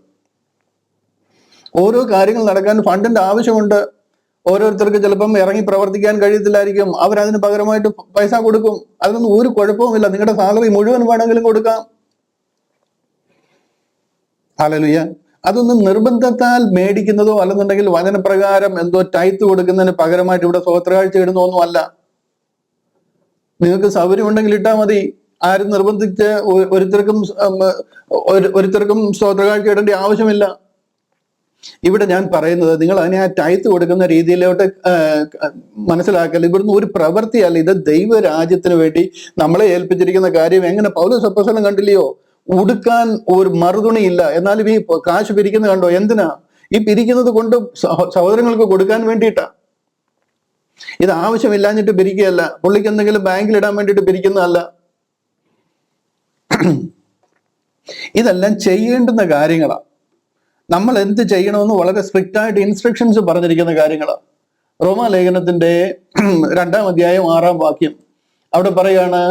ഓരോ കാര്യങ്ങൾ നടക്കാൻ ഫണ്ടിന്റെ ആവശ്യമുണ്ട്. ഓരോരുത്തർക്ക് ചിലപ്പം ഇറങ്ങി പ്രവർത്തിക്കാൻ കഴിയത്തില്ലായിരിക്കും. അവരതിന് പകരമായിട്ട് പൈസ കൊടുക്കും. അതിനൊന്നും ഒരു കുഴപ്പവുമില്ല. നിങ്ങളുടെ സാലറി മുഴുവൻ വേണമെങ്കിലും കൊടുക്കാം. ഹല്ലേലൂയ. അതൊന്നും നിർബന്ധത്താൽ മേടിക്കുന്നതോ അല്ലെന്നുണ്ടെങ്കിൽ വചനപ്രകാരം എന്തോ ടൈത്ത് കൊടുക്കുന്നതിന് പകരമായിട്ട് ഇവിടെ സ്വോത്രകാഴ്ച ഇടുന്നൊന്നും അല്ല. നിങ്ങൾക്ക് സൗകര്യം ഉണ്ടെങ്കിൽ ഇട്ടാൽ മതി. ആരും നിർബന്ധിച്ച് ഒരുത്തർക്കും സ്വോത്രകാഴ്ച ഇടേണ്ട ആവശ്യമില്ല. ഇവിടെ ഞാൻ പറയുന്നത്, നിങ്ങൾ അതിനെ ആ ടൈത്ത് കൊടുക്കുന്ന രീതിയിലോട്ട് മനസ്സിലാക്കൽ. ഇവിടുന്ന് ഒരു പ്രവൃത്തിയല്ല, ഇത് ദൈവരാജ്യത്തിന് വേണ്ടി നമ്മളെ ഏൽപ്പിച്ചിരിക്കുന്ന കാര്യം. എങ്ങനെ പൗലോസ് അപ്പോസ്തലൻ കണ്ടില്ലയോ, ഉടുക്കാൻ ഒരു മറുതുണിയില്ല, എന്നാലും ഈ കാശ് പിരിക്കുന്ന കണ്ടോ? എന്തിനാ ഈ പിരിക്കുന്നത്? കൊണ്ട് സഹോദരങ്ങൾക്ക് കൊടുക്കാൻ വേണ്ടിയിട്ടാ. ഇത് ആവശ്യമില്ലാഞ്ഞിട്ട് പിരിക്കുകയല്ല, പുള്ളിക്ക് എന്തെങ്കിലും ബാങ്കിൽ ഇടാൻ വേണ്ടിയിട്ട് പിരിക്കുന്നതല്ല. ഇതെല്ലാം ചെയ്യേണ്ടുന്ന കാര്യങ്ങളാണ്. നമ്മൾ എന്ത് ചെയ്യണമെന്ന് വളരെ സ്ട്രിക്റ്റ് ആയിട്ട് ഇൻസ്ട്രക്ഷൻസ് പറഞ്ഞിരിക്കുന്ന കാര്യങ്ങളാണ്. റോമാലേഖനത്തിന്റെ 2-ാം അധ്യായം 6-ാം വാക്യം അവിടെ പറയാണ്,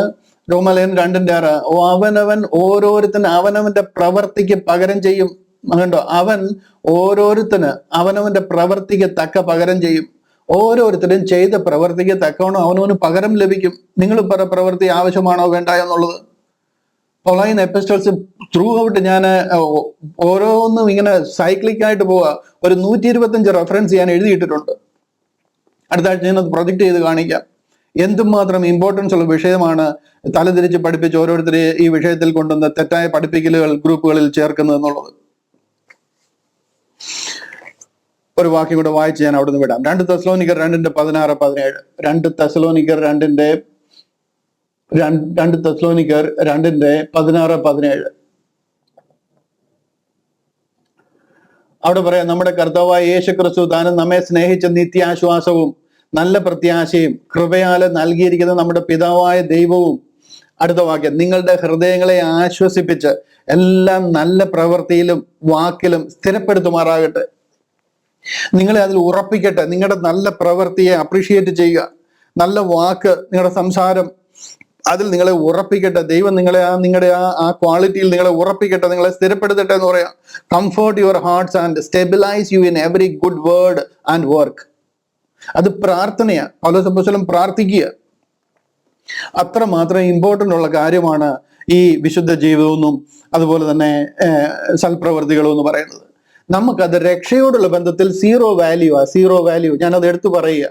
റോമാലേഖനം 2:6, അവനവൻ ഓരോരുത്തന് അവനവന്റെ പ്രവർത്തിക്ക് പകരം ചെയ്യും. കണ്ടോ, അവൻ ഓരോരുത്തന് അവനവന്റെ പ്രവർത്തിക്ക് തക്ക പകരം ചെയ്യും. ഓരോരുത്തരും ചെയ്ത പ്രവർത്തിക്ക് തക്കവണ്ണം അവനവന് പകരം ലഭിക്കും. നിങ്ങൾ പ്രവൃത്തി ആവശ്യമാണോ വേണ്ട എന്നുള്ളത് പൗലൈൻ എപ്പിസ്റ്റൽസ് ത്രൂ ഔട്ട് ഞാൻ ഓരോന്നും ഇങ്ങനെ സൈക്ലിക്കായിട്ട് പോവുക. ഒരു 125 റെഫറൻസ് ഞാൻ എഴുതിയിട്ടിട്ടുണ്ട്. അടുത്ത ആഴ്ച ഞാനത് പ്രൊജക്ട് ചെയ്ത് കാണിക്കാം. എന്തുമാത്രം ഇമ്പോർട്ടൻസ് ഉള്ള വിഷയമാണ് തലതിരിച്ച് പഠിപ്പിച്ച് ഓരോരുത്തരെ ഈ വിഷയത്തിൽ കൊണ്ടുവന്ന് തെറ്റായ പഠിപ്പിക്കലുകൾ ഗ്രൂപ്പുകളിൽ ചേർക്കുന്നത് എന്നുള്ളത്. ഒരു വാക്യം കൂടെ വായിച്ച് ഞാൻ അവിടെ നിന്ന് വിടാം. 2 തെസ്സലോനിക്കർ 2:16-17. 2 തെസ്സലോനിക്കർ 2:16-17. അവിടെ പറയാം, നമ്മുടെ കർത്താവായ യേശുക്രിസ്തു താനും നമ്മെ സ്നേഹിച്ച നിത്യാശ്വാസവും നല്ല പ്രത്യാശയും കൃപയാല് നൽകിയിരിക്കുന്ന നമ്മുടെ പിതാവായ ദൈവവും, അടുത്ത വാക്യം, നിങ്ങളുടെ ഹൃദയങ്ങളെ ആശ്വസിപ്പിച്ച് എല്ലാം നല്ല പ്രവൃത്തിയിലും വാക്കിലും സ്ഥിരപ്പെടുത്തുമാറാകട്ടെ. നിങ്ങളെ അതിൽ ഉറപ്പിക്കട്ടെ. നിങ്ങളുടെ നല്ല പ്രവൃത്തിയെ അപ്രീഷിയേറ്റ് ചെയ്യുക. നല്ല വാക്ക്, നിങ്ങളുടെ സംസാരം, അതിൽ നിങ്ങളെ ഉറപ്പിക്കട്ടെ. ദൈവം നിങ്ങളെ നിങ്ങളുടെ ആ ക്വാളിറ്റിയിൽ നിങ്ങളെ ഉറപ്പിക്കട്ടെ, നിങ്ങളെ സ്ഥിരപ്പെടുത്തട്ടെ എന്ന് പറയാം. Comfort your hearts and stabilise you in every good word and work. അത് പ്രാർത്ഥനയാണ്. പൗലോസ് അപ്പോസ്തലൻ പ്രാർത്ഥിക്കുക. അത്രമാത്രം ഇമ്പോർട്ടൻ്റ് ഉള്ള കാര്യമാണ് ഈ വിശുദ്ധ ജീവിതമെന്നും അതുപോലെ തന്നെ സൽപ്രവൃത്തികളും എന്ന് പറയുന്നത്. നമുക്കത് രക്ഷയോടുള്ള ബന്ധത്തിൽ സീറോ വാല്യൂ. ഞാനത് എടുത്തു പറയുക.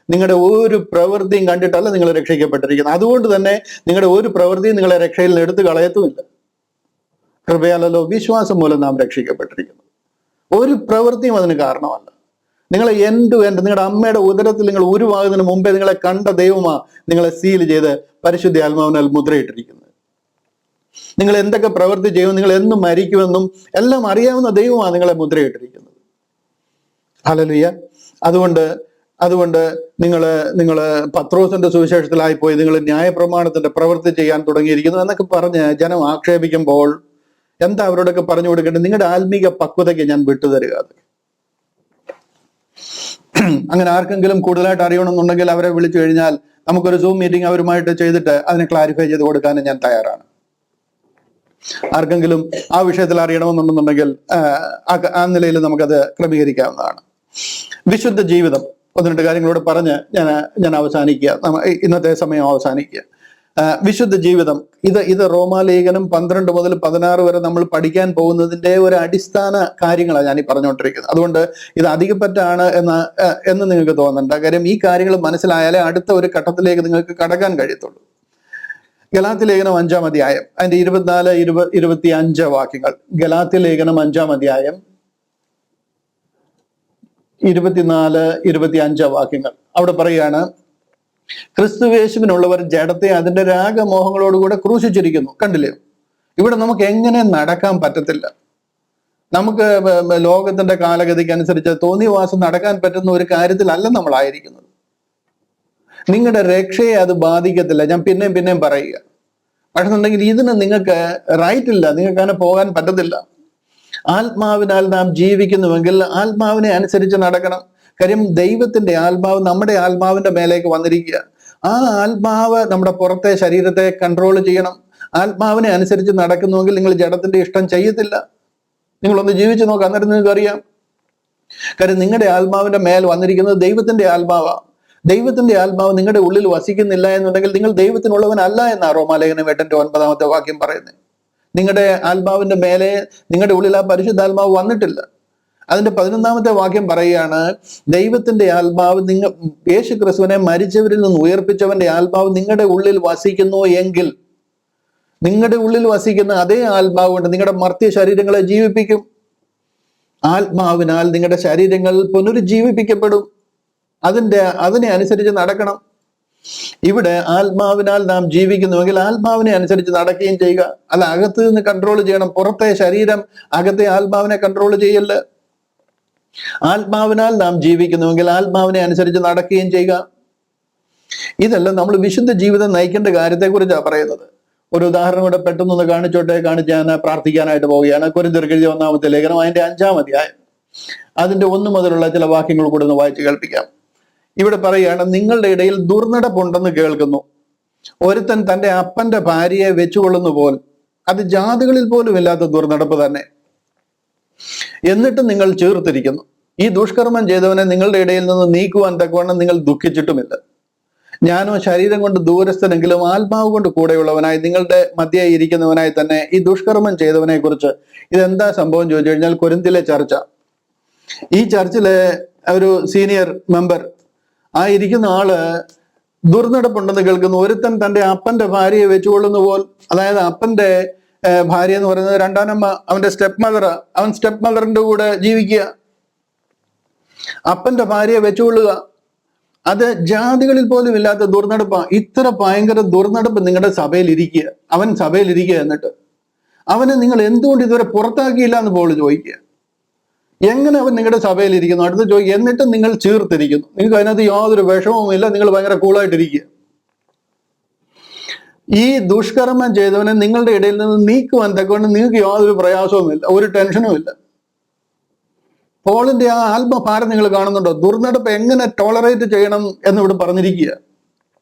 നിങ്ങളുടെ ഒരു പ്രവൃത്തിയും കണ്ടിട്ടല്ല നിങ്ങൾ രക്ഷിക്കപ്പെട്ടിരിക്കുന്നത്. അതുകൊണ്ട് തന്നെ നിങ്ങളുടെ ഒരു പ്രവൃത്തിയും നിങ്ങളെ രക്ഷയിൽ നിന്ന് എടുത്തു കളയത്തുമില്ല. കൃപയാലല്ലോ വിശ്വാസം മൂലം നാം രക്ഷിക്കപ്പെട്ടിരിക്കുന്നത്. ഒരു പ്രവൃത്തിയും അതിന് കാരണമല്ല. നിങ്ങളെ നിങ്ങളുടെ അമ്മയുടെ ഉദരത്തിൽ നിങ്ങൾ ഉരുവാകുന്നതിന് മുമ്പേ നിങ്ങളെ കണ്ട ദൈവമാ നിങ്ങളെ സീൽ ചെയ്ത് പരിശുദ്ധ ആത്മാവിനാൽ മുദ്രയിട്ടിരിക്കുന്നത്. നിങ്ങൾ എന്തൊക്കെ പ്രവൃത്തി ചെയ്യും, നിങ്ങൾ എന്നും മരിക്കുമെന്നും എല്ലാം അറിയാവുന്ന ദൈവമാണ് നിങ്ങളെ മുദ്രയിട്ടിരിക്കുന്നത്. ഹല്ലേലൂയ. അതുകൊണ്ട് നിങ്ങൾ പത്രോസിന്റെ സുവിശേഷത്തിലായി പോയി നിങ്ങൾ ന്യായപ്രമാണത്തിന്റെ പ്രവൃത്തി ചെയ്യാൻ തുടങ്ങിയിരിക്കുന്നു എന്നൊക്കെ പറഞ്ഞ് ജനം ആക്ഷേപിക്കുമ്പോൾ എന്താ അവരോടൊക്കെ പറഞ്ഞു കൊടുക്കേണ്ടത്? നിങ്ങളുടെ ആത്മീക പക്വതയ്ക്ക് ഞാൻ വിട്ടുതരിക. അങ്ങനെ ആർക്കെങ്കിലും കൂടുതലായിട്ട് അറിയണമെന്നുണ്ടെങ്കിൽ അവരെ വിളിച്ചു കഴിഞ്ഞാൽ നമുക്കൊരു സൂം മീറ്റിംഗ് അവരുമായിട്ട് ചെയ്തിട്ട് അതിനെ ക്ലാരിഫൈ ചെയ്ത് കൊടുക്കാനും ഞാൻ തയ്യാറാണ്. ആർക്കെങ്കിലും ആ വിഷയത്തിൽ അറിയണമെന്നുണ്ടെന്നുണ്ടെങ്കിൽ ആ നിലയിൽ നമുക്കത് ക്രമീകരിക്കാവുന്നതാണ്. വിശുദ്ധ ജീവിതം 1-2 കാര്യങ്ങളോട് പറഞ്ഞ് ഞാൻ അവസാനിക്കുക, ഇന്നത്തെ സമയം അവസാനിക്കുക. വിശുദ്ധ ജീവിതം ഇത് റോമാലേഖനം 12 മുതൽ 16 വരെ നമ്മൾ പഠിക്കാൻ പോകുന്നതിന്റെ ഒരു അടിസ്ഥാന കാര്യങ്ങളാണ് ഞാൻ ഈ പറഞ്ഞുകൊണ്ടിരിക്കുന്നത്. അതുകൊണ്ട് ഇത് അധികപ്പറ്റാണ് എന്ന് നിങ്ങൾക്ക് തോന്നണ്ട. കാര്യം ഈ കാര്യങ്ങൾ മനസ്സിലായാലേ അടുത്ത ഒരു ഘട്ടത്തിലേക്ക് നിങ്ങൾക്ക് കടക്കാൻ കഴിയത്തുള്ളൂ. ഗലാത്യ ലേഖനം 5-ാം അധ്യായം അതിന്റെ 24-25 വാക്യങ്ങൾ. ഗലാത്യ ലേഖനം 5-ാം അധ്യായം 24-25 വാക്യങ്ങൾ. അവിടെ പറയാണ്, ക്രിസ്തുവേശുവിനുള്ളവർ ജഡത്തെ അതിന്റെ രാഗമോഹങ്ങളോടുകൂടെ ക്രൂശിച്ചിരിക്കുന്നു. കണ്ടില്ലേ? ഇവിടെ നമുക്ക് എങ്ങനെ നടക്കാൻ പറ്റത്തില്ല. നമുക്ക് ലോകത്തിന്റെ കാലഗതിക്ക് അനുസരിച്ച് തോന്നിവാസം നടക്കാൻ പറ്റുന്ന ഒരു കാര്യത്തിലല്ല നമ്മളായിരിക്കുന്നത്. നിങ്ങളുടെ രക്ഷയെ അത് ബാധിക്കത്തില്ല. ഞാൻ പിന്നെയും പറയുക. പക്ഷെ എന്നുണ്ടെങ്കിൽ ഇതിന് നിങ്ങൾക്ക് റൈറ്റ് ഇല്ല, നിങ്ങൾക്ക് അങ്ങനെ പോകാൻ പറ്റത്തില്ല. ആത്മാവിനാൽ നാം ജീവിക്കുന്നുവെങ്കിൽ ആത്മാവിനെ അനുസരിച്ച് നടക്കണം. കാര്യം ദൈവത്തിന്റെ ആത്മാവ് നമ്മുടെ ആത്മാവിന്റെ മേലേക്ക് വന്നിരിക്കുക. ആ ആത്മാവ് നമ്മുടെ പുറത്തെ ശരീരത്തെ കൺട്രോൾ ചെയ്യണം. ആത്മാവിനെ അനുസരിച്ച് നടക്കുന്നുവെങ്കിൽ നിങ്ങൾ ജഡത്തിന്റെ ഇഷ്ടം ചെയ്യത്തില്ല. നിങ്ങളൊന്ന് ജീവിച്ചു നോക്കാം, അന്നേരം നിങ്ങൾക്ക് അറിയാം. കാര്യം നിങ്ങളുടെ ആത്മാവിന്റെ മേൽ വന്നിരിക്കുന്നത് ദൈവത്തിന്റെ ആത്മാവാണ്. ദൈവത്തിന്റെ ആത്മാവ് നിങ്ങളുടെ ഉള്ളിൽ വസിക്കുന്നില്ല എന്നുണ്ടെങ്കിൽ നിങ്ങൾ ദൈവത്തിനുള്ളവനല്ല എന്നാണ് റോമാലേഖനം 8-9 വാക്യം പറയുന്നത്. നിങ്ങളുടെ ആത്മാവിന്റെ മേലെ നിങ്ങളുടെ ഉള്ളിൽ ആ പരിശുദ്ധാത്മാവ് വന്നിട്ടില്ല. അതിന്റെ 11 വാക്യം പറയുകയാണ്, ദൈവത്തിന്റെ ആത്മാവ് യേശു ക്രിസ്തുവിനെ മരിച്ചവരിൽ നിന്ന് ഉയർപ്പിച്ചവന്റെ ആത്മാവ് നിങ്ങളുടെ ഉള്ളിൽ വസിക്കുന്നു എങ്കിൽ നിങ്ങളുടെ ഉള്ളിൽ വസിക്കുന്ന അതേ ആത്മാവ് കൊണ്ട് നിങ്ങളുടെ മർത്യ ശരീരങ്ങളെ ജീവിപ്പിക്കും. ആത്മാവിനാൽ നിങ്ങളുടെ ശരീരങ്ങൾ പുനരുജ്ജീവിപ്പിക്കപ്പെടും. അതിനെ അനുസരിച്ച് നടക്കണം. ഇവിടെ ആത്മാവിനാൽ നാം ജീവിക്കുന്നുവെങ്കിൽ ആത്മാവിനെ അനുസരിച്ച് നടക്കുകയും ചെയ്യുക. അല്ല, അകത്ത് നിന്ന് കൺട്രോൾ ചെയ്യണം. പുറത്തെ ശരീരം അകത്തെ ആത്മാവിനെ കൺട്രോൾ ചെയ്യല്ല. ആത്മാവിനാൽ നാം ജീവിക്കുന്നുവെങ്കിൽ ആത്മാവിനെ അനുസരിച്ച് നടക്കുകയും ചെയ്യുക. ഇതെല്ലാം നമ്മൾ വിശുദ്ധ ജീവിതം നയിക്കേണ്ട കാര്യത്തെക്കുറിച്ചാണ് പറയുന്നത്. ഒരു ഉദാഹരണം കൂടെ പെട്ടെന്നൊന്ന് കാണിച്ച് ഞാൻ പ്രാർത്ഥിക്കാനായിട്ട് പോവുകയാണ്. കൊരിന്ത്യർക്ക് എഴുതിയ 1-ാമത്തെ ലേഖനം അതിന്റെ 5-ാം അധ്യായം അതിന്റെ 1 മുതലുള്ള ചില വാക്യങ്ങൾ കൂടെ ഒന്ന് വായിച്ച് കേൾപ്പിക്കാം. ഇവിടെ പറയുകയാണ്, നിങ്ങളുടെ ഇടയിൽ ദുർനടപ്പുണ്ടെന്ന് കേൾക്കുന്നു. ഒരുത്തൻ തന്റെ അപ്പന്റെ ഭാര്യയെ വെച്ചുകൊള്ളുന്ന പോൽ, അത് ജാതികളിൽ പോലും ഇല്ലാത്ത ദുർനടപ്പ് തന്നെ. എന്നിട്ടും നിങ്ങൾ ചേർത്തിരിക്കുന്നു. ഈ ദുഷ്കർമ്മം ചെയ്തവനെ നിങ്ങളുടെ ഇടയിൽ നിന്ന് നീക്കുവാൻ തക്കവണ്ണം നിങ്ങൾ ദുഃഖിച്ചിട്ടുമില്ല. ഞാനോ ശരീരം കൊണ്ട് ദൂരസ്ഥനെങ്കിലും ആത്മാവ് കൊണ്ട് കൂടെയുള്ളവനായി നിങ്ങളുടെ മധ്യേ ഇരിക്കുന്നവനായി തന്നെ ഈ ദുഷ്കർമ്മം ചെയ്തവനെ കുറിച്ച്. ഇതെന്താ സംഭവം ചോദിച്ചു കഴിഞ്ഞാൽ, കൊരിന്തിലെ ചർച്ച. ഈ ചർച്ചിലെ ഒരു സീനിയർ മെമ്പർ ഇരിക്കുന്ന ആള് ദുർനടപ്പുണ്ടെന്ന് കേൾക്കുന്നു. ഒരുത്തൻ തന്റെ അപ്പന്റെ ഭാര്യയെ വെച്ചുകൊള്ളുന്ന പോൽ, അതായത് അപ്പന്റെ ഭാര്യ എന്ന് പറയുന്നത് രണ്ടാനമ്മ, അവന്റെ സ്റ്റെപ്പ് മദർ, അവൻ സ്റ്റെപ്പ് മദറിന്റെ കൂടെ ജീവിക്കുക. അപ്പന്റെ ഭാര്യയെ വെച്ചുകൊള്ളുക, അത് ജാതികളിൽ പോലും ഇല്ലാത്ത ദുർനടപ്പാണ്. ഇത്ര ഭയങ്കര ദുർനടപ്പ് നിങ്ങളുടെ സഭയിൽ ഇരിക്കുക, അവൻ സഭയിൽ ഇരിക്കുക. എന്നിട്ട് അവനെ നിങ്ങൾ എന്തുകൊണ്ട് ഇതുവരെ പുറത്താക്കിയില്ല എന്ന് പോലും ചോദിക്കുക. എങ്ങനെ അവൻ നിങ്ങളുടെ സഭയിൽ ഇരിക്കുന്നു? അടുത്ത് ചോദിക്കുക. എന്നിട്ട് നിങ്ങൾ ചീർത്തിരിക്കുന്നു. നിങ്ങൾക്ക് അതിനകത്ത് യാതൊരു വിഷമവുമില്ല, നിങ്ങൾ ഭയങ്കര കൂളായിട്ടിരിക്കുക. ഈ ദുഷ്കർമ്മം ചെയ്തവനെ നിങ്ങളുടെ ഇടയിൽ നിന്ന് നീക്കുവാൻ തക്കൊണ്ട് നിങ്ങൾക്ക് യാതൊരു പ്രയാസവുമില്ല, ഒരു ടെൻഷനും ഇല്ല. പോളിന്റെ ആ ആത്മഭാരം നിങ്ങൾ കാണുന്നുണ്ടോ? ദുർനടപ്പ് എങ്ങനെ ടോളറേറ്റ് ചെയ്യണം എന്നിവിടെ പറഞ്ഞിരിക്കുക.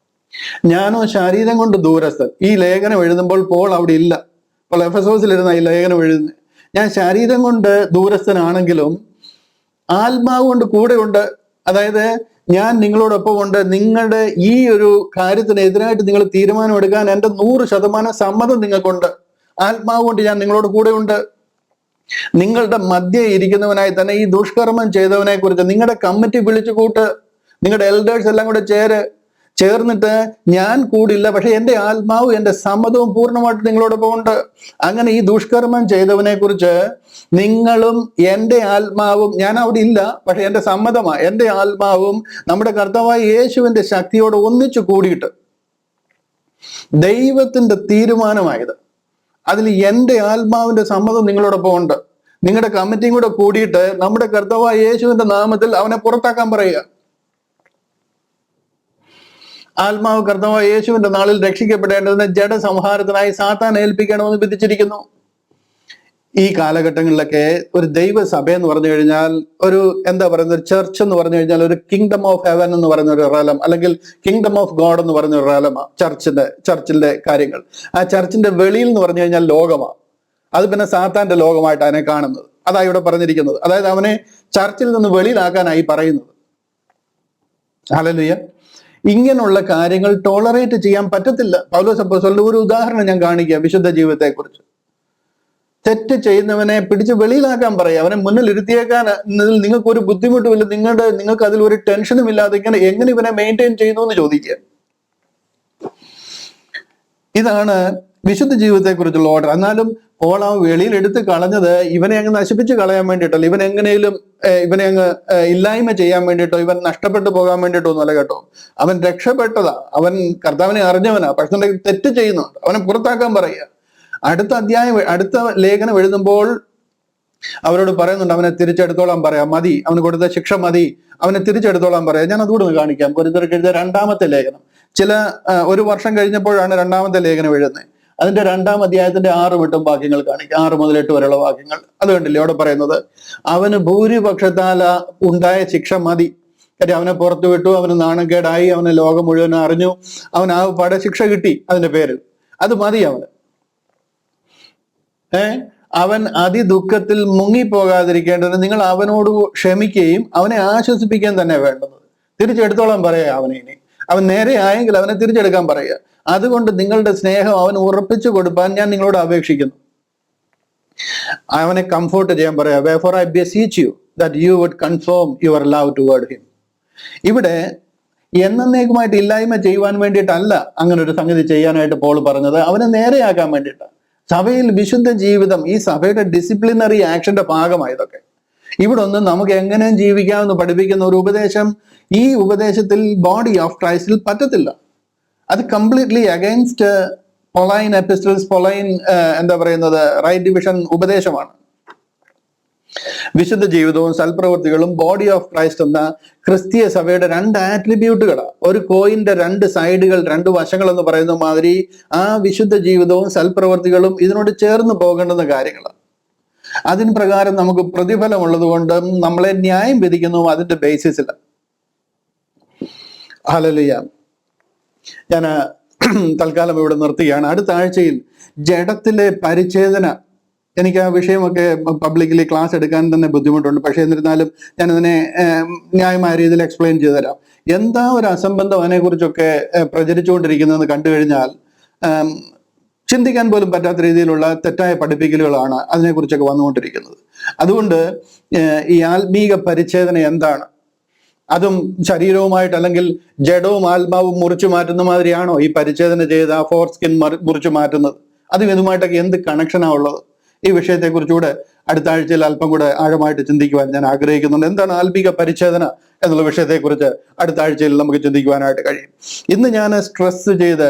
ഞാനോ ശരീരം കൊണ്ട് ദൂരസ്ഥൻ. ഈ ലേഖനം എഴുതുമ്പോൾ പോൾ അവിടെ ഇല്ല. അപ്പോൾ എഫെസോസിലിരുന്ന ഈ ലേഖനം എഴുതുന്നത്, ഞാൻ ശരീരം കൊണ്ട് ദൂരസ്ഥനാണെങ്കിലും ആത്മാവ് കൊണ്ട് കൂടെ ഉണ്ട്. അതായത് ഞാൻ നിങ്ങളോടൊപ്പം ഉണ്ട്. നിങ്ങളുടെ ഈ ഒരു കാര്യത്തിനെതിരായിട്ട് നിങ്ങൾ തീരുമാനമെടുക്കാൻ എൻ്റെ 100% സമ്മതം നിങ്ങൾക്കുണ്ട്. ആത്മാവ് കൊണ്ട് ഞാൻ നിങ്ങളോട് കൂടെ ഉണ്ട്. നിങ്ങളുടെ മധ്യേ ഇരിക്കുന്നവനായി തന്നെ ഈ ദുഷ്കർമ്മം ചെയ്തവനെ കുറിച്ച് നിങ്ങളുടെ കമ്മിറ്റി വിളിച്ചു കൂട്ട്, നിങ്ങളുടെ എൽഡേഴ്സ് എല്ലാം കൂടെ ചേർന്നിട്ട് ഞാൻ കൂടില്ല, പക്ഷെ എൻ്റെ ആത്മാവ് എൻ്റെ സമ്മതവും പൂർണ്ണമായിട്ട് നിങ്ങളോടൊപ്പം ഉണ്ട്. അങ്ങനെ ഈ ദുഷ്കർമ്മം ചെയ്തവനെ കുറിച്ച് നിങ്ങളും എൻ്റെ ആത്മാവും, ഞാൻ അവിടെ ഇല്ല, പക്ഷെ എൻ്റെ സമ്മതമാണ്, എൻ്റെ ആത്മാവും നമ്മുടെ കർത്താവായ യേശുവിൻ്റെ ശക്തിയോട് ഒന്നിച്ചു കൂടിയിട്ട് ദൈവത്തിന്റെ തീരുമാനമായത്. അതിൽ എൻ്റെ ആത്മാവിന്റെ സമ്മതം നിങ്ങളോടൊപ്പം ഉണ്ട്. നിങ്ങളുടെ കമ്മിറ്റിയും കൂടെ കൂടിയിട്ട് നമ്മുടെ കർത്താവായ യേശുവിന്റെ നാമത്തിൽ അവനെ പുറത്താക്കാൻ പറയുക. ആത്മാവ് കർത്താവായ യേശുവിന്റെ നാളിൽ രക്ഷിക്കപ്പെടേണ്ടതിന് ജഡസംഹാരത്തിനായി സാത്താൻ ഏൽപ്പിക്കണമെന്ന് വിധിച്ചിരിക്കുന്നു. ഈ കാലഘട്ടങ്ങളിലൊക്കെ ഒരു ദൈവസഭ എന്ന് പറഞ്ഞു കഴിഞ്ഞാൽ, ഒരു എന്താ പറയുന്നത്, ഒരു ചർച്ച് എന്ന് പറഞ്ഞു കഴിഞ്ഞാൽ ഒരു കിങ്ഡം ഓഫ് ഹെവൻ എന്ന് പറയുന്ന ഒരു റലം, അല്ലെങ്കിൽ കിങ്ഡം ഓഫ് ഗോഡ് എന്ന് പറയുന്ന ഒരു റലമാണ് ചർച്ചിന്റെ കാര്യങ്ങൾ. ആ ചർച്ചിന്റെ വെളിയിൽ എന്ന് പറഞ്ഞു കഴിഞ്ഞാൽ ലോകമാണ്. അത് പിന്നെ സാത്താന്റെ ലോകമായിട്ട് അതിനെ കാണുന്നത്. അതാ ഇവിടെ പറഞ്ഞിരിക്കുന്നത്. അതായത് അവനെ ചർച്ചിൽ നിന്ന് വെളിയിലാക്കാനായി പറയുന്നത്. ഹല്ലേലൂയ. ഇങ്ങനെയുള്ള കാര്യങ്ങൾ ടോളറേറ്റ് ചെയ്യാൻ പറ്റത്തില്ല. പൗലോസ് അപ്പോസ്തലന്റെ ഒരു ഉദാഹരണം ഞാൻ കാണിക്കുക വിശുദ്ധ ജീവിതത്തെക്കുറിച്ച്. തെറ്റ് ചെയ്യുന്നവനെ പിടിച്ച് വെളിയിലാക്കാൻ പറയുക, അവനെ മുന്നിൽ ഇരുത്തിയേക്കാൻ നിങ്ങൾക്ക് ഒരു ബുദ്ധിമുട്ടുമില്ല, നിങ്ങൾക്ക് അതിൽ ഒരു ടെൻഷനും ഇല്ലാതെ എങ്ങനെ ഇവനെ മെയിൻറ്റെയിൻ ചെയ്യുന്നു എന്ന് ചോദിക്കുക. ഇതാണ് വിശുദ്ധ ജീവിതത്തെക്കുറിച്ചുള്ള ഓർഡർ. എന്നാലും പോൾ ആ വെളിയിൽ എടുത്ത് കളഞ്ഞത് ഇവനെ അങ്ങ് നശിപ്പിച്ച് കളയാൻ വേണ്ടിയിട്ടല്ല, ഇവൻ എങ്ങനെയും ഇവനെ അങ്ങ് ഇല്ലായ്മ ചെയ്യാൻ വേണ്ടിയിട്ടോ ഇവൻ നഷ്ടപ്പെട്ടു പോകാൻ വേണ്ടിയിട്ടോ ഒന്നുമല്ല കേട്ടോ. അവൻ രക്ഷപ്പെട്ടതാ, അവൻ കർത്താവിനെ അറിഞ്ഞവനാ, പക്ഷെ തെറ്റ് ചെയ്യുന്നുണ്ട്, അവനെ പുറത്താക്കാൻ പറയുക. അടുത്ത ലേഖനം എഴുതുമ്പോൾ അവരോട് പറയുന്നുണ്ട്, അവനെ തിരിച്ചെടുത്തോളാൻ പറയാം, മതി, അവന് കൊടുത്ത ശിക്ഷ മതി, അവനെ തിരിച്ചെടുത്തോളാൻ പറയാം. ഞാൻ അതുകൂടെ ഒന്ന് കാണിക്കാം. കൊരിന്ത്യർക്ക് എഴുതിയ 2-ാമത്തെ ലേഖനം, ഒരു വർഷം കഴിഞ്ഞപ്പോഴാണ് 2-ാമത്തെ ലേഖനം എഴുതുന്നത്. അതിന്റെ 2-ാം അധ്യായത്തിന്റെ 6-8 വാക്യങ്ങൾ കാണിക്കാം, 6 മുതൽ 8 വരെയുള്ള വാക്യങ്ങൾ. അത് കണ്ടില്ലേ അവിടെ പറയുന്നത്, അവന് ഭൂരിപക്ഷത്താൽ ഉണ്ടായ ശിക്ഷ മതി. കാര്യം അവനെ പുറത്തു വിട്ടു, അവന് നാണക്കേടായി, അവന് ലോകം മുഴുവൻ അറിഞ്ഞു, അവന് ആ പട ശിക്ഷ കിട്ടി, അതിന്റെ പേരിൽ അത് മതി അവന്. അവൻ അതിദുഃഖത്തിൽ മുങ്ങിപ്പോകാതിരിക്കേണ്ടതിന് നിങ്ങൾ അവനോട് ക്ഷമിക്കുകയും അവനെ ആശ്വസിപ്പിക്കാൻ തന്നെ വേണ്ടത്. തിരിച്ചെടുത്തോളാൻ പറയാ അവനെ. ഇനി അവൻ നേരെ ആയെങ്കിൽ അവനെ തിരിച്ചെടുക്കാൻ പറയുക. അതുകൊണ്ട് നിങ്ങളുടെ സ്നേഹം അവന് ഉറപ്പിച്ചു കൊടുക്കാൻ ഞാൻ നിങ്ങളോട് അപേക്ഷിക്കുന്നു. അവനെ കംഫോർട്ട് ചെയ്യാൻ പറയാ. Wherefore I beseech you that you would confirm your love toward him. ഇവിടെ എന്നേക്കുമായിട്ട് ഇല്ലായ്മ ചെയ്യുവാൻ വേണ്ടിയിട്ടല്ല അങ്ങനെ ഒരു സംഗതി ചെയ്യാനായിട്ട് പോൾ പറഞ്ഞത്, അവനെ നേരെയാക്കാൻ വേണ്ടിയിട്ടാണ്. സഭയിൽ വിശുദ്ധ ജീവിതം ഈ സഭയുടെ ഡിസിപ്ലിനറി ആക്ഷന്റെ ഭാഗമായതൊക്കെ. ഇവിടെ ഒന്ന് നമുക്ക് എങ്ങനെയും ജീവിക്കാമെന്ന് പഠിപ്പിക്കുന്ന ഒരു ഉപദേശം ഈ ഉപദേശത്തിൽ ബോഡി ഓഫ് ക്രൈസ്റ്റിൽ പറ്റത്തില്ല. അത് completely against Pauline epistles, Pauline എന്താ പറയുന്നത്, റൈറ്റ് ഡിവിഷൻ ഉപദേശമാണ്. വിശുദ്ധ ജീവിതവും സൽപ്രവൃത്തികളും ബോഡി ഓഫ് ക്രൈസ്റ്റ് എന്ന ക്രിസ്തീയ സഭയുടെ 2 ആട്രിബ്യൂട്ടുകളാണ്. ഒരു കോയിന്റെ 2 സൈഡുകൾ, 2 വശങ്ങൾ എന്ന് പറയുന്ന മാതിരി ആ വിശുദ്ധ ജീവിതവും സൽപ്രവൃത്തികളും ഇതിനോട് ചേർന്ന് പോകേണ്ടുന്ന കാര്യങ്ങളാണ്. അതിന് പ്രകാരം നമുക്ക് പ്രതിഫലമുള്ളത് കൊണ്ട് നമ്മളെ ന്യായം വിധിക്കുന്നു അതിന്റെ ബേസിസിലാണ്. ഹല്ലേലൂയ. ഞാൻ തൽക്കാലം ഇവിടെ നിർത്തുകയാണ്. അടുത്ത ആഴ്ചയിൽ ജഡത്തിലെ പരിച്ഛേദന, എനിക്ക് ആ വിഷയമൊക്കെ പബ്ലിക്കലി ക്ലാസ് എടുക്കാൻ തന്നെ ബുദ്ധിമുട്ടുണ്ട്. പക്ഷെ എന്നിരുന്നാലും ഞാനതിനെ ന്യായമായ രീതിയിൽ എക്സ്പ്ലെയിൻ ചെയ്തു തരാം. എന്താ ഒരു അസംബന്ധം അതിനെക്കുറിച്ചൊക്കെ പ്രചരിച്ചുകൊണ്ടിരിക്കുന്നതെന്ന് കണ്ടു കഴിഞ്ഞാൽ ചിന്തിക്കാൻ പോലും പറ്റാത്ത രീതിയിലുള്ള തെറ്റായ പഠിപ്പിക്കലുകളാണ് അതിനെക്കുറിച്ചൊക്കെ വന്നുകൊണ്ടിരിക്കുന്നത്. അതുകൊണ്ട് ഈ ആത്മീക പരിച്ഛേദന എന്താണ്, അതും ശരീരവുമായിട്ട് അല്ലെങ്കിൽ ജഡവും ആത്മാവും മുറിച്ചു മാറ്റുന്ന മാതിരിയാണോ ഈ പരിച്ഛേദന ചെയ്ത് ആ ഫോർ സ്കിൻ മുറിച്ചു മാറ്റുന്നത്? അതും ഇതുമായിട്ടൊക്കെ എന്ത് കണക്ഷനാണ് ഉള്ളത്? ഈ വിഷയത്തെക്കുറിച്ചുകൂടെ അടുത്ത ആഴ്ചയിൽ അല്പം കൂടെ ആഴമായിട്ട് ചിന്തിക്കുവാൻ ഞാൻ ആഗ്രഹിക്കുന്നുണ്ട്. എന്താണ് ആത്മീക പരിച്ഛേദന എന്നുള്ള വിഷയത്തെക്കുറിച്ച് അടുത്ത ആഴ്ചയിൽ നമുക്ക് ചിന്തിക്കുവാനായിട്ട് കഴിയും. ഇന്ന് ഞാൻ സ്ട്രെസ് ചെയ്ത്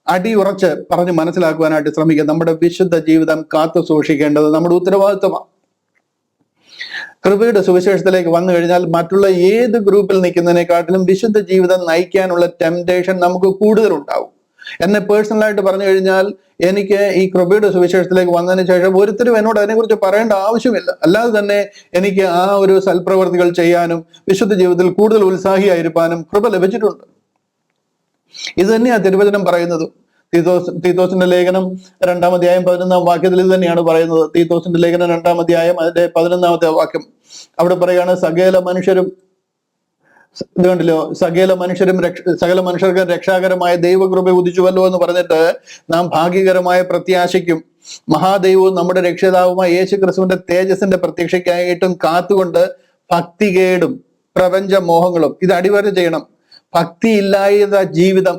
അടിയുറച്ച് പറഞ്ഞ് മനസ്സിലാക്കുവാനായിട്ട് ശ്രമിക്കുക. നമ്മുടെ വിശുദ്ധ ജീവിതം കാത്തു സൂക്ഷിക്കേണ്ടത് നമ്മുടെ ഉത്തരവാദിത്വമാണ്. കൃപയുടെ സുവിശേഷത്തിലേക്ക് വന്നു കഴിഞ്ഞാൽ മറ്റുള്ള ഏത് ഗ്രൂപ്പിൽ നിൽക്കുന്നതിനെക്കാട്ടിലും വിശുദ്ധ ജീവിതം നയിക്കാനുള്ള ടെംപ്ടേഷൻ നമുക്ക് കൂടുതലുണ്ടാവും. എന്നെ പേഴ്സണലായിട്ട് പറഞ്ഞു കഴിഞ്ഞാൽ എനിക്ക് ഈ കൃപയുടെ സുവിശേഷത്തിലേക്ക് വന്നതിന് ശേഷം ഒരുത്തരും എന്നോട് അതിനെക്കുറിച്ച് പറയേണ്ട ആവശ്യമില്ല. അല്ലാതെ തന്നെ എനിക്ക് ആ ഒരു സൽപ്രവർത്തികൾ ചെയ്യാനും വിശുദ്ധ ജീവിതത്തിൽ കൂടുതൽ ഉത്സാഹിയായിരിക്കാനും കൃപ ലഭിച്ചിട്ടുണ്ട്. ഇത് തന്നെയാണ് തിരുവചനം പറയുന്നത്. തീത്തോസിന്റെ ലേഖനം 2-ാം അധ്യായം 11-ാം വാക്യത്തിൽ ഇത് തന്നെയാണ് പറയുന്നത്. തീത്തോസിന്റെ ലേഖനം 2-ാം അധ്യായം അതിന്റെ 11-ാമത്തെ വാക്യം അവിടെ പറയുകയാണ്, സകല മനുഷ്യരും ഇത് കണ്ടില്ലോ, സകല മനുഷ്യർക്ക് രക്ഷാകരമായ ദൈവകൃപ ഉദിച്ചുവല്ലോ എന്ന് പറഞ്ഞിട്ട് നാം ഭാഗ്യകരമായ പ്രത്യാശയ്ക്കും മഹാദൈവവും നമ്മുടെ രക്ഷിതാവുമായ യേശു ക്രിസ്തുവിന്റെ തേജസ്സിന്റെ പ്രത്യക്ഷയ്ക്കായിട്ടും കാത്തുകൊണ്ട് ഭക്തികേടും പ്രപഞ്ച മോഹങ്ങളും ഇത് അടിവര ചെയ്യണം. ഭക്തി ഇല്ലാത്ത ജീവിതം,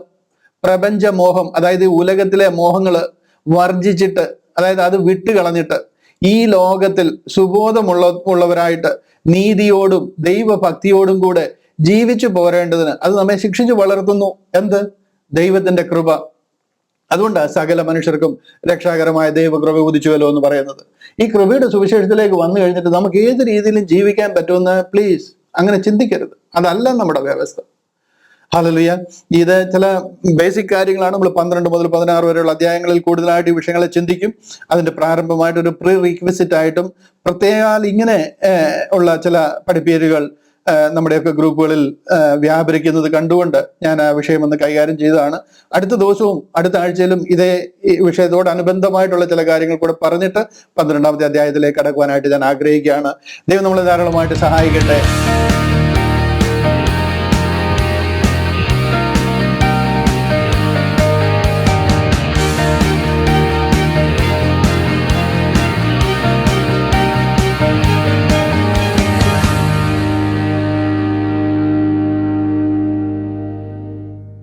പ്രപഞ്ചമോഹം, അതായത് ഉലകത്തിലെ മോഹങ്ങള് വർജിച്ചിട്ട്, അതായത് അത് വിട്ടുകളഞ്ഞിട്ട് ഈ ലോകത്തിൽ സുബോധമുള്ളവരായിട്ട് നീതിയോടും ദൈവഭക്തിയോടും കൂടെ ജീവിച്ചു പോരേണ്ടതിന് അത് നമ്മെ ശിക്ഷിച്ചു വളർത്തുന്നു. എന്ത്? ദൈവത്തിന്റെ കൃപ. അതുകൊണ്ട് സകല മനുഷ്യർക്കും രക്ഷാകരമായ ദൈവകൃപ ഉദിച്ചുവല്ലോ എന്ന് പറയുന്നത്. ഈ കൃപയുടെ സുവിശേഷത്തിലേക്ക് വന്നു കഴിഞ്ഞിട്ട് നമുക്ക് ഏത് രീതിയിലും ജീവിക്കാൻ പറ്റുമെന്ന് പ്ലീസ് അങ്ങനെ ചിന്തിക്കരുത്. അതല്ല നമ്മുടെ വ്യവസ്ഥ. ഹല്ലേലൂയ. ഇത് ചില ബേസിക് കാര്യങ്ങളാണ്. നമ്മൾ 12 മുതൽ 16 വരെയുള്ള അധ്യായങ്ങളിൽ കൂടുതലായിട്ട് ഈ വിഷയങ്ങളെ ചിന്തിക്കും. അതിന്റെ പ്രാരംഭമായിട്ട് ഒരു പ്രീ റിക്വിസിറ്റ് ആയിട്ടും പ്രത്യേകാൽ ഇങ്ങനെ ഉള്ള ചില പഠിപ്പീരുകൾ നമ്മുടെയൊക്കെ ഗ്രൂപ്പുകളിൽ വ്യാപരിക്കുന്നത് കണ്ടുകൊണ്ട് ഞാൻ ആ വിഷയം ഒന്ന് കൈകാര്യം ചെയ്തതാണ്. അടുത്ത ദിവസവും അടുത്ത ആഴ്ചയിലും ഇതേ വിഷയത്തോടനുബന്ധമായിട്ടുള്ള ചില കാര്യങ്ങൾ കൂടെ പറഞ്ഞിട്ട് 12ാമത്തെ അധ്യായത്തിലേക്ക് കടക്കുവാനായിട്ട് ഞാൻ ആഗ്രഹിക്കുകയാണ്. ദൈവം നമ്മളെ ധാരാളമായിട്ട് സഹായിക്കട്ടെ.